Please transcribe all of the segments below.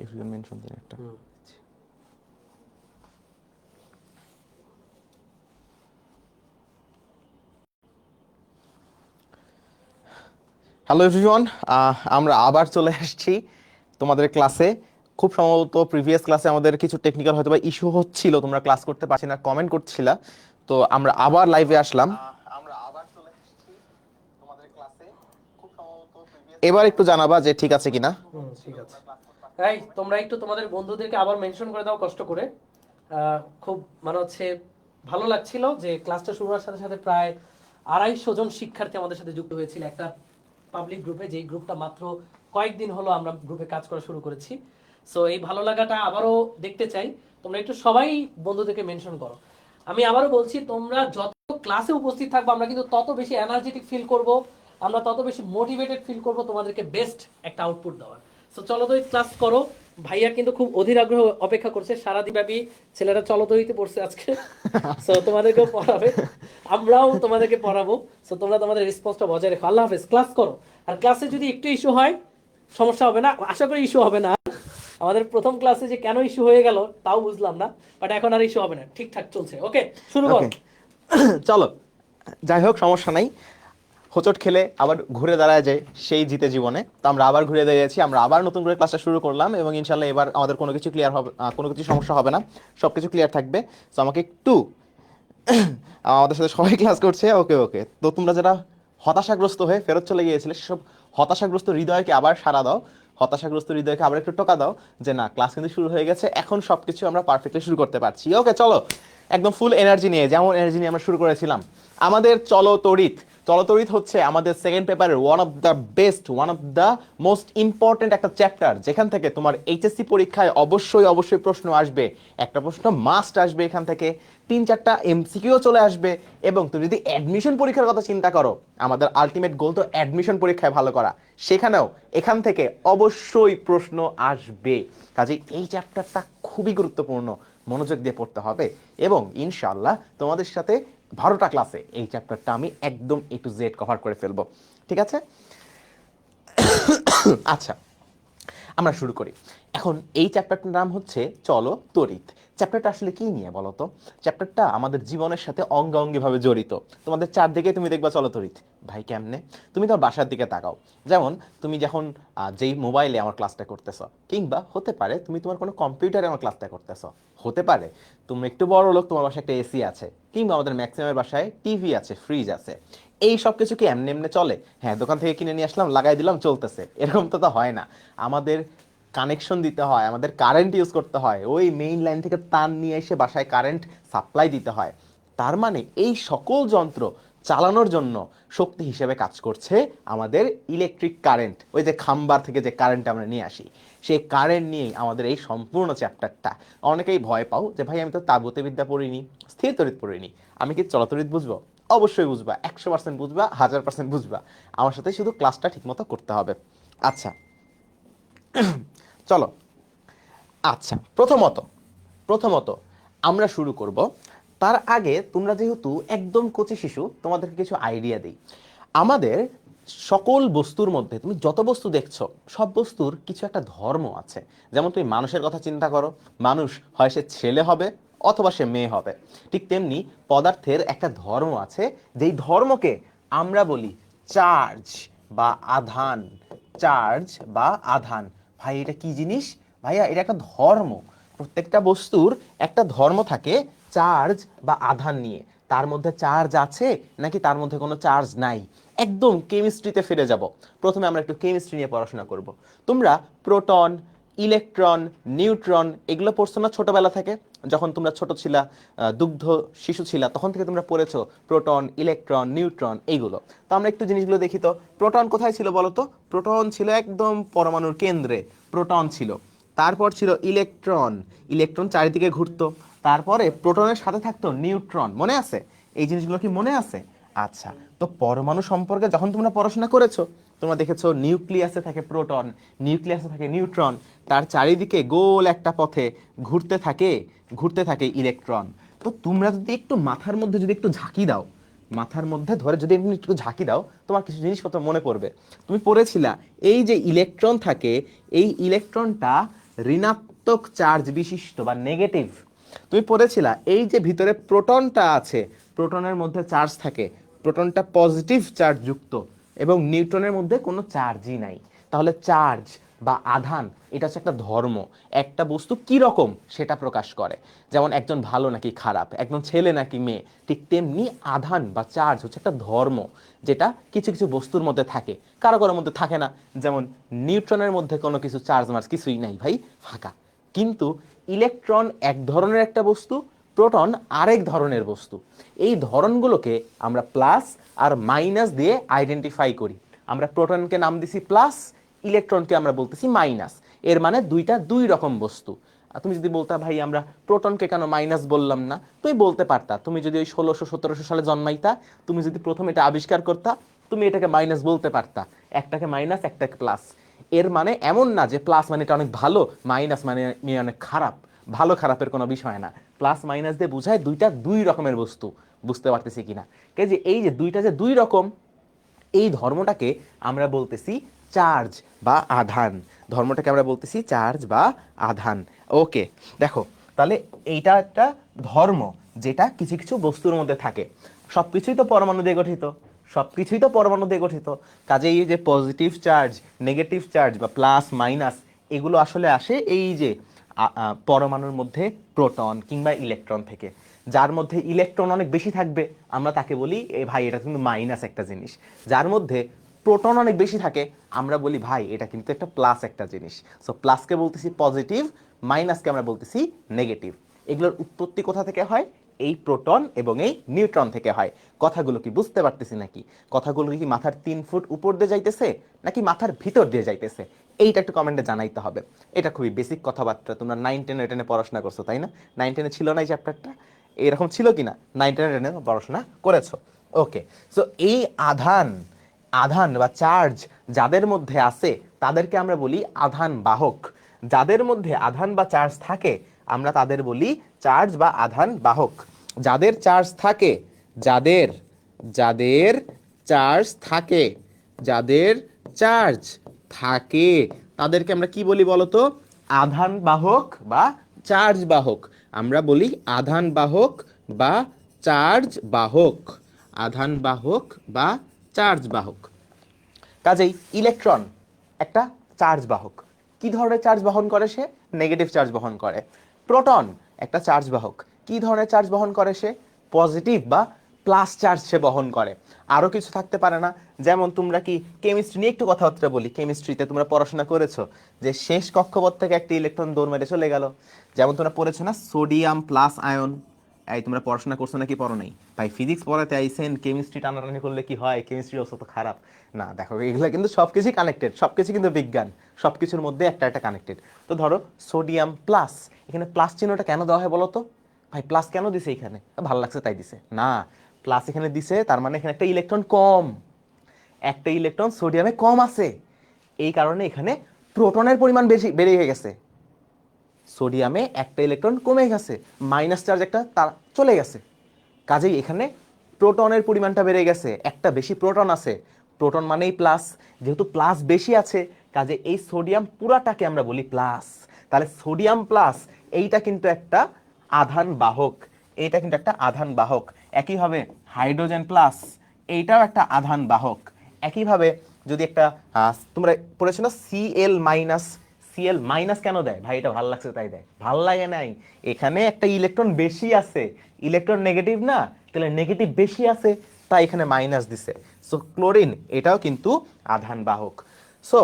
এফিউশন mention দিন একটা। Hello everyone, আমরা আবার চলে আসছি তোমাদের ক্লাসে। খুব সম্ভবত প্রিভিয়াস ক্লাসে আমাদের কিছু টেকনিক্যাল হয়তো বা ইস্যু হচ্ছিল, তোমরা ক্লাস করতে পারছি না, কমেন্ট করছিলা। তো আমরা আবার লাইভে আসলাম। এবার একটু জানাবা যে ঠিক আছে কিনা। ঠিক আছে। এই তোমরা একটু তোমাদের বন্ধুদেরকে আবার মেনশন করে দাও কষ্ট করে। খুব মানে হচ্ছে ভালো লাগছিল যে ক্লাসটা শুরু হওয়ার সাথে সাথে প্রায় 250 জন শিক্ষার্থী আমাদের সাথে যুক্ত হয়েছিল একটা পাবলিক গ্রুপে, যেই গ্রুপটা মাত্র কয়েকদিন হলো আমরা গ্রুপে কাজ করা শুরু করেছি। সো এই ভালো লাগাটা আবারও দেখতে চাই, তোমরা একটু সবাই বন্ধুদেরকে মেনশন করো। আমি আবারও বলছি, তোমরা যত ক্লাসে উপস্থিত থাকবো আমরা কিন্তু তত বেশি এনার্জেটিক ফিল করব, আমরা তত বেশি মোটিভেটেড ফিল করব তোমাদেরকে বেস্ট একটা আউটপুট দেওয়ার। সো চলো তো ক্লাস করো। ভাইয়া কিন্তু খুব অধীর আগ্রহ অপেক্ষা করছে, সারাদিন ব্যাপী ছেলেরা চলতরিতে পড়ছে আজকে। সো তোমাদেরকেও পড়াবে, আমরাও তোমাদেরকে পড়াবো। সো তোমরা তোমাদের রেসপন্সটা বজায় রেখো। আল্লাহ হাফেজ, ক্লাস করো। আর ক্লাসে যদি একটু ইস্যু হয় সমস্যা হবে না, আশা করি ইস্যু হবে না। আমাদের প্রথম ক্লাসে যে কেন ইস্যু হয়ে গেল তাও বুঝলাম না, বাট এখন আর ইস্যু হবে না, ঠিকঠাক চলছে। ওকে, শুরু করো। চলো, যাই হোক সমস্যা নাই। হোঁচট খেলে আবার ঘুরে দাঁড়ায় যায় সেই জিতে জীবনে। তো আমরা আবার ঘুরে দাঁড়িয়েছি, আমরা আবার নতুন করে ক্লাসটা শুরু করলাম এবং ইনশাল্লাহ এবার আমাদের কোনো কিছু ক্লিয়ার হবে, কোনো কিছু সমস্যা হবে না, সব কিছু ক্লিয়ার থাকবে। তো আমাকে একটু আমাদের সাথে সবাই ক্লাস করছে, ওকে ওকে। তো তোমরা যারা হতাশাগ্রস্ত হয়ে ফেরত চলে গিয়েছিলে সেসব হতাশাগ্রস্ত হৃদয়কে আবার সাড়া দাও, হতাশাগ্রস্ত হৃদয়কে আবার একটু টোকা দাও যে না, ক্লাস কিন্তু শুরু হয়ে গেছে, এখন সবকিছু আমরা পারফেক্টলি শুরু করতে পারছি। ওকে চলো, একদম ফুল এনার্জি নিয়ে, যেমন এনার্জি নিয়ে আমরা শুরু করেছিলাম আমাদের চলো তড়িৎ। চলতরিৎ হচ্ছে আমাদের সেকেন্ড পেপারের one of the best, one of the most important একটা চ্যাপ্টার, যেখান থেকে তোমার এইচএসসি পরীক্ষায় অবশ্যই অবশ্যই প্রশ্ন আসবে। একটা প্রশ্ন মাস্ট আসবে এখান থেকে, 3-4টা এমসিকিউ চলে আসবে। এবং তুমি যদি অ্যাডমিশন পরীক্ষার কথা চিন্তা করো, আমাদের আলটিমেট গোল তো অ্যাডমিশন পরীক্ষায় ভালো করা, সেখানেও এখান থেকে অবশ্যই প্রশ্ন আসবে। কাজে এই চ্যাপ্টারটা খুবই গুরুত্বপূর্ণ, মনোযোগ দিয়ে পড়তে হবে। এবং ইনশাআল্লাহ তোমাদের সাথে 12টা ক্লাসে এই চ্যাপ্টারটা আমি একদম A to Z কভার করে ফেলবো, ঠিক আছে? আচ্ছা, আমরা শুরু করি। এখন এই চ্যাপ্টারটার নাম হচ্ছে চলো তড়িৎ। চ্যাপ্টারটা আসলে কি নিয়ে বলো তো? চ্যাপ্টারটা আমাদের জীবনের সাথে অঙ্গাঙ্গিভাবে জড়িত। তোমাদের চারদিকে তুমি দেখবা চলো তড়িৎ। ভাই কেমনে? তুমি তোমার বাসার দিকে তাকাও। যেমন তুমি যখন যেই মোবাইলে আমার ক্লাসটা করতেছো, কিংবা হতে পারে তুমি তোমার কোনো কম্পিউটারে আমার ক্লাসটা করতেছো, হতে পারে তুমি একটু বড় লোক, তোমার বাসায় একটা এসি আছে, কিংবা আমাদের ম্যাক্সিমামের বাসায় টিভি আছে, ফ্রিজ আছে। এই সব কিছু কি এমনি এমনি চলে? হ্যাঁ, দোকান থেকে কিনে নিয়ে আসলাম, লাগাই দিলাম, চলতেছে, এরকম তো হয় না। আমাদের কানেকশন দিতে হয়, আমাদের কারেন্ট ইউজ করতে হয়, ওই মেইন লাইন থেকে তার নিয়ে এসে বাসায় কারেন্ট সাপ্লাই দিতে হয়। তার মানে এই সকল যন্ত্র চালানোর জন্য শক্তি হিসেবে কাজ করছে আমাদের ইলেকট্রিক কারেন্ট। ওই যে খাম্বার থেকে যে কারেন্ট আমরা নিয়ে আসি, সেই কারেন্ট নিয়েই আমাদের এই সম্পূর্ণ চ্যাপ্টারটা। অনেকেই ভয় পাও যে ভাই আমি তো তাপগতিক বিদ্যা পড়িনি, স্থির তড়িৎ পড়িনি, আমি কি চলতড়িৎ বুঝবো? অবশ্যই বুঝবা, 100% বুঝবা, 1000% বুঝবা। আমার সাথে শুধু ক্লাসটা ঠিকমতো করতে হবে। আচ্ছা চলো। আচ্ছা, প্রথমত প্রথমত আমরা শুরু করব। তার আগে তোমরা যেহেতু একদম কচি শিশু, তোমাদেরকে কিছু আইডিয়া দিই। আমাদের সকল বস্তুর মধ্যে তুমি যত বস্তু দেখছো, সব বস্তুর কিছু একটা ধর্ম আছে। যেমন তুমি মানুষের কথা চিন্তা করো, মানুষ হয় সে ছেলে হবে অথবা সে মেয়ে হবে। ঠিক তেমনি পদার্থের একটা ধর্ম আছে, যেই ধর্মকে আমরা বলি চার্জ বা আধান। চার্জ বা আধান। ভাই এটা কি জিনিস? ভাইয়া এটা একটা ধর্ম। প্রত্যেকটা বস্তুর একটা ধর্ম থাকে চার্জ বা আধান নিয়ে। তার মধ্যে চার্জ আছে নাকি তার মধ্যে কোনো চার্জ নাই, একদম কেমিস্ট্রিতে ফিরে যাব। প্রথমে আমরা একটু কেমিস্ট্রি নিয়ে পড়াশোনা করব। তোমরা প্রোটন, ইলেকট্রন, নিউট্রন এগুলো পড়ছো না ছোটবেলা থেকে? যখন তোমরা ছোট ছিলা, দুগ্ধ শিশু ছিলা, তখন থেকে তোমরা পড়েছো প্রোটন, ইলেকট্রন, নিউট্রন এইগুলো। তো আমরা একটু জিনিসগুলো দেখি তো। প্রোটন কোথায় ছিল বলো তো? প্রোটন ছিল একদম পরমাণুর কেন্দ্রে, প্রোটন ছিল। তারপর ছিল ইলেকট্রন, ইলেকট্রন চারিদিকে ঘুরতো। তারপরে প্রোটনের সাথে থাকতো নিউট্রন, মনে আছে? এই জিনিসগুলো কি মনে আছে? আচ্ছা, তো পরমাণু সম্পর্কে যখন তোমরা পড়াশোনা করেছো, তোমরা দেখেছো নিউক্লিয়াসে থাকে প্রোটন, নিউক্লিয়াসে থাকে নিউট্রন, তার চারিদিকে গোল একটা পথে ঘুরতে থাকে, ঘুরতে থাকে ইলেকট্রন। তো তোমরা যদি একটু মাথার মধ্যে যদি একটু ঝাঁকি দাও, মাথার মধ্যে ধরে যদি এমনি একটু ঝাঁকি দাও, তোমার কিছু জিনিসপত্র মনে পড়বে। তুমি পড়েছিলা এই যে ইলেকট্রন থাকে, এই ইলেকট্রনটা ঋণাত্মক চার্জ বিশিষ্ট বা নেগেটিভ। তুমি পড়েছিলা এই যে ভিতরে প্রোটনটা আছে, প্রোটনের মধ্যে চার্জ থাকে, প্রোটনটা পজিটিভ চার্জ যুক্ত এবং নিউট্রনের মধ্যে কোনো চার্জই নাই। তাহলে চার্জ বা আধান এটা হচ্ছে একটা ধর্ম, একটা বস্তু কি রকম সেটা প্রকাশ করে। যেমন একজন ভালো নাকি খারাপ, একজন ছেলে নাকি মেয়ে, ঠিক তেমনি আধান বা চার্জ হচ্ছে একটা ধর্ম, যেটা কিছু কিছু বস্তুর মধ্যে থাকে, কারো কারোর মধ্যে থাকে না। যেমন নিউট্রনের মধ্যে কোনো কিছু চার্জ মার্জ কিছুই নাই ভাই, ফাঁকা। কিন্তু ইলেকট্রন এক ধরনের একটা বস্তু, প্রোটন আরেক ধরনের বস্তু। এই ধরনগুলোকে আমরা প্লাস আর মাইনাস দিয়ে আইডেন্টিফাই করি। আমরা প্রোটনকে নাম দিছি প্লাস, ইলেকট্রনকে আমরা বলতেছি মাইনাস। এর মানে দুইটা দুই রকম বস্তু। আর তুমি যদি বলতা ভাই আমরা প্রোটনকে কেন মাইনাস বললাম না, তুমি বলতে পারতা। তুমি যদি ওই 1600-1700 সালে জন্মাইতা, তুমি যদি প্রথম এটা আবিষ্কার করতা, তুমি এটাকে মাইনাস বলতে পারতা। একটাকে মাইনাস, একটাকে প্লাস। এর মানে এমন না যে প্লাস মানে এটা অনেক ভালো, মাইনাস মানে অনেক খারাপ। ভালো খারাপের কোনো বিষয় না। প্লাস মাইনাস দিয়ে বোঝায় দুইটা দুই রকমের বস্তু। বুঝতে পারতেছি কিনা? কে যে এই যে দুইটা যে দুই রকম, এই ধর্মটাকে আমরা বলতেছি চার্জ বা আধান। ধর্মটাকে আমরা বলতেছি চার্জ বা আধান। ওকে, দেখো তাহলে এইটা একটা ধর্ম যেটা কিছু কিছু বস্তুর মধ্যে থাকে। সবকিছুই তো পরমাণু দিয়ে গঠিত, সবকিছুই তো পরমাণু দিয়ে গঠিত। কাজেই এই যে পজিটিভ চার্জ, নেগেটিভ চার্জ বা প্লাস মাইনাস, এগুলো আসলে আসে এই যে পরমাণুর মধ্যে প্রোটন কিংবা ইলেকট্রন থেকে। যার মধ্যে ইলেকট্রন অনেক বেশি থাকবে আমরা তাকে বলি এ ভাই এটা কিন্তু মাইনাস একটা জিনিস। যার মধ্যে প্রোটন অনেক বেশি থাকে আমরা বলি ভাই এটা কিন্তু একটা প্লাস একটা জিনিস। সো প্লাসকে বলতেছি পজিটিভ, মাইনাসকে আমরা বলতেছি নেগেটিভ। এগুলোর উৎপত্তি কোথা থেকে হয়? এই প্রোটন এবং এই নিউট্রন থেকে হয়। কথাগুলো কি বুঝতে পারতেছি নাকি? কথাগুলো কি মাথার 3 ফুট উপর দিয়ে যাইতেছে নাকি মাথার ভিতর দিয়ে যাইতেছে? এইটা একটু কমেন্টে জানাইতে হবে। এটা খুবই বেসিক কথাবার্তা, তোমরা 9-10 পড়াশোনা করছো তাই না? 9-10 ছিল না এই চ্যাপ্টারটা? এরকম ছিল কিনা? 9-10 পড়াশোনা করেছো। ওকে, সো এই আধান, আধান বা চার্জ যাদের মধ্যে আছে তাদেরকে আমরা বলি আধান বাহক। যাদের মধ্যে আধান বা চার্জ থাকে আমরা তাদের বলি চার্জ বা আধান বাহক। যাদের চার্জ থাকে, যাদের যাদের চার্জ থাকে, যাদের চার্জ থাকে তাদেরকে আমরা কি বলি বলতো? আধান বাহক বা চার্জ বাহক। আমরা বলি আধান বাহক বা চার্জ বাহক। আধান বাহক বা চার্জ বাহক। কাজেই ইলেকট্রন একটা চার্জ বাহক। কি ধরনের চার্জ বহন করে সে? নেগেটিভ চার্জ বহন করে। প্রোটন একটা চার্জ বাহক। কি ধরনের চার্জ বহন করে সে? পজিটিভ বা প্লাস চার্জ সে বহন করে। আরো কিছু থাকতে পারে না? যেমন তোমরা কি কেমিস্ট্রি নিয়ে একটু কথাবার্তা বলি, কেমিস্ট্রিতে তোমরা পড়াশোনা করেছো যে শেষ কক্ষপথ থেকে একটা ইলেকট্রন দৌড় মেরে চলে গেল। যেমন তোমরা পড়েছো না সোডিয়াম প্লাস আয়ন। এই তোমরা পড়াশোনা করছো নাকি পড়ো নাই? ভাই ফিজিক্স পড়াতে আইসেন, কেমিস্ট্রি টানাটানি করলে কি হয়? কেমিস্ট্রি অবস্থা তো খারাপ। না দেখো এগুলো কিন্তু সবকিছুই কানেক্টেড, সবকিছু কিন্তু বিজ্ঞান, সবকিছুর মধ্যে একটা একটা কানেক্টেড। তো ধরো সোডিয়াম প্লাস, এখানে প্লাস চিহ্নটা কেন দেওয়া হয় বলো তো? ভাই প্লাস কেন দিছে এখানে? ভালো লাগছে তাই দিছে না। প্লাস এখানে দিছে তার মানে এখানে একটা ইলেকট্রন কম, একটা ইলেকট্রন সোডিয়ামে কম আছে। এই কারণে এখানে প্রোটনের পরিমাণ বেশি বেড়ে গেছে, সোডিয়ামে একটা ইলেকট্রন কমে গেছে, মাইনাস চার্জ একটা তার চলে গেছে। কাজেই এখানে প্রোটনের পরিমাণটা বেড়ে গেছে, একটা বেশি প্রোটন আছে। প্রোটন মানেই প্লাস, যেহেতু প্লাস বেশি আছে কাজে এই সোডিয়াম পুরাটাকে আমরা বলি প্লাস। তাহলে সোডিয়াম প্লাস এইটা কিন্তু একটা আধান বাহক, এইটা কিন্তু একটা আধান বাহক। একইভাবে হাইড্রোজেন প্লাস এইটাও একটা আধান বাহক। একইভাবে যদি একটা তোমরা পড়েছো না সিএল মাইনাস, সিএল মাইনাস কেন দেয়? ভাই এটা ভালো লাগছে তাই দেয়, ভাল লাগে নাই। এখানে একটা ইলেকট্রন বেশি আছে, ইলেকট্রন নেগেটিভ না, তাহলে নেগেটিভ বেশি আছে তাই এখানে মাইনাস দিছে। সো ক্লোরিন এটাও কিন্তু আধান বাহক। সো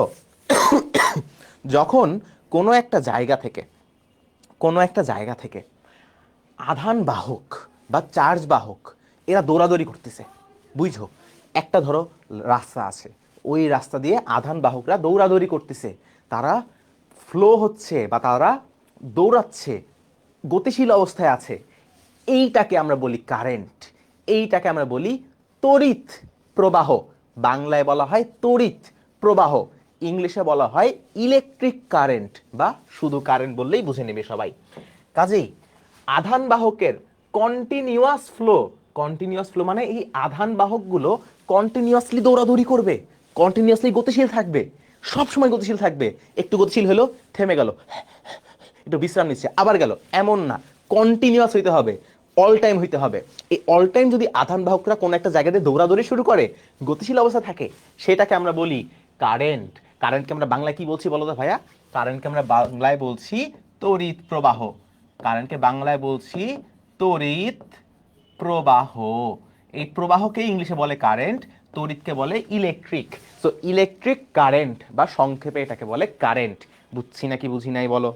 যখন কোনো একটা জায়গা থেকে, কোনো একটা জায়গা থেকে আধান বাহক বা চার্জ বাহক এরা দৌড়াদৌড়ি করতেছে, বুঝছো? একটা ধরো রাস্তা আছে, ওই রাস্তা দিয়ে আধান বাহকরা দৌড়াদৌড়ি করতেছে, তারা ফ্লো হচ্ছে বা তারা দৌড়াচ্ছে, গতিশীল অবস্থায় আছে। এইটাকে আমরা বলি কারেন্ট, এইটাকে আমরা বলি তড়িৎ প্রবাহ। বাংলায় বলা হয় তড়িৎ প্রবাহ, ইংলিশে বলা হয় ইলেকট্রিক কারেন্ট, বা শুধু কারেন্ট বললেই বুঝে নেবে সবাই। কাজেই আধান বাহকের কন্টিনিউয়াস ফ্লো, কন্টিনিউয়াস ফ্লো মানে এই আধান বাহকগুলো কন্টিনিউয়াসলি দৌড়াদৌড়ি করবে, কন্টিনিউয়াসলি গতিশীল থাকবে, সব সময় গতিশীল থাকবে। একটু গতিশীল হলো থেমে গেল, একটু বিশ্রাম নিচ্ছে, আবার গেল, এমন না, কন্টিনিউয়াস হইতে হবে, অল টাইম হইতে হবে। এই অল টাইম যদি আধান বাহকরা কোনো একটা জায়গাতে দৌড়াদৌড়ি শুরু করে, গতিশীল অবস্থা থাকে, সেটাকে আমরা বলি কারেন্ট। কারেন্টকে আমরা বাংলায় কি বলছি বলো তো ভাইয়া? কারেন্টকে আমরা বাংলায় বলছি তড়িৎ প্রবাহ। কারেন্টকে বাংলায় বলছি তড়িৎ প্রবাহ। এই প্রবাহকে ইংলিশে বলে কারেন্ট, তড়িৎকে বলে ইলেকট্রিক। সো ইলেকট্রিক কারেন্ট বা সংক্ষেপে এটাকে বলে কারেন্ট। বুঝছি নাকি বুঝি নাই বলো?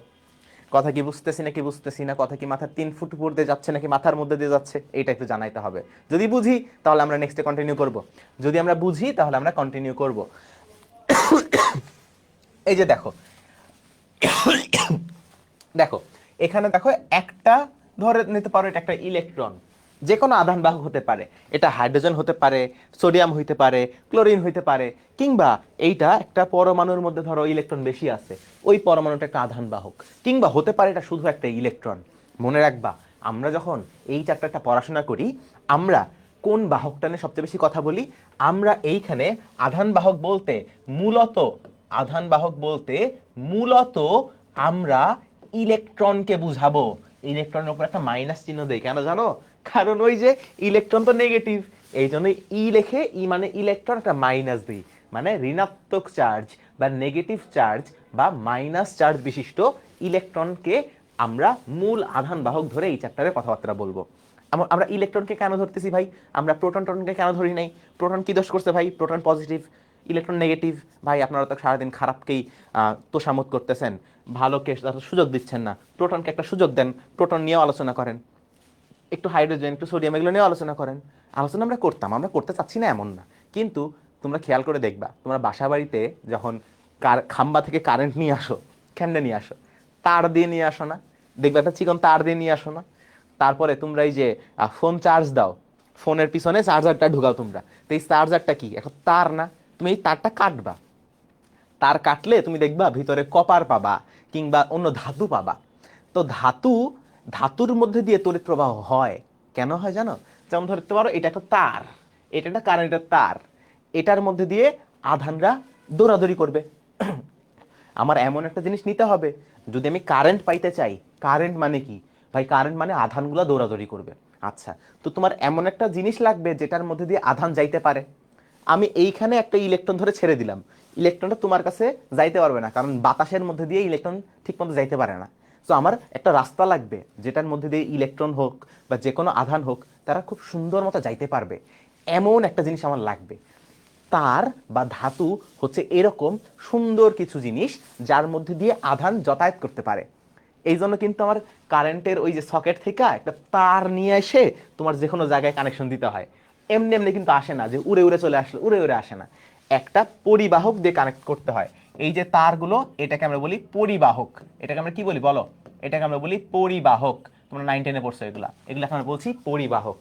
কথা কি বুঝতেছি নাকি বুঝতেছি না? কথা কি মাথার 3 ফুট উপর দিয়ে যাচ্ছে নাকি মাথার মধ্যে দিয়ে যাচ্ছে? এইটা একটু জানাইতে হবে। যদি বুঝি তাহলে আমরা নেক্সটে কন্টিনিউ করব, যদি আমরা বুঝি তাহলে আমরা কন্টিনিউ করব। এই যে দেখো, দেখো এখানে দেখো, একটা ধরে নিতে পারো এটা একটা ইলেকট্রন, যে কোনো আধান বাহক হতে পারে, এটা হাইড্রোজেন হতে পারে, সোডিয়াম হইতে পারে, ক্লোরিন হইতে পারে, কিংবা এইটা একটা পরমাণুর মধ্যে ধরো ইলেকট্রন বেশি আছে, ওই পরমাণুটা একটা আধান বাহক, কিংবা হতে পারে এটা শুধু একটা ইলেকট্রন। মনে রাখবা, আমরা যখন এই চ্যাপ্টারটা পড়াশোনা করি, আমরা কোন বাহকটা নিয়ে সবচেয়ে বেশি কথা বলি? আমরা এইখানে আধান বাহক বলতে মূলত, আধান বাহক বলতে মূলত আমরা ইলেকট্রনকে বুঝাবো। ইলেকট্রনের উপর একটা মাইনাস চিহ্ন দেই, কেন জানো? কারণ ওই যে ইলেকট্রন তো নেগেটিভ, এই জন্য ই লেখে, ই মানে ইলেকট্রন, একটা মাইনাস দিই, মানে ঋণাত্মক চার্জ বা নেগেটিভ চার্জ বা মাইনাস চার্জ বিশিষ্ট ইলেকট্রনকে আমরা মূল আধান বাহক ধরে এই চ্যাপ্টারে কথাবার্তা বলবো। আমরা ইলেকট্রনকে কেন ধরতেছি ভাই? আমরা প্রোটন টোটনকে কেন ধরি নাই? প্রোটন কি দোষ করছে ভাই? Proton positive, electron negative. ভাই আপনারা তো সারাদিন খারাপকেই তোষামত করতেছেন, ভালোকে সুযোগ দিচ্ছেন না। প্রোটনকে একটা সুযোগ দেন, প্রোটন নিয়েও আলোচনা করেন, একটু হাইড্রোজেন, একটু সোডিয়াম, এগুলো নিয়ে আলোচনা করেন। আলোচনা আমরা করতাম, আমরা করতে চাচ্ছি না এমন না, কিন্তু তোমরা খেয়াল করে দেখবা, তোমরা বাসা বাড়িতে যখন খাম্বা থেকে কারেন্ট নিয়ে আসো, কেমনে নিয়ে আসো? তার দিয়ে নিয়ে আসো না? দেখবে একটা চিকন তার দিয়ে নিয়ে আসো না? তারপরে তোমরা এই যে ফোন চার্জ দাও, ফোনের পিছনে চার্জারটা ঢুকাও তোমরা, তো এই চার্জারটা কি এখন তার না? তুমি এই তারটা কাটবা, তার কাটলে তুমি দেখবা ভিতরে কপার পাবা কিংবা অন্য ধাতু পাবা। তো ধাতুর মধ্যে দিয়ে তড়িৎ প্রবাহ হয়। কেন হয় জানো? যেমন ধরতে পারো এটা একটা তার, এটা একটা কারেন্টের তার, এটার মধ্যে দিয়ে আধানরা দৌড়াদৌড়ি করবে। আমার এমন একটা জিনিস নিতে হবে, যদি আমি কারেন্ট পাইতে চাই, কারেন্ট মানে কি ভাই? কারেন্ট মানে আধানগুলো দৌড়াদৌড়ি করবে। আচ্ছা, তো তোমার এমন একটা জিনিস লাগবে যেটার মধ্যে দিয়ে আধান যাইতে পারে। আমি এইখানে একটা ইলেকট্রন ধরে ছেড়ে দিলাম, ইলেকট্রনটা তোমার কাছে যাইতে পারবে না, কারণ বাতাসের মধ্যে দিয়ে ইলেকট্রন ঠিক মতো যাইতে পারে না। তো আমার একটা রাস্তা লাগবে যেটার মধ্যে দিয়ে ইলেকট্রন হোক বা যে কোনো আধান হোক, তারা খুব সুন্দর মতো যাইতে পারবে, এমন একটা জিনিস আমার লাগবে। তার বা ধাতু হচ্ছে এরকম সুন্দর কিছু জিনিস যার মধ্যে দিয়ে আধান যাতায়াত করতে পারে। এই জন্য কিন্তু আমার কারেন্টের ওই যে সকেট থেকে একটা তার নিয়ে এসে তোমার যে কোনো জায়গায় কানেকশন দিতে হয়। এমনি এমনি কিন্তু আসে না যে উড়ে উড়ে চলে আসলো, উড়ে উড়ে আসে না, একটা পরিবাহক দিয়ে কানেক্ট করতে হয়। এই যে তারগুলো, এটাকে আমরা বলি পরিবাহক। এটাকে আমরা কি বলি বলো? এটাকে আমরা বলি পরিবাহক। তোমরা 9-10-এ পড়ছো এগুলা, এগুলাকে আমরা বলছি পরিবাহক।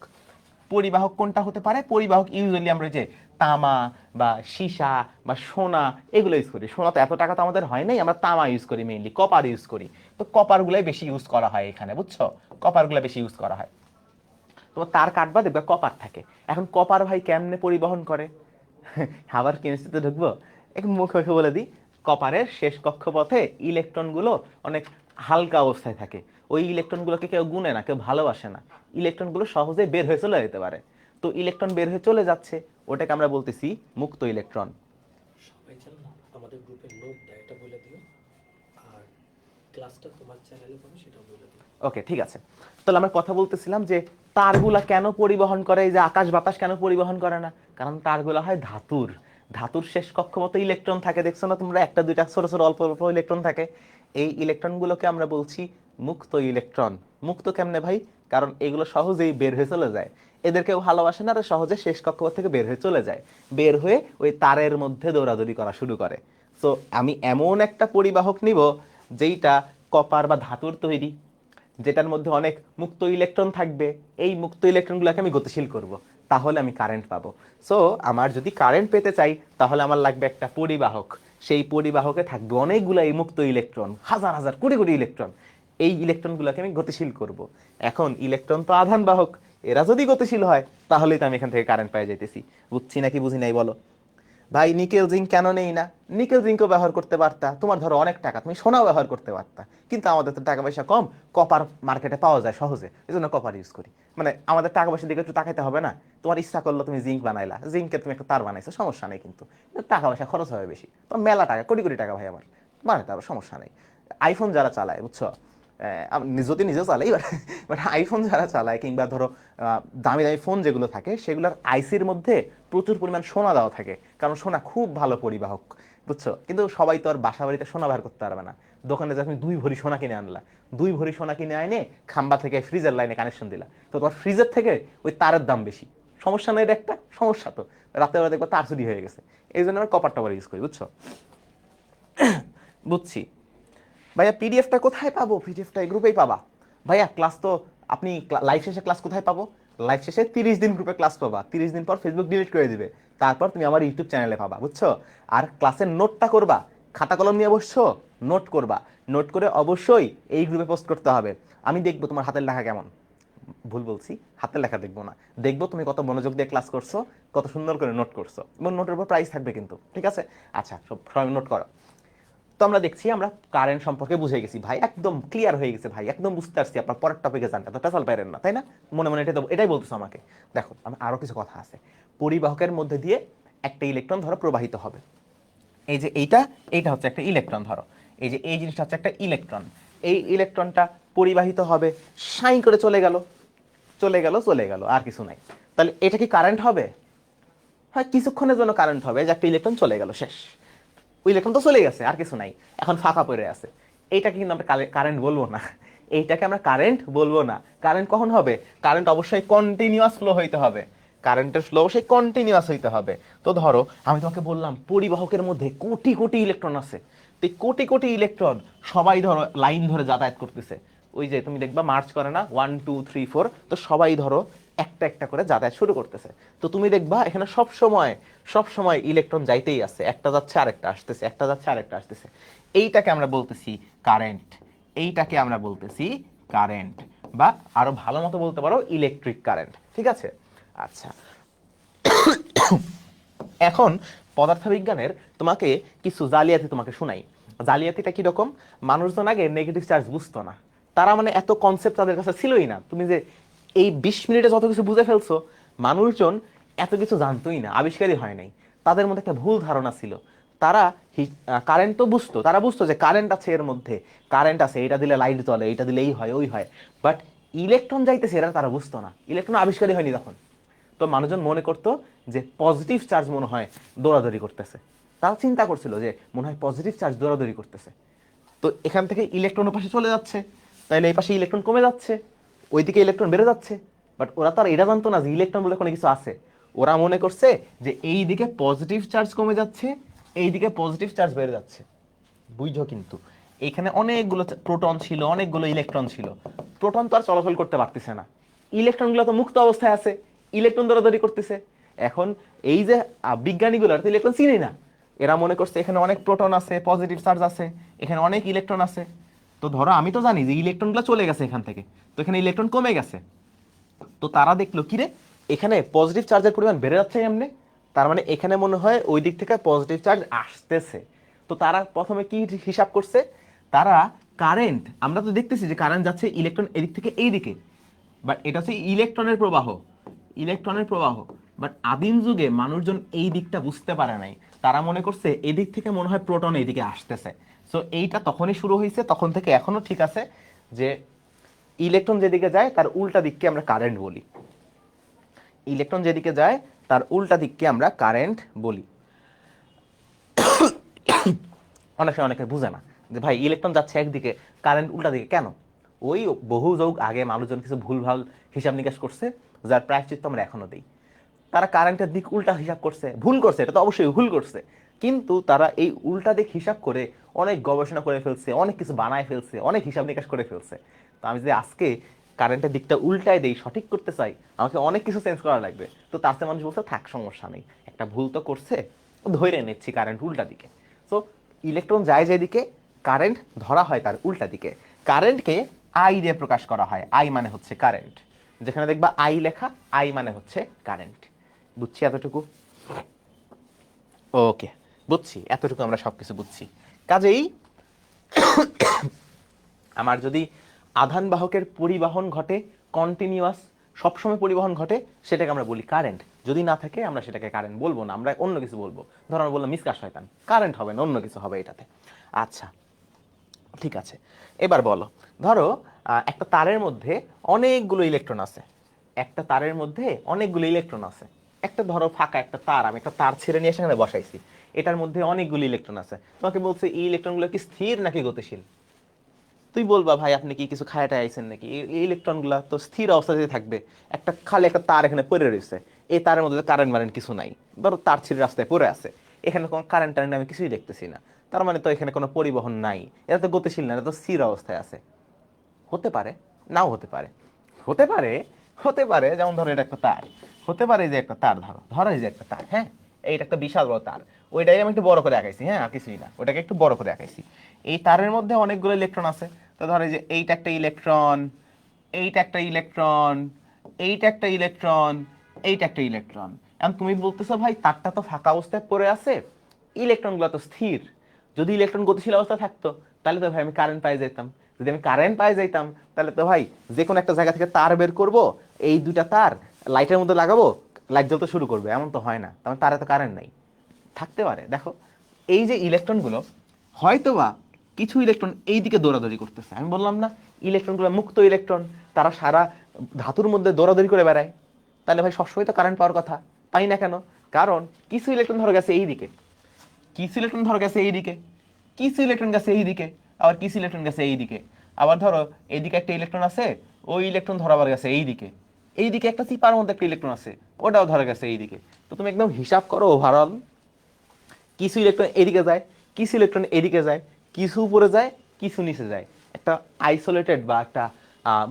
পরিবাহক কোনটা হতে পারে? পরিবাহক ইউজুয়ালি আমরা যে তামা বা সীসা বা সোনা এগুলো ইউজ করি। সোনা তো এত টাকা তো আমাদের হয় নাই, আমরা তামা ইউজ করি, মেইনলি কপার ইউজ করি। তো কপার গুলাই বেশি ইউজ করা হয় এখানে, বুঝছো? কপার গুলা বেশি ইউজ করা হয়। তোমার তার কাটবা, দেখবে কপার থাকে। এখন কপার ভাই কেমনে পরিবহন করে? আবার কেমিস্ট্রিতে ঢুকবো, একটু মুখে মুখে বলে দিই। কপারের শেষ কক্ষপথে ইলেকট্রনগুলো অনেক হালকা অবস্থায় থাকে। ওই ইলেকট্রনগুলোকে কেউ গুনে না, কেউ ভালোবাসে না। ইলেকট্রনগুলো সহজে বের হয়ে চলে যেতে পারে। তো ইলেকট্রন বের হয়ে চলে যাচ্ছে, ওটাকে আমরা বলতেছি মুক্ত ইলেকট্রন। সবাই যেন আমাদের গ্রুপের নোট দেয়, এটা বলে দিও। আর ক্লাসটা তোমার চ্যানেলে পাবে, সেটাও বলে দিও। ওকে, ঠিক আছে। তাহলে আমরা কথা বলতেছিলাম যে তারগুলা কেন পরিবহন করে, এই যে আকাশ বাতাস কেন পরিবহন করে না? কারণ তারগুলা হয় ধাতুর। ধাতুর শেষ কক্ষপথে ইলেকট্রন থাকে, দেখছো না তোমরা? একটা দুইটা ছোট ছোট অল্প অল্প ইলেকট্রন থাকে। এই ইলেকট্রনগুলোকে আমরা বলছি মুক্ত ইলেকট্রন। মুক্ত কেমনে ভাই? কারণ এগুলো সহজেই বের হয়ে চলে যায়, এদের কেউ ভালোবাসে না, আর সহজে শেষ কক্ষপথ থেকে বের হয়ে চলে যায়, বের হয়ে ওই তারের মধ্যে দৌড়াদৌড়ি করা শুরু করে। সো আমি এমন একটা পরিবাহক নিব যেইটা কপার বা ধাতুর তৈরি, যেটার মধ্যে অনেক মুক্ত ইলেকট্রন থাকবে। এই মুক্ত ইলেকট্রনগুলোকে আমি গতিশীল করব, তাহলে আমি কারেন্ট পাবো। সো আমার যদি কারেন্ট পেতে চাই, তাহলে আমার লাগবে একটা পরিবাহক। সেই পরিবাহকে থাকবে অনেকগুলো এই মুক্ত ইলেকট্রন, হাজার হাজার কোটি কোটি ইলেকট্রন। এই ইলেকট্রনগুলোকে আমি গতিশীল করব। এখন ইলেকট্রন তো আধান বাহক, এরা যদি গতিশীল হয় তাহলেই তো আমি এখান থেকে কারেন্ট পেয়ে যাইতেছি। বুঝছি নাকি বুঝি নাই বলো? ভাই নিকেল জিঙ্ক কেন নেই না? নিকেল জিঙ্কও ব্যবহার করতে পারতা, তোমার ধরো অনেক টাকা, তুমি সোনাও ব্যবহার করতে পারতা, কিন্তু আমাদের তো টাকা পয়সা কম, কপার মার্কেটে পাওয়া যায় সহজে, এই জন্য কপার ইউজ করি। মানে আমাদের টাকা পয়সার দিকে একটু তাকাইতে হবে না? তোমার ইচ্ছা করলো তুমি জিঙ্ক বানাইলা, জিঙ্কে তুমি একটা তার বানাইছো, সমস্যা নেই, কিন্তু টাকা পয়সা খরচ হবে বেশি, তোমার মেলা টাকা, কোটি কোটি টাকা ভাই আমার, বানাইতে পারো, সমস্যা নেই। আইফোন যারা চালায় বুঝছো, যদি নিজেও চালাই, বাট আইফোন যারা চালায় কিংবা ধরো দামি দামি ফোন যেগুলো থাকে সেগুলোর আইসির মধ্যে প্রচুর পরিমাণ সোনা দেওয়া থাকে, কারণ সোনা খুব ভালো পরিবাহক, বুঝছো। কিন্তু সবাই তো আর বাসা বাড়িতে সোনা ব্যবহার করতে পারবে না। দোকানে যা তুমি 2 ভরি সোনা কিনে আনলা, 2 ভরি সোনা কিনে আনে খাম্বা থেকে ফ্রিজের লাইনে কানেকশন দিলা, তো তোমার ফ্রিজের থেকে ওই তারের দাম বেশি, সমস্যা নেই, এটা একটা সমস্যা। তো রাতে বেলা দেখবো তার চুরি হয়ে গেছে, এই জন্য আমরা কপার টপার ইউজ করি, বুঝছো। বুঝছি। ভাইয়া পিডিএফটা কোথায় পাবো? পিডিএফটা এই গ্রুপেই পাবা। ভাইয়া ক্লাস তো আপনি লাইভ শেষে ক্লাস কোথায় পাবো? লাইভ শেষে 30 দিন গ্রুপে ক্লাস পাবা, 30 দিন পর ফেসবুক ডিলিট করে দিবে, তারপর তুমি আমার ইউটিউব চ্যানেলে পাবা, বুঝছো। আর ক্লাসের নোটটা করবা, খাতা কলম নিয়ে বসছো, নোট করবা, নোট করে অবশ্যই এই গ্রুপে পোস্ট করতে হবে। আমি দেখবো তোমার হাতের লেখা কেমন, ভুল বলছি, হাতের লেখা দেখবো না, দেখবো তুমি কত মনোযোগ দিয়ে ক্লাস করছো, কত সুন্দর করে নোট করছো, এবং নোটের উপর প্রাইস থাকবে কিন্তু, ঠিক আছে? আচ্ছা, সবাই নোট করো। তো আমরা দেখছি আমরা কারেন্ট সম্পর্কে বুঝে গেছি ভাই, একদম ক্লিয়ার হয়ে গেছে ভাই, একদম বুঝতে পারছি, আপনার পরের টপিকে যান, তো পেছাল পাইরেন না, তাই না? মনে মনে এটাই বলতেছো আমাকে। দেখো আমি আরো কিছু কথা আছে। পরিবাহকের মধ্যে দিয়ে একটা ইলেকট্রন ধরো প্রবাহিত হবে, এই যে এইটা হচ্ছে একটা ইলেকট্রন, ধরো এই যে এই জিনিসটা হচ্ছে একটা ইলেকট্রন, এই ইলেকট্রনটা পরিবাহিত হবে, সাই করে চলে গেল, চলে গেল, চলে গেল, আর কিছু নাই। তাহলে এটা কি কারেন্ট হবে? হ্যাঁ, কিছুক্ষণের জন্য কারেন্ট হবে, যে একটা ইলেকট্রন চলে গেল, শেষ, ওই ইলেকট্রন তো চলে গেছে, আর কিছু নাই, এখন ফাঁকা পড়ে আছে। এইটাকে কিন্তু আমরা কারেন্ট বলবো না, এইটাকে আমরা কারেন্ট বলবো না। কারেন্ট কখন হবে? কারেন্ট অবশ্যই কন্টিনিউয়াস ফ্লো হইতে হবে, কারেন্টের ফ্লো অবশ্যই কন্টিনিউয়াস হইতে হবে। তো ধরো আমি তোমাকে বললাম পরিবাহকের মধ্যে কোটি কোটি ইলেকট্রন আছে, তো এই কোটি কোটি ইলেকট্রন সবাই ধরো লাইন ধরে যাতায়াত করতেছে, ওই যে তুমি দেখবা মার্চ করে না, 1 2 3 4, তো সবাই ধরো একটা একটা করে যাতায়াত শুরু করতেছে। তো তুমি দেখবা এখানে সব সময় ইলেকট্রন যাইতেই আছে, একটা যাচ্ছে আরেকটা আসতেছে, একটা যাচ্ছে আরেকটা আসতেছে, এইটাকে আমরা বলতেছি কারেন্ট, এইটাকে আমরা বলতেছি কারেন্ট, বা আরো ভালো মতো বলতে পারো ইলেকট্রিক কারেন্ট, ঠিক আছে? আচ্ছা, এখন পদার্থবিজ্ঞানের তোমাকে কিছু জালিয়াতি তোমাকে শোনাই। জালিয়াতিটা কিরকম? মানুষজন আগে নেগেটিভ চার্জ বুঝতো না, তারা মানে এত কনসেপ্ট তাদের কাছে ছিলই না। তুমি যে এই 20 মিনিটে যত কিছু বুঝে ফেলছো, মানুষজন এত কিছু জানতোই না, আবিষ্কারই হয় নাই, তাদের মধ্যে একটা ভুল ধারণা ছিল। তারা কারেন্ট তো বুঝতো, তারা বুঝতো যে কারেন্ট আছে, এর মধ্যে কারেন্ট আছে, এটা দিলে লাইট জ্বলে, এটা দিলে এই হয় ওই হয়, বাট ইলেকট্রন যাইতেছে এটা তারা বুঝতো না, ইলেকট্রন আবিষ্কারই হয়নি তখন। তো মানুষজন মনে করতো যে পজিটিভ চার্জ মনে হয় দৌড়াদৌড়ি করতেছে, তারা চিন্তা করছিল যে মনে হয় পজিটিভ চার্জ দৌড়াদৌড়ি করতেছে, তো এখান থেকে ইলেকট্রন পাশে চলে যাচ্ছে, তাহলে এই পাশে ইলেকট্রন কমে যাচ্ছে, ওইদিকে ইলেকট্রন বেড়ে যাচ্ছে। বাট ওরা তো আর এটা জানতো না যে ইলেকট্রন বলে কোনো কিছু আছে। ওরা মনে করছে যে এই দিকে পজিটিভ চার্জ কমে যাচ্ছে, এই দিকে পজিটিভ চার্জ বেড়ে যাচ্ছে, বুঝছো। কিন্তু এখানে অনেকগুলো প্রোটন ছিল, অনেকগুলো ইলেকট্রন ছিল, প্রোটন তো আর চলাচল করতে পারতেছে না, ইলেকট্রনগুলো তো মুক্ত অবস্থায় আছে, ইলেকট্রন দৌড়াদৌড়ি করতেছে। এখন এই যে বিজ্ঞানীগুলো তো ইলেকট্রন চিনি না, এরা মনে করছে এখানে অনেক প্রোটন আছে, পজিটিভ চার্জ আছে, এখানে অনেক ইলেকট্রন আছে। তো ধরো আমি তো জানি যে ইলেকট্রনগুলো চলে গেছে এখান থেকে, তো এখানে ইলেকট্রন কমে গেছে। তো তারা দেখলো কি রে, এখানে পজিটিভ চার্জের পরিমাণ বেড়ে যাচ্ছে এমনি, তার মানে এখানে মনে হয় ওই দিক থেকে পজিটিভ চার্জ আসতেছে। তো তারা প্রথমে কি হিসাব করছে, তারা কারেন্ট, আমরা তো দেখতেছি যে কারেন্ট যাচ্ছে ইলেকট্রন এদিক থেকে এই দিকে, বাট এটা হচ্ছে ইলেকট্রনের প্রবাহ, ইলেকট্রনের প্রবাহ। বাট আদিম যুগে মানুষজন এই দিকটা বুঝতে পারে নাই, তারা মনে করছে এদিক থেকে মনে হয় প্রোটন এইদিকে আসতেছে। সো এইটা তখনই শুরু হয়েছে, তখন থেকে এখনো ঠিক আছে যে ইলেকট্রন যেদিকে যায় তার উল্টা দিককে আমরা কারেন্ট বলি, ইলেকট্রন যেদিকে যায় তার উল্টা দিককে আমরা কারেন্ট বলি। অনেক সময় অনেকে বুঝে না যে ভাই ইলেকট্রন যাচ্ছে একদিকে, কারেন্ট উল্টা দিকে কেন। ওই বহু যুগ আগে মানুষজন কিছু ভুলভাল হিসাব নিকাশ করছে, যার প্রায়শ্চিত্ত আমরা এখনো দিই। তারা কারেন্টের দিক উল্টা হিসাব করছে, ভুল করছে, এটা তো অবশ্যই ভুল করছে, কিন্তু তারা এই উল্টা দিক হিসাব করে অনেক গবেষণা করে ফেলছে, অনেক কিছু বানায় ফেলছে, অনেক হিসাব নিকাশ করে ফেলছে। তো আমি যদি আজকে কারেন্টের দিকটা উল্টায় দেই, সঠিক করতে চাই, আমাকে অনেক কিছু চেঞ্জ করা লাগবে। তো তার চেয়ে মানুষ বলছে থাক সমস্যা নেই, একটা ভুল তো করছে, ধরে নিচ্ছি কারেন্ট উল্টা দিকে। সো ইলেকট্রন যায় যেদিকে, কারেন্ট ধরা হয় তার উল্টা দিকে। কারেন্টকে আই দিয়ে প্রকাশ করা হয়, আই মানে হচ্ছে কারেন্ট, যেখানে দেখবা আই লেখা, আই মানে হচ্ছে কারেন্ট। বুঝছি এতটুকু? ওকে, বুঝছি, এতটুকু আমরা সবকিছু বুঝছি। কাজেই আমার যদি আধান বাহকের পরিবহন ঘটে, কন্টিনিউয়াস সবসময় পরিবহন ঘটে, সেটাকে আমরা বলি কারেন্ট। যদি না থাকে আমরা সেটাকে কারেন্ট বলবো না, আমরা অন্য কিছু বলবো। ধরো আমরা বললাম মিসকা শয়তান, কারেন্ট হবে না, অন্য কিছু হবে এটাতে। আচ্ছা, ঠিক আছে। এবার বলো, ধরো একটা তারের মধ্যে অনেকগুলো ইলেকট্রন আছে। একটা তারের মধ্যে অনেকগুলো ইলেকট্রন আছে। একটা ধরো ফাঁকা একটা তার, আমি একটা তার ছেড়ে নিয়ে সেখানে বসাইছি। এটার মধ্যে অনেকগুলো ইলেকট্রন আছে। তোমাকে বলছে এই ইলেকট্রনগুলো কি স্থির নাকি গতিশীল? তুই বলবা ভাই আপনি কি কিছু খায়াটা আইছেন নাকি, এই ইলেকট্রনগুলো তো স্থির অবস্থাতেই থাকবে। একটা খালি একটা তার এখানে পড়ে রয়েছে, এই তারের মধ্যে কারেন্ট মারেন্ট কিছু নাই। ধরো তার ছিঁড়ে রাস্তায় পড়ে আছে, এখানে কোনো কারেন্ট টারেন্ট আমি কিছুই দেখতেছি না, তার মানে তো এখানে কোনো পরিবহন নাই, এটা তো গতিশীল না, এটা তো স্থির অবস্থায় আছে। হতে পারে, নাও হতে পারে। হতে পারে, হতে পারে, যেমন ধরো এটা একটা তার, হতে পারে যে একটা তার, ধরো ধরো এই যে একটা তার, হ্যাঁ, এইটা একটা বিশাল বড় তার। ওইটাই আমি একটু বড় করে আঁকাইছি, হ্যাঁ, আর কিছুই না, ওটাকে একটু বড় করে আঁকাইছি। এই তারের মধ্যে অনেকগুলো ইলেকট্রন আছে। তো ধরো এই যে এইটা একটা ইলেকট্রন, এইটা একটা ইলেকট্রন, এইটা একটা ইলেকট্রন, এইটা একটা ইলেকট্রন। এখন তুমি বলতেছো ভাই তারটা তো ফাঁকা অবস্থায় পড়ে আছে, ইলেকট্রনগুলো তো স্থির। যদি ইলেকট্রন গতিশীল অবস্থায় থাকতো তাহলে তো ভাই আমি কারেন্ট পাই যেতাম। যদি আমি কারেন্ট পাই যাইতাম তাহলে তো ভাই যে কোনো একটা জায়গা থেকে তার বের করব, এই দুইটা তার লাইটের মধ্যে লাগাবো, লাইট জ্বলতে শুরু করবে। এমন তো হয় না, তার মানে তারে তো কারেন্ট নাই। থাকতে পারে, দেখো এই যে ইলেকট্রনগুলো, হয়তোবা কিছু ইলেকট্রন এই দিকে দৌড়াদৌড়ি করতেছে। আমি বললাম না ইলেকট্রনগুলো মুক্ত ইলেকট্রন, তারা সারা ধাতুর মধ্যে দৌড়াদৌড়ি করে বেড়ায়। তাহলে ভাই সবসময় তো কারেন্ট পাওয়ার কথা, পাই না কেন? কারণ কিছু ইলেকট্রন ধরে গেছে এই দিকে, কিছু ইলেকট্রন ধরে গেছে এই দিকে, কিছু ইলেকট্রন গেছে এই দিকে, আবার কিছু ইলেকট্রন গেছে এই দিকে। আবার ধরো এইদিকে একটা ইলেকট্রন আছে, ওই ইলেকট্রন ধরাবার গেছে এই দিকে। এইদিকে একটা চিপার মধ্যে একটা ইলেকট্রন আছে, ওটাও ধরে গেছে এই দিকে। তো তুমি একদম হিসাব করো ওভারঅল, কিছু ইলেকট্রন এদিকে যায়, কিছু ইলেকট্রন এদিকে যায়, কিছু উপরে যায়, কিছু নিচে যায়, একটা আইসোলেটেড বা একটা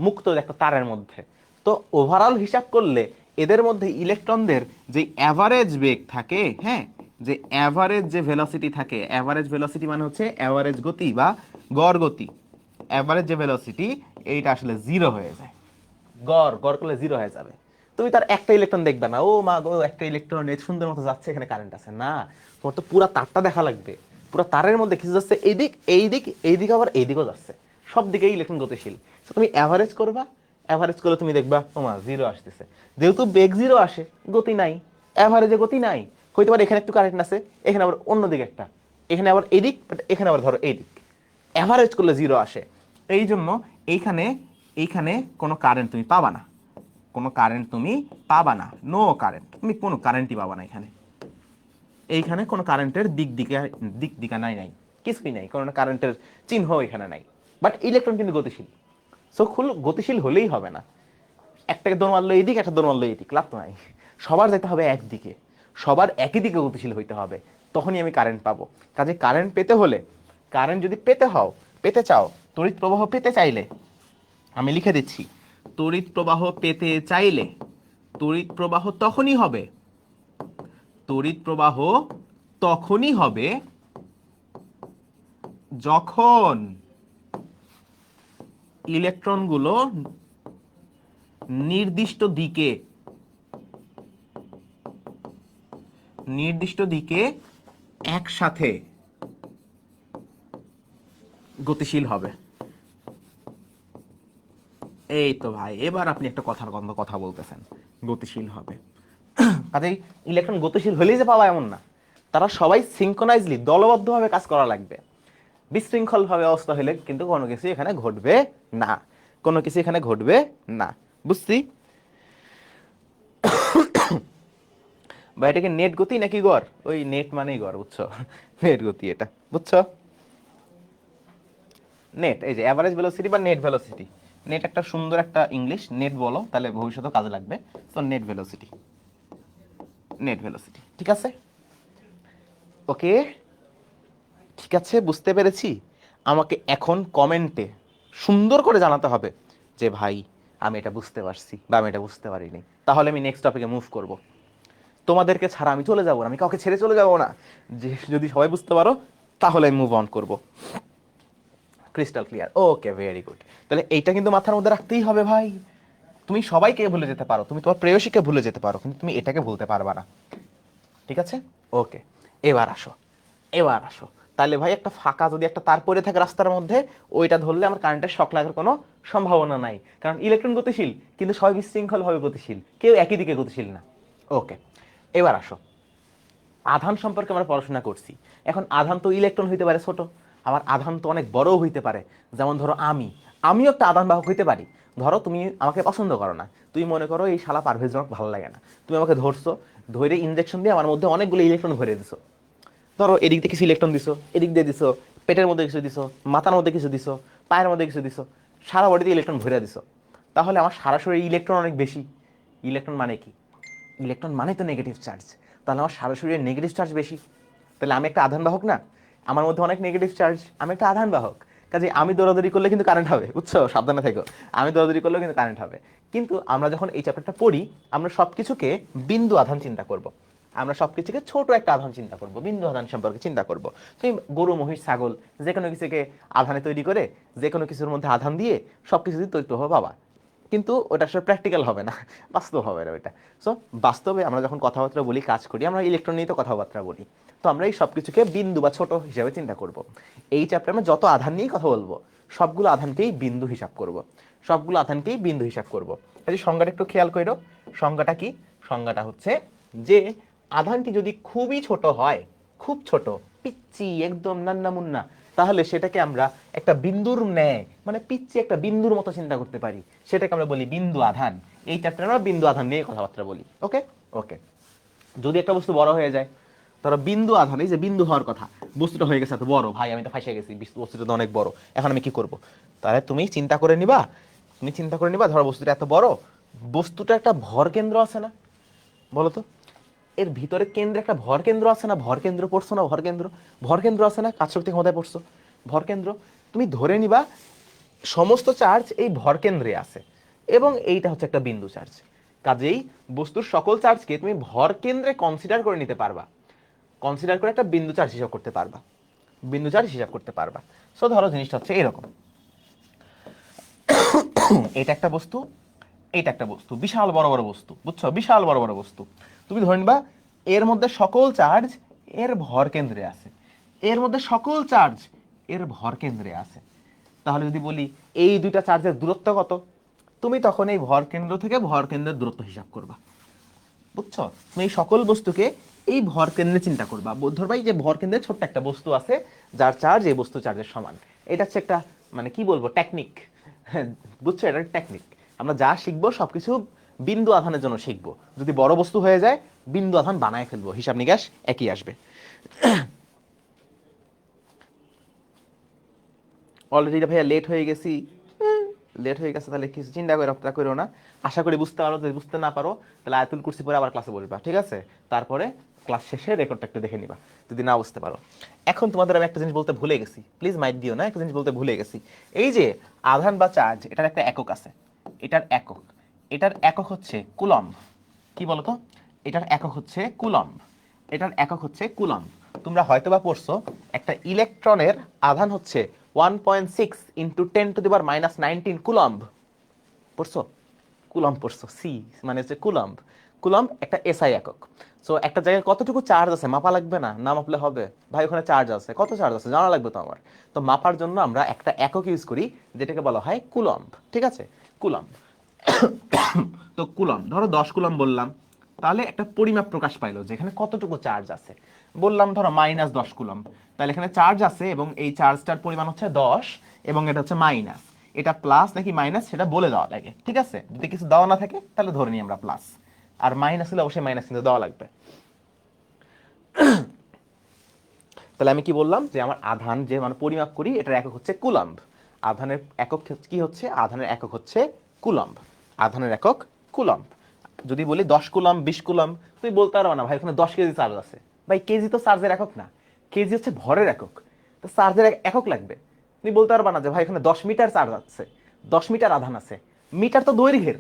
মুক্ত একটা তারের মধ্যে। তো ওভারঅল হিসাব করলে এদের মধ্যে ইলেকট্রনদের যে অ্যাভারেজ বেগ থাকে, হ্যাঁ, যে অ্যাভারেজ যে ভেলোসিটি থাকে, অ্যাভারেজ ভেলোসিটি মানে হচ্ছে অ্যাভারেজ গতি বা গড় গতি। অ্যাভারেজ যে ভেলোসিটি, এইটা আসলে জিরো হয়ে যায়। গড় গড় করলে জিরো হয়ে যাবে। তুমি তার একটা ইলেকট্রন দেখবে না, ও মা গো একটা ইলেকট্রন এর সুন্দর মতো যাচ্ছে, এখানে কারেন্ট আছে না। তোমার তো পুরো তারটা দেখা লাগবে। পুরো তারের মধ্যে কিছু যাচ্ছে এইদিক এইদিক এইদিকে, আবার এইদিকেও যাচ্ছে, সব দিকেই ইলেকট্রন গতিশীল। তো তুমি অ্যাভারেজ করবা, অ্যাভারেজ করলে তুমি দেখবা ও মা জিরো আসতেছে। যেহেতু বেগ জিরো আসে, গতি নাই, অ্যাভারেজে গতি নাই। হইতে পারে এখানে একটু কারেন্ট আছে, এখানে আবার অন্যদিকে একটা, এখানে আবার এইদিক, এখানে আবার ধরো এইদিক। অ্যাভারেজ করলে জিরো আসে। এই জন্য এইখানে এইখানে কোনো কারেন্ট তুমি পাবা না, কোনো কারেন্ট তুমি পাবা না, নো কারেন্ট, তুমি কোনো কারেন্টই পাবা না এখানে। এইখানে কোনো কারেন্টের দিক দিকা নাই, নাই কিছুই নাই, কোনো কারেন্টের চিহ্ন এখানে নাই। বাট ইলেকট্রন কিন্তু গতিশীল। সো গতিশীল হলেই হবে না, একটাকে দৌড় মারলো এইদিক, একটা দৌড় মারলো এইদিক, লাভ তো নাই। সবার যেতে হবে একদিকে, সবার একই দিকে গতিশীল হইতে হবে, তখনই আমি কারেন্ট পাবো। কাজে কারেন্ট পেতে হলে, কারেন্ট যদি পেতে চাও, তড়িৎ প্রবাহ পেতে চাইলে, আমি লিখে দিচ্ছি, তড়িৎ প্রবাহ পেতে চাইলে তড়িৎ প্রবাহ তখনই হবে, তড়িৎ প্রবাহ তখনই হবে যখন ইলেকট্রনগুলো নির্দিষ্ট দিকে, নির্দিষ্ট দিকে একসাথে গতিশীল হবে। এই তো ভাই, এবার আপনি একটা কথার কথা বলতেছেন, গতিশীল হবে। কাজেই ইলেকট্রন গতিশীল হলেই যে পাওয়া এমন না, তারা সবাই সিনক্রোনাইজলি দলবদ্ধভাবে কাজ করা লাগবে। বিশৃঙ্খল ভাবে অবস্থা হলে কিন্তু কোনো কিছু এখানে ঘটবে না, কোনো কিছু এখানে ঘটবে না। বুঝছি? বা এটাকে নেট গতি নাকি গড়? ওই নেট মানেই গড়, বুঝছো? নেট গতি এটা, বুঝছো? নেট, এই যে অ্যাভারেজ ভেলোসিটি বা নেট ভেলোসিটি। নেট একটা সুন্দর একটা ইংলিশ, নেট বলো তাহলে ভবিষ্যতে কাজে লাগবে। তো নেট ভেলোসিটি, নেট ভেলোসিটি, ঠিক আছে? ওকে, ঠিক আছে, বুঝতে পেরেছি। আমাকে এখন কমেন্টে সুন্দর করে জানাতে হবে যে ভাই আমি এটা বুঝতে পারছি বা আমি এটা বুঝতে পারিনি, তাহলে আমি নেক্সট টপিকে মুভ করব। তোমাদেরকে ছাড়া আমি চলে যাবো না, আমি কাউকে ছেড়ে চলে যাবো না। যে যদি সবাই বুঝতে পারো তাহলে আমি মুভ অন করব। ক্রিস্টাল ক্লিয়ার, ওকে, ভেরি গুড। তাহলে এইটা কিন্তু মাথার মধ্যে রাখতেই হবে ভাই। তুমি সবাইকে ভুলে যেতে পারো, তুমি তোমার প্রেয়সীকে ভুলে যেতে পারো, কিন্তু তুমি এটাকে ভুলতে পারবা না, ঠিক আছে? ওকে, এবার আসো, এবার আসো। তাহলে ভাই একটা ফাঁকা যদি একটা তার পড়ে থাকে রাস্তার মধ্যে, ওইটা ধরলে আমার কারেন্টের শক লাগার কোনো সম্ভাবনা নাই, কারণ ইলেকট্রন গতিশীল কিন্তু সবাই বিশৃঙ্খলভাবে গতিশীল, কেউ একই দিকে গতিশীল না। ওকে, এবার আসো, আধান সম্পর্কে আমরা পড়াশোনা করছি। এখন আধান তো ইলেকট্রন হইতে পারে ছোট, আবার আধান তো অনেক বড়ও হইতে পারে। যেমন ধরো আমিও একটা আধান বাহক হইতে পারি। ধরো তুমি আমাকে পছন্দ করো না, তুমি মনে করো এই শালা পারভেজ আমাকে ভালো লাগে না, তুমি আমাকে ধরছো, ধরে ইনজেকশন দিয়ে আমার মধ্যে অনেকগুলো ইলেকট্রন ভরে দিছো। ধরো এদিক দিয়ে কিছু ইলেকট্রন দিছো, এদিক দিয়ে দিছো, পেটের মধ্যে কিছু দিছো, মাথার মধ্যে কিছু দিছো, পায়ের মধ্যে কিছু দিছো, সারা বডিতে ইলেকট্রন ভরে দিছো। তাহলে আমার সারা শরীরে ইলেকট্রন অনেক বেশি। ইলেকট্রন মানে কি? ইলেকট্রন মানে তো নেগেটিভ চার্জ। তাহলে আমার সারা শরীরে নেগেটিভ চার্জ বেশি। তাহলে আমি একটা আধান বাহক না? আমার মধ্যে অনেক নেগেটিভ চার্জ, আমি একটা আধান বাহক। কাজে আমি দৌড়াদৌড়ি করলে কিন্তু কারেন্ট হবে, বুঝছো? সাবধানে থেকো। আমি দৌড়াদৌড়ি করলেও কিন্তু কারেন্ট হবে। কিন্তু আমরা যখন এই চ্যাপ্টারটা পড়ি, আমরা সবকিছুকে বিন্দু আধান চিন্তা করব। আমরা সবকিছুকে ছোট একটা আধান চিন্তা করব, বিন্দু আধান সম্পর্কে চিন্তা করব। তুমি গরু, মহিষ, ছাগল যে কোনো কিছুকে আধানে তৈরি করে, যে কোনো কিছুর মধ্যে আধান দিয়ে সবকিছু দিয়ে তৈরি হবে বাবা। কিন্তু ওটা আসলে প্র্যাকটিক্যাল হবে না, বাস্তব হবে না ওইটা। সো বাস্তবে আমরা যখন কথাবার্তা বলি, কাজ করি, আমরা ইলেকট্রন নিয়ে তো কথাবার্তা বলি। তো আমরা এই সব কিছুকে বিন্দু বা ছোট হিসাবে চিন্তা করব। এই চ্যাপ্টারে আমরা যত আধান নিয়েই কথা বলবো, সবগুলো আধানকেই বিন্দু হিসাব করব, সবগুলো আধানকেই বিন্দু হিসাব করব। এই সংজ্ঞাটা একটু খেয়াল করো। সংজ্ঞাটা কি? সংজ্ঞাটা হচ্ছে যে আধানটি যদি খুবই ছোট হয়, খুব ছোট, পিচ্চি, একদম নান্না মুন্না, তাহলে সেটাকে আমরা একটা বিন্দুর ন্যায়, মানে পিচ্চি একটা বিন্দুর মতো চিন্তা করতে পারি, সেটাকে আমরা বলি বিন্দু আধান। এই চ্যাপ্টারে আমরা বিন্দু আধান নিয়ে কথাবার্তা বলি। ওকে ওকে। যদি একটা বস্তু বড় হয়ে যায়, ধরো বিন্দু আধান, এই যে বিন্দু হওয়ার কথা, বস্তুটা হয়ে গেছে এত বড়, ভাই আমি তো ফাঁসে গেছি, বস্তুটা তো অনেক বড়, এখন আমি কি করব? তাহলে তুমি চিন্তা করে নিবা, তুমি চিন্তা করে নিবা, ধরো বস্তুটা এত বড়, বস্তুটা একটা ভর কেন্দ্র আছে না? বলো তো, এর ভিতরে কেন্দ্রে একটা ভর কেন্দ্র আছে না? ভর কেন্দ্র পড়ছো না? ভর কেন্দ্র, ভর কেন্দ্র আছে না? কাজ শক্তি ক্ষমতায় পড়ছো ভর কেন্দ্র। তুমি ধরে নিবা সমস্ত চার্জ এই ভর কেন্দ্রে আছে, এবং এইটা হচ্ছে একটা বিন্দু চার্জ। কাজেই বস্তুর সকল চার্জকে তুমি ভর কেন্দ্রে কনসিডার করে নিতে পারবা, কনসিডার করে একটা বিন্দু চার্জ হিসাব করতে পারবা, বিন্দু চার্জ হিসাব করতে পারবা। সো ধরো জিনিসটা হচ্ছে এরকম, এটা একটা বস্তু, এটা একটা বস্তু, বিশাল বড় বড় বস্তু, বুঝছো? বিশাল বড় বড় বস্তু। তুমি ধরে নিবা এর মধ্যে সকল চার্জ এর ভর কেন্দ্রে আছে, এর মধ্যে সকল চার্জ এর ভর কেন্দ্রে আছে। তাহলে যদি বলি এই দুইটা চার্জের দূরত্ব কত, তুমি তখন এই ভর কেন্দ্র থেকে ভর কেন্দ্রের দূরত্ব হিসাব করবা, বুঝছো? তুমি এই সকল বস্তুকে এই ভর কেন্দ্রে চিন্তা করবা। ধরবা এই যে ভর কেন্দ্রে ছোট্ট একটা বস্তু আছে, যার চার্জ এই বস্তু চার্জের সমান। এটা হচ্ছে একটা, মানে কি বলবো, টেকনিক। বুঝছো? এটা টেকনিক। আমরা যা শিখবো সবকিছু বিন্দু আধানের জন্য শিখবো। যদি বড় বস্তু হয়ে যায়, বিন্দু আধান বানায় ফেলবো, হিসাব নিকাশ একই আসবে। অলরেডি ভাইয়া লেট হয়ে গেছি, লেট হয়ে গেছে, তাহলে কিছু চিন্তা করে রপ্তা করো না। আশা করি বুঝতে পারো, যদি বুঝতে না পারো তাহলে আয়াতুল কুরসি পরে আবার ক্লাসে বলবা, ঠিক আছে? তারপরে ক্লাস শেষে রেকর্ডটা একটু দেখে নিবা যদি না বুঝতে পারো। এখন তোমাদের আমি একটা জিনিস বলতে ভুলে গেছি, প্লিজ মাইক দিও না, একটা জিনিস বলতে ভুলে গেছি। এই যে আধান বা চার্জ, এটার একটা একক আছে, এটার একক, এটার একক হচ্ছে কুলম্ব। কি বলতো? এটার একক হচ্ছে কুলম্ব, এটার একক হচ্ছে কুলম্ব। তোমরা হয়তোবা পড়ছো একটা ইলেকট্রনের আধান হচ্ছে 1.6 ইন্টু 10⁻⁻19 কুলম্ব। পড়ছো? কুলম্ব পড়ছো, সি মানে হচ্ছে কুলম্ব। কুলম্ব একটা এসআই একক। সো একটা জায়গায় কতটুকু চার্জ আছে মাপা লাগবে না? না মাপলে হবে? ভাই ওখানে চার্জ আছে, কত চার্জ আছে জানা লাগবে তো আমার। তো মাপার জন্য আমরা একটা একক ইউজ করি, যেটাকে বলা হয় কুলম্ব, ঠিক আছে? কুলম্ব। তো কুলম্ব, ধরো 10 কুলম্ব বললাম, তাহলে একটা পরিমাপ প্রকাশ পাইলো যেখানে কতটুকু চার্জ আছে। বললাম ধরো -10 কুলম্ব, তাহলে এখানে চার্জ আছে এবং এই চার্জটার পরিমাণ হচ্ছে 10, এবং এটা হচ্ছে মাইনাস। এটা প্লাস নাকি মাইনাস সেটা বলে দেওয়া লাগে, ঠিক আছে? যদি কিছু দেওয়া না থাকে তাহলে ধরে নিই আমরা প্লাস, আর মাইনাস হলে অবশ্যই মাইনাস কিন্তু দেওয়া লাগবে। তাহলে আমি কি বললাম যে আমার আধান যে মানে পরিমাপ করি, এটার একক হচ্ছে কুলম্ব। আধানের একক কি হচ্ছে? আধানের একক হচ্ছে কুলম্ব। আধানের একক কুলম্ব। যদি বলি 10 কুলম্ব, 20 কুলম্ব, তুমি বলতে পারো না ভাই ওখানে 10 কেজি চার্জ আছে। ভাই কেজি তো চার্জের একক না, কেজি হচ্ছে ভরের একক, তো চার্জের একক লাগবে। তুমি বলতে পারবা না যে ভাই এখানে 10 মিটার চার্জ আছে, 10 মিটার আধান আছে। মিটার তো দৈর্ঘ্যের,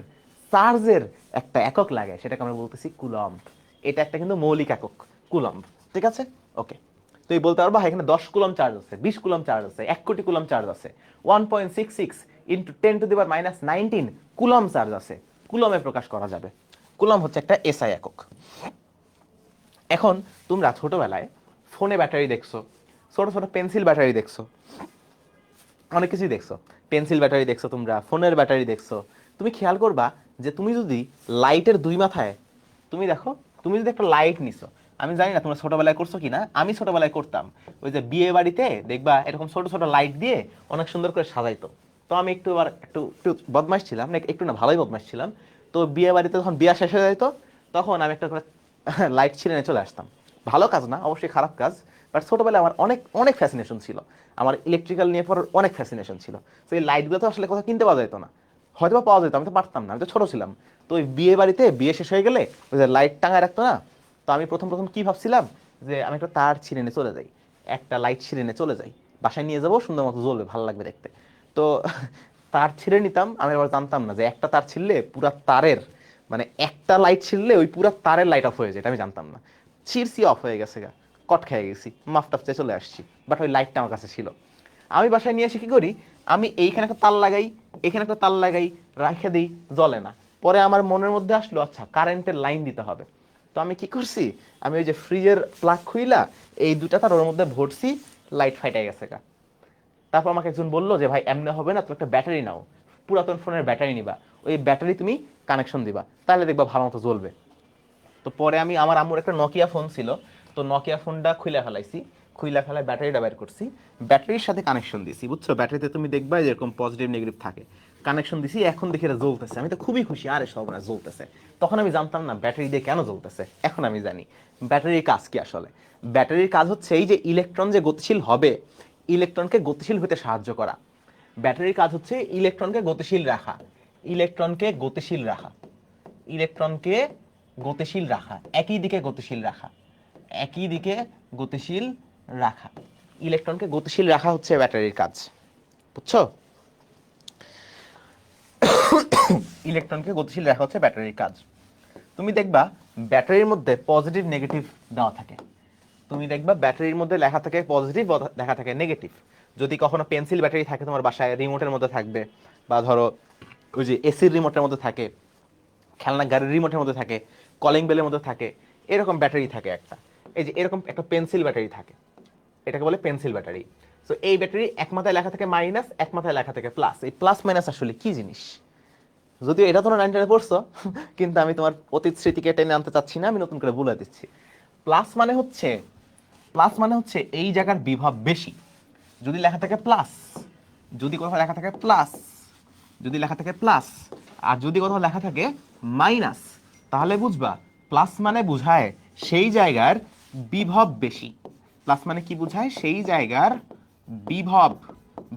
চার্জের একটা একক লাগে, সেটাকে আমরা বলতেছি কুলম্ব। এটা একটা কিন্তু মৌলিক একক, কুলম্ব, ঠিক আছে? ওকে। তুই বলতে পারবা এখানে 10 কুলম্ব চার্জ আছে, 20 কুলম্ব চার্জ আছে, 1 কোটি কুলম্ব চার্জ আছে, 1.66 ইন্টু 10⁻⁻19 কুলম্ব চার্জ আছে। কুলম্বে প্রকাশ করা যাবে। কুলম্ব হচ্ছে একটা এসআই একক। এখন তোমরা ছোটবেলায় ফোনে ব্যাটারি দেখছো, ছোট ছোট পেন্সিল ব্যাটারি দেখছো, অনেক কিছুই দেখছো। পেন্সিল ব্যাটারি দেখছো, তোমরা ফোনের ব্যাটারি দেখছো। তুমি খেয়াল করবা যে তুমি যদি লাইটের দুই মাথায়, তুমি দেখো, তুমি যদি একটা লাইট নিছো, আমি জানি না তোমরা ছোটবেলায় করছো কিনা, আমি ছোটবেলায় করতাম। ওই যে বিয়ে বাড়িতে দেখবা এরকম ছোট ছোট লাইট দিয়ে অনেক সুন্দর করে সাজাইতো। তো আমি একটু আবার একটু একটু বদমাশ ছিলাম, না একটু না ভালোই বদমাশ ছিলাম। তো বিয়ে বাড়িতে যখন বিয়া শেষ হয়ে যেত, তখন আমি একটা করে লাইট ছিঁড়ে নিয়ে চলে আসতাম। ভালো কাজ না, অবশ্যই খারাপ কাজ, বাট ছোটবেলায় আমার অনেক অনেক ফ্যাসিনেশন ছিল। আমার ইলেকট্রিক্যাল নিয়ে পড়ার অনেক ফ্যাসিনেশন ছিল। তো এই লাইটগুলো তো আসলে কোথাও কিনতে পাওয়া যেত না, হয়তো বা পাওয়া যেত, আমি তো পারতাম না, আমি তো ছোট ছিলাম। তো ওই বিয়ে বাড়িতে বিয়ে শেষ হয়ে গেলে ওই যে লাইট টাঙায় রাখতো না, তো আমি প্রথম প্রথম কি ভাবছিলাম যে আমি একটা তার ছিঁড়ে নিয়ে চলে যাই, একটা লাইট ছিঁড়ে নিয়ে চলে যাই, বাসায় নিয়ে যাবো, সুন্দর মতো জ্বলবে, ভালো লাগবে দেখতে। তো তার ছিঁড়ে নিতাম, আমি আবার জানতাম না যে একটা তার ছিঁড়লে পুরা তারের, মানে একটা লাইট ছিঁড়লে ওই পুরা তারের লাইট অফ হয়ে যায়, এটা আমি জানতাম না। ছিঁড়ছি, অফ হয়ে গেছে গা, কট খেয়ে গেছি, মাফ টাফ চেয়ে চলে আসছি, বাট ওই লাইটটা আমার কাছে ছিল। আমি বাসায় নিয়ে এসে কি করি, আমি এইখানে একটা তার লাগাই, এখানে একটা তার লাগাই, রাখে দিই, জ্বলে না। পরে আমার মনের মধ্যে আসলো আচ্ছা কারেন্টের লাইন দিতে হবে। তো আমি কি করছি, আমি ওই যে ফ্রিজের প্লাগ খুইলা এই দুটা তার ওর মধ্যে ভরছি, লাইট ফাইটাই গেছে গা। তারপর আমাকে একজন বললো যে ভাই এমনি হবে না, তুমি একটা ব্যাটারি নাও, পুরাতন ফোনের ব্যাটারি নিবা, ওই ব্যাটারি তুমি কানেকশন দিবা, তাহলে দেখবা ভালো মতো জ্বলবে। তো পরে আমি, আমার আম্মুর একটা নকিয়া ফোন ছিল, তো নকিয়া ফোনটা খুলে ফেলাইছি, খুইলা ফেলায় ব্যাটারিটা বের করছি, ব্যাটারির সাথে কানেকশন দিছি, বুঝছো, ব্যাটারিতে তুমি দেখবা যেরকম পজিটিভ নেগেটিভ থাকে, কানেকশন দিছি, এখন দেখি এটা জ্বলতেছে, আমি তো খুবই খুশি, আরে সব না জ্বলতেছে। তখন আমি জানতাম না ব্যাটারি দিয়ে কেন জ্বলতেছে, এখন আমি জানি ব্যাটারির কাজ কি আসলে। ব্যাটারির কাজ হচ্ছে এই যে ইলেকট্রন যে গতিশীল হবে, ইলেকট্রনকে গতিশীল হতে সাহায্য করা। ব্যাটারির কাজ হচ্ছে ইলেকট্রনকে গতিশীল রাখা, ইলেকট্রনকে গতিশীল রাখা, ইলেকট্রনকে গতিশীল রাখা, একই দিকে গতিশীল রাখা, একই দিকে গতিশীল রাখা, ইলেকট্রনকে গতিশীল রাখা হচ্ছে ব্যাটারির কাজ, বুঝছো? ইলেকট্রনকে গতিশীল রাখা হচ্ছে ব্যাটারির কাজ। তুমি দেখবা ব্যাটারির মধ্যে পজিটিভ নেগেটিভ দেওয়া থাকে, তুমি দেখবা ব্যাটারির মধ্যে লেখা থাকে পজিটিভ, লেখা থাকে নেগেটিভ। যদি কখনো পেন্সিল ব্যাটারি থাকে তোমার বাসায়, রিমোটের মধ্যে থাকবে, বা ধরো ওই যে এসির রিমোটের মধ্যে থাকে, খেলনা গাড়ির রিমোটের মধ্যে থাকে, কলিং বেলের মধ্যে থাকে, এরকম ব্যাটারি থাকে একটা। এই যে এরকম একটা পেন্সিল ব্যাটারি থাকে, এটাকে বলে পেন্সিল ব্যাটারি। তো এই ব্যাটারি এক মাথায় লেখা থাকে মাইনাস, এক মাথায় লেখা থাকে প্লাস। এই প্লাস মাইনাস আসলে কি জিনিস, যদিও এটা তোমরা 9 পড়ছো, কিন্তু আমি তোমার অতীত স্মৃতিকে টেনে আনতে চাচ্ছি না, আমি নতুন করে বলে দিচ্ছি। প্লাস মানে হচ্ছে, প্লাস মানে হচ্ছে এই জায়গার বিভব বেশি। যদি লেখা থাকে প্লাস, যদি কোথাও লেখা থাকে প্লাস, যদি লেখা থাকে প্লাস, আর যদি কোথাও লেখা থাকে মাইনাস, তাহলে বুঝবা প্লাস মানে বুঝায় সেই জায়গার বিভব বেশি। প্লাস মানে কি বুঝায়, সেই জায়গার বিভব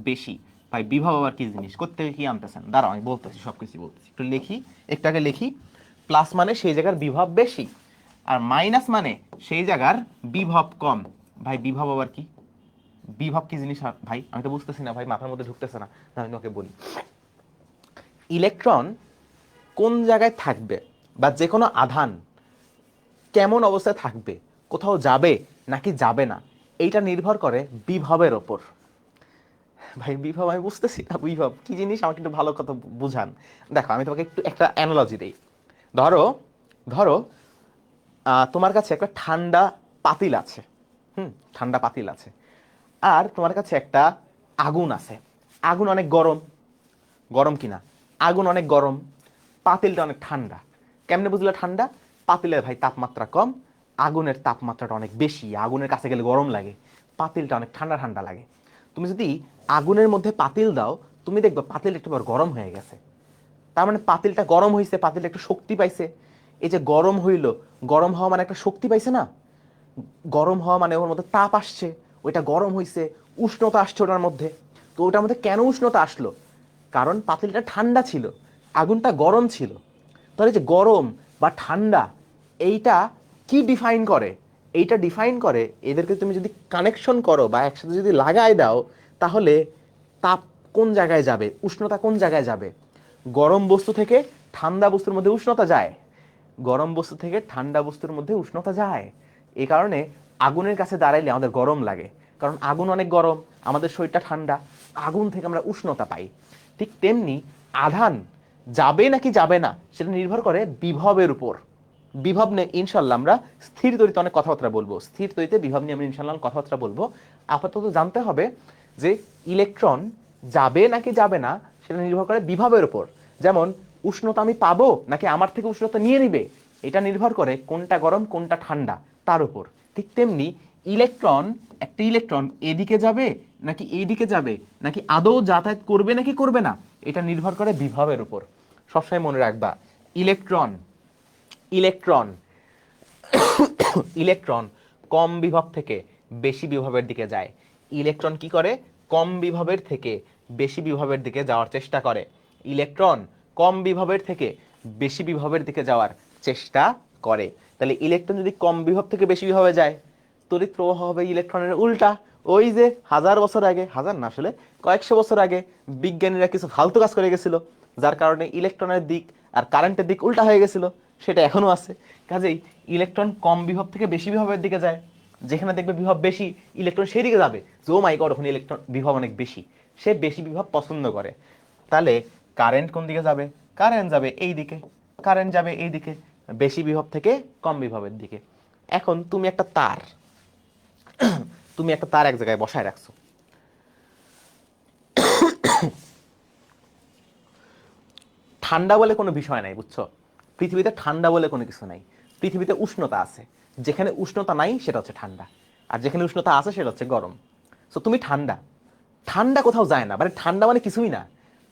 বেশি। ভাই বিভব আবার কি জিনিস, কোত্থেকে কি আনতেছেন, দাঁড়াও আমি বলতেছি, সবকিছু বলতেছি, একটু লিখি, একটু আগে লিখি। প্লাস মানে সেই জায়গার বিভব বেশি, আর মাইনাস মানে সেই জায়গার বিভব কম। ভাই বিভব আবার কি, বিভব কি জিনিস ভাই, আমি তো বুঝতেছি না ভাই, মাথার মধ্যে ঢুকতেছে না, আমি তোমাকে বলি। ইলেকট্রন কোন জায়গায় থাকবে, বা যে কোনো আধান কেমন অবস্থায় থাকবে, কোথাও যাবে নাকি যাবে না, এইটা নির্ভর করে বিভবের ওপর। ভাই বিভব আমি বুঝতেছি না, বিভব কি জিনিস আমাকে একটু ভালো কথা বুঝান। দেখো আমি তোমাকে একটু একটা অ্যানালজি দিই। ধরো, ধরো তোমার কাছে একটা ঠান্ডা পাতিল আছে, ঠান্ডা পাতিল আছে, আর তোমার কাছে একটা আগুন আছে, আগুন অনেক গরম, গরম কিনা, আগুন অনেক গরম, পাতিলটা অনেক ঠান্ডা। কেমনে বুঝলে ঠান্ডা, পাতিলের ভাই তাপমাত্রা কম, আগুনের তাপমাত্রাটা অনেক বেশি, আগুনের কাছে গেলে গরম লাগে, পাতিলটা অনেক ঠান্ডা ঠান্ডা লাগে। তুমি যদি আগুনের মধ্যে পাতিল দাও, তুমি দেখবে পাতিল একটু গরম হয়ে গেছে, তার মানে পাতিলটা গরম হয়েছে, পাতিলটা একটু শক্তি পাইছে। এই যে গরম হইল, গরম হওয়া মানে একটা শক্তি পাইছে না, গরম হওয়া মানে ওর মধ্যে তাপ আসছে, ওইটা গরম হইছে, উষ্ণতা আসছে ওটার মধ্যে। তো ওটার মধ্যে কেন উষ্ণতা আসলো, কারণ পাতিলটা ঠান্ডা ছিল, আগুনটা গরম ছিল। তাহলে যে গরম বা ঠান্ডা, এইটা কি ডিফাইন করে, এইটা ডিফাইন করে এদেরকে তুমি যদি কানেকশন করো বা একসাথে যদি লাগাই দাও, তাহলে তাপ কোন জায়গায় যাবে, উষ্ণতা কোন জায়গায় যাবে। গরম বস্তু থেকে ঠান্ডা বস্তুর মধ্যে উষ্ণতা যায়, গরম বস্তু থেকে ঠান্ডা বস্তুর মধ্যে উষ্ণতা যায়। এই কারণে আগুনের কাছে দাঁড়াইলে আমাদের গরম লাগে, কারণ আগুন অনেক গরম, আমাদের শরীরটা ঠান্ডা, আগুন থেকে আমরা উষ্ণতা পাই। ঠিক তেমনি আধান যাবে নাকি যাবে না সেটা নির্ভর করে বিভবের উপর। বিভব নিয়ে ইনশাল্লাহ আমরা স্থির তড়িতে অনেক কথাবার্তা বলবো, স্থির তড়িতে বিভব নিয়ে আমরা ইনশাল্লাহ কথাবার্তা বলবো। আপাতত জানতে হবে যে ইলেকট্রন যাবে নাকি যাবে না সেটা নির্ভর করে বিভবের উপর। যেমন উষ্ণতা আমি পাবো নাকি আমার থেকে উষ্ণতা নিয়ে নিবে, এটা নির্ভর করে কোনটা গরম কোনটা ঠান্ডা তার উপর। ঠিক তেমনি ইলেকট্রন, একটা ইলেকট্রন এদিকে যাবে নাকি এইদিকে যাবে নাকি আদৌ যাতায়াত করবে নাকি করবে না, এটা নির্ভর করে বিভবের উপর। সবসময় মনে রাখবা ইলেকট্রন ইলেকট্রন ইলেকট্রন কম বিভব থেকে বেশি বিভবের দিকে যায়। ইলেকট্রন কি করে? কম বিভবের থেকে বেশি বিভবের দিকে যাওয়ার চেষ্টা করে। ইলেকট্রন কম বিভবের থেকে বেশি বিভবের দিকে যাওয়ার চেষ্টা করে। তাহলে ইলেকট্রন যদি কম বিভব থেকে বেশি বিভবে যায়, তড়িৎ প্রবাহ হবে ইলেকট্রনের উল্টা। ওই যে হাজার বছর আগে, হাজার না আসলে কয়েকশো বছর আগে বিজ্ঞানীরা কিছু ফালতু কাজ করে গেছিল, যার কারণে ইলেকট্রনের দিক আর কারেন্টের দিক উল্টা হয়ে গেছিল, সেটা এখনো আছে। কাজেই ইলেকট্রন কম বিভব থেকে বেশি বিভবের দিকে যায়। যেখানে দেখবে বিভব বেশি, ইলেকট্রন সেই দিকে যাবে। ও মাই গড, ওখানে ইলেকট্রন বিভব অনেক বেশি, সে বেশি বিভব পছন্দ করে। তাহলে কারেন্ট কোন দিকে যাবে? কারেন্ট যাবে এই দিকে, কারেন্ট যাবে এই দিকে, বেশি বিভব থেকে কম বিভবের দিকে। এখন তুমি একটা তার এক জায়গায় বসায় রাখছো। ঠান্ডা বলে কোনো বিষয় নাই, বুঝছো? পৃথিবীতে ঠান্ডা বলে কোনো কিছু নাই। পৃথিবীতে উষ্ণতা আছে, যেখানে উষ্ণতা নাই সেটা হচ্ছে ঠান্ডা, আর যেখানে উষ্ণতা আছে সেটা হচ্ছে গরম। তো তুমি ঠান্ডা, ঠান্ডা কোথাও যায় না, মানে ঠান্ডা মানে কিছুই না,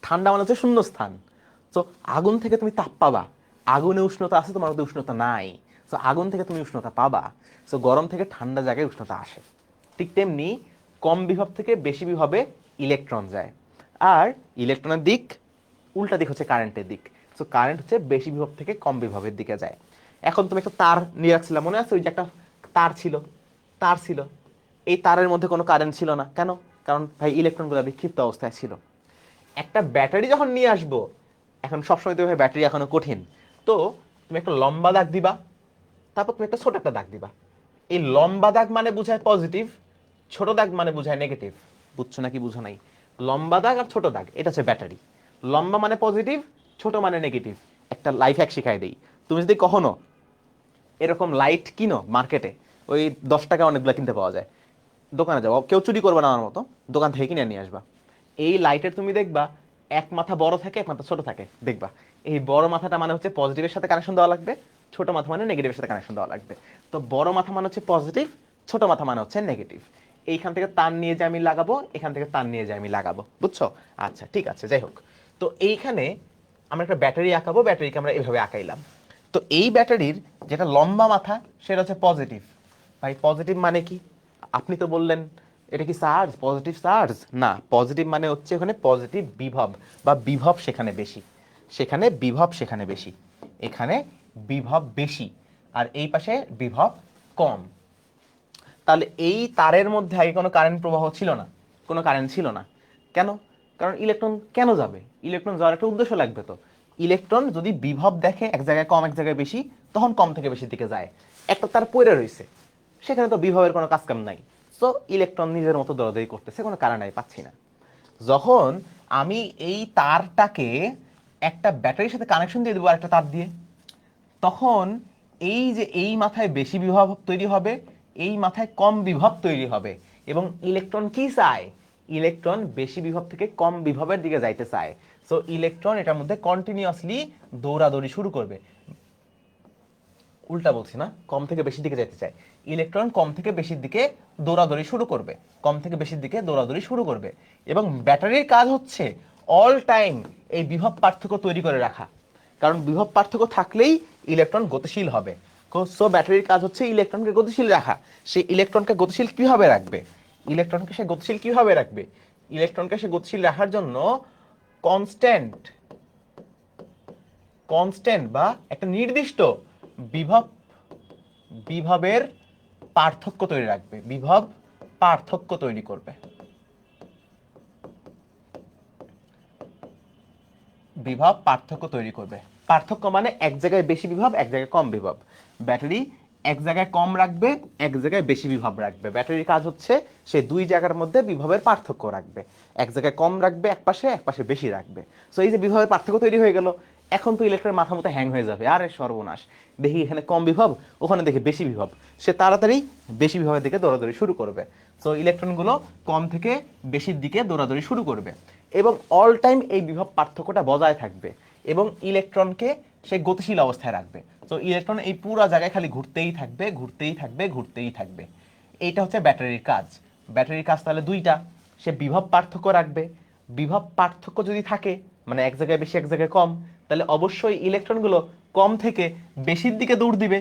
ঠান্ডা মানে হচ্ছে শূন্যস্থান। তো আগুন থেকে তুমি তাপ পাবা, আগুনে উষ্ণতা আছে, তোমার মধ্যে উষ্ণতা নাই। তো আগুন থেকে তুমি উষ্ণতা পাবা। তো গরম থেকে ঠান্ডা জায়গায় উষ্ণতা আসে। ঠিক তেমনি কম বিভব থেকে বেশি বিভবে ইলেকট্রন যায়, আর ইলেকট্রনের দিক উল্টা দিক হচ্ছে কারেন্টের দিক। সো কারেন্ট হচ্ছে বেশি বিভব থেকে কম বিভবের দিকে যায়। এখন তুমি একটা তার নিয়ে রাখছিলাম, মনে আছে? ওই যে একটা তার ছিল, তার ছিল, এই তারের মধ্যে কোনো কারেন্ট ছিল না। কেন? কারণ ভাই ইলেকট্রনগুলো বিক্ষিপ্ত অবস্থায় ছিল। একটা ব্যাটারি যখন নিয়ে আসবো, এখন সবসময় তো ভাই ব্যাটারি এখনো কঠিন, তো তুমি একটা লম্বা দাগ দিবা, তারপর তুমি একটা ছোট একটা দাগ দিবা। এই লম্বা দাগ মানে বোঝায় পজিটিভ, ছোট দাগ মানে বোঝায় নেগেটিভ। বুঝছো নাকি বুঝো নাই? লম্বা দাগ আর ছোট দাগ এটা হচ্ছে ব্যাটারি। লম্বা মানে পজিটিভ, ছোট মানে নেগেটিভ। একটা লাইফ হ্যাক শিখাই দেই। তুমি যদি কখনো এরকম লাইট কিনো মার্কেটে, ওই 10 টাকা অনেকগুলো কিনতে পাওয়া যায়, দোকানে যাও, কেউ চুরি করবে না আমার মতো, দোকান থেকে কিনে নিয়ে আসবা। এই লাইটের তুমি দেখবা এক মাথা বড় থাকে, এক মাথা ছোট থাকে। দেখবা এই বড় মাথাটা মানে হচ্ছে পজিটিভের সাথে কানেকশন দেওয়া লাগবে, ছোট মাথা মানে নেগেটিভের সাথে কানেকশন দেওয়া লাগবে। তো বড় মাথা মানে হচ্ছে পজিটিভ, ছোট মাথা মানে হচ্ছে নেগেটিভ। এইখান থেকে তার নিয়ে যে আমি লাগাবো, এখান থেকে তার নিয়ে যে আমি লাগাবো, বুঝছো? আচ্ছা ঠিক আছে, যাই হোক। তো এইখানে আমরা একটা ব্যাটারি আঁকাবো, ব্যাটারিকে আমরা এইভাবে আঁকাইলাম। তো এই ব্যাটারির যেটা লম্বা মাথা সেটা হচ্ছে পজিটিভ। ভাই পজিটিভ মানে কি? আপনি তো বললেন এটা কি চার্জ, পজিটিভ চার্জ না। পজিটিভ মানে হচ্ছে ওখানে পজিটিভ বিভব, বা বিভব সেখানে বেশি, সেখানে বিভব সেখানে বেশি, এখানে বিভব বেশি, আর এই পাশে বিভব কম। তাহলে এই তারের মধ্যে আগে কোনো কারেন্ট প্রবাহ ছিল না, কোনো কারেন্ট ছিল না। কেন? কারণ ইলেকট্রন কেন যাবে? ইলেকট্রন যাওয়ার একটা উদ্দেশ্য লাগবে। তো ইলেকট্রন যদি বিভব দেখে এক জায়গায় কম এক জায়গায় বেশি, তখন কম থেকে বেশির দিকে যায়। একটা তার পড়ে রয়েছে, সেখানে তো বিভবের কোনো কাজ কাম নাই। তো ইলেকট্রন নিজের মতো দৌড়াদৌড়ি করতেছে, কোনো কারণ নাই, পাচ্ছি না। যখন আমি এই তারটাকে একটা ব্যাটারির সাথে কানেকশন দিয়ে দেবো আরেকটা তার দিয়ে, তখন এই যে এই মাথায় বেশি বিভব তৈরি হবে, এই মাথায় কম বিভব তৈরি হবে। এবং ইলেকট্রন কি চায়? ইলেকট্রন বেশি বিভব থেকে কম বিভবের দিকে যাইতে চায়। সো ইলেকট্রন এটার মধ্যে কন্টিনিউয়াসলি দৌড়াদৌড়ি শুরু করবে। উল্টা বলছি না, কম থেকে বেশির দিকে যেতে চায়। ইলেকট্রন কম থেকে বেশির দিকে দৌড়াদৌড়ি শুরু করবে, কম থেকে বেশির দিকে দৌড়াদৌড়ি শুরু করবে। এবং ব্যাটারির কাজ হচ্ছে অল টাইম এই বিভব পার্থক্য তৈরি করে রাখা, কারণ বিভব পার্থক্য থাকলেই ইলেকট্রন গতিশীল হবে। সো ব্যাটারির কাজ হচ্ছে ইলেকট্রনকে গতিশীল রাখা। সেই ইলেকট্রনকে গতিশীল কিভাবে রাখবে? ইলেকট্রনকে সে গতিশীল কিভাবে রাখবে? ইলেকট্রনকে সে গতিশীল রাখার জন্য কনস্ট্যান্ট কনস্ট্যান্ট বা একটা নির্দিষ্ট বিভব বিভবের পার্থক্য তৈরি রাখবে, বিভব পার্থক্য তৈরি করবে। বিভব পার্থক্য তৈরি করবে। পার্থক্য মানে এক জায়গায় বেশি বিভব, এক জায়গায় কম বিভব। ব্যাটারি এক জায়গায় কম রাখবে, এক জায়গায় বেশি বিভব রাখবে। ব্যাটারির কাজ হচ্ছে সে দুই জায়গার মধ্যে বিভবের পার্থক্য রাখবে। এক জায়গায় কম রাখবে এক পাশে, এক পাশে বেশি রাখবে। সো এই যে বিভবের পার্থক্য তৈরি হয়ে গেল, এখন তো ইলেকট্রন মাথা মতো হ্যাং হয়ে যাবে, আরে সর্বনাশ, দেখি এখানে কম বিভব, ওখানে দেখি বেশি বিভব, সে তাড়াতাড়ি বেশি বিভবের দিকে দৌড়াদৌড়ি শুরু করবে। তো ইলেকট্রনগুলো কম থেকে বেশির দিকে দৌড়াদৌড়ি শুরু করবে এবং অল টাইম এই বিভব পার্থক্যটা বজায় থাকবে এবং ইলেকট্রনকে সে গতিশীল অবস্থায় রাখবে। তো ইলেকট্রন এই পুরো জায়গায় খালি ঘুরতেই থাকবে, ঘুরতেই থাকবে, ঘুরতেই থাকবে। এইটা হচ্ছে ব্যাটারির কাজ। ব্যাটারির কাজ তাহলে দুইটা, সে বিভব পার্থক্য রাখবে। বিভব পার্থক্য যদি থাকে, মানে এক জায়গায় বেশি এক জায়গায় কম, তাহলে অবশ্যই ইলেকট্রনগুলো কম থেকে বেশির দিকে দৌড় দিবে,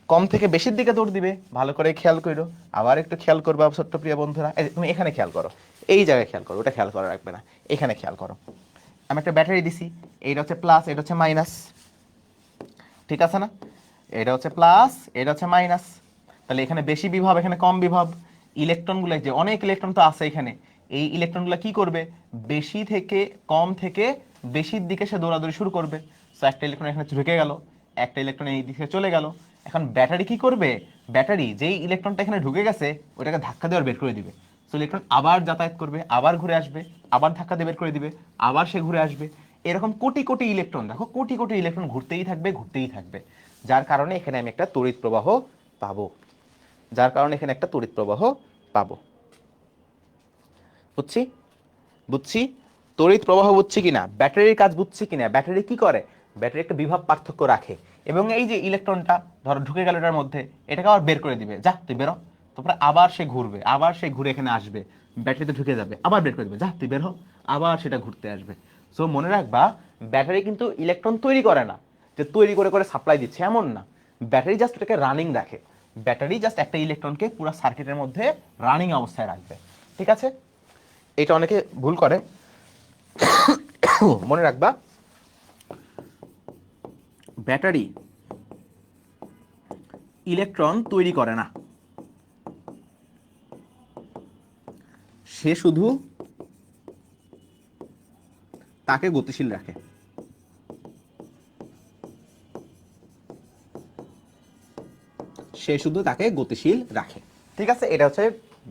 কম থেকে বেশির দিকে দৌড় দিবে। ভালো করে খেয়াল করো, আবার একটু খেয়াল করবা ছোট্ট প্রিয় বন্ধুরা। এই যে তুমি এখানে খেয়াল করো, এই জায়গায় খেয়াল করো, ওটা খেয়াল করা রাখবে না, এখানে খেয়াল করো। আমি একটা ব্যাটারি দিছি, এইটা হচ্ছে প্লাস, এটা হচ্ছে মাইনাস, ঠিক আছে না? এটা হচ্ছে প্লাস, এটা হচ্ছে মাইনাস। তাহলে এখানে বেশি বিভব, এখানে কম বিভব। ইলেকট্রনগুলো, যে অনেক ইলেকট্রন তো আছে এখানে, এই ইলেকট্রনগুলো কি করবে, বেশি থেকে কম থেকে বেশির দিকে সে দৌড়াদৌড়ি শুরু করবে। তো একটা ইলেকট্রন এখানে ঢুকে গেল, একটা ইলেকট্রন এই দিকে চলে গেল। এখন ব্যাটারি কি করবে, ব্যাটারি যেই ইলেকট্রনটা এখানে ঢুকে গেছে ওটাকে ধাক্কা দিয়ে বের করে দিবে। তো ইলেকট্রন আবার যাতায়াত করবে, আবার ঘুরে আসবে, আবার ধাক্কা দিয়ে বের করে দিবে, আবার সে ঘুরে আসবে। এরকম কোটি কোটি ইলেকট্রন, দেখো কোটি কোটি ইলেকট্রন ঘুরতেই থাকবে, ঘুরতেই থাকবে। যার কারণে এখানে আমি একটা তড়িৎ প্রবাহ পাবো, যার কারণে এখানে একটা তড়িৎ প্রবাহ পাবো। বুঝছি, বুঝছি, তড়িৎ প্রবাহ বুঝছি কিনা, ব্যাটারির কাজ বুঝছি কিনা। ব্যাটারি কি করে, ব্যাটারি একটা বিভব পার্থক্য রাখে এবং এই যে ইলেকট্রনটা ধরো ঢুকে গেল এটার মধ্যে, এটাকে আবার বের করে দিবে, যা তুই বেরো। তারপরে আবার সে ঘুরবে, আবার সে ঘুরে এখানে আসবে, ব্যাটারিতে ঢুকে যাবে, আবার বের করে দিবে, যা তুই বের হ, আবার সেটা ঘুরতে আসবে। সো মনে রাখবা, ব্যাটারি কিন্তু ইলেকট্রন তৈরি করে না, যে তৈরি করে করে সাপ্লাই দিচ্ছে এমন না। ব্যাটারি জাস্ট এটাকে রানিং রাখে। ব্যাটারি জাস্ট একটা ইলেকট্রনকে পুরো সার্কিটের মধ্যে রানিং অবস্থায় রাখবে, ঠিক আছে? এটা অনেকে ভুল করে। মনে রাখবা, ব্যাটারি ইলেকট্রন তৈরি করে না, সে শুধু তাকে গতিশীল রাখে। সে শুধু তাকে গতিশীল রাখে, ঠিক আছে? এটা হচ্ছে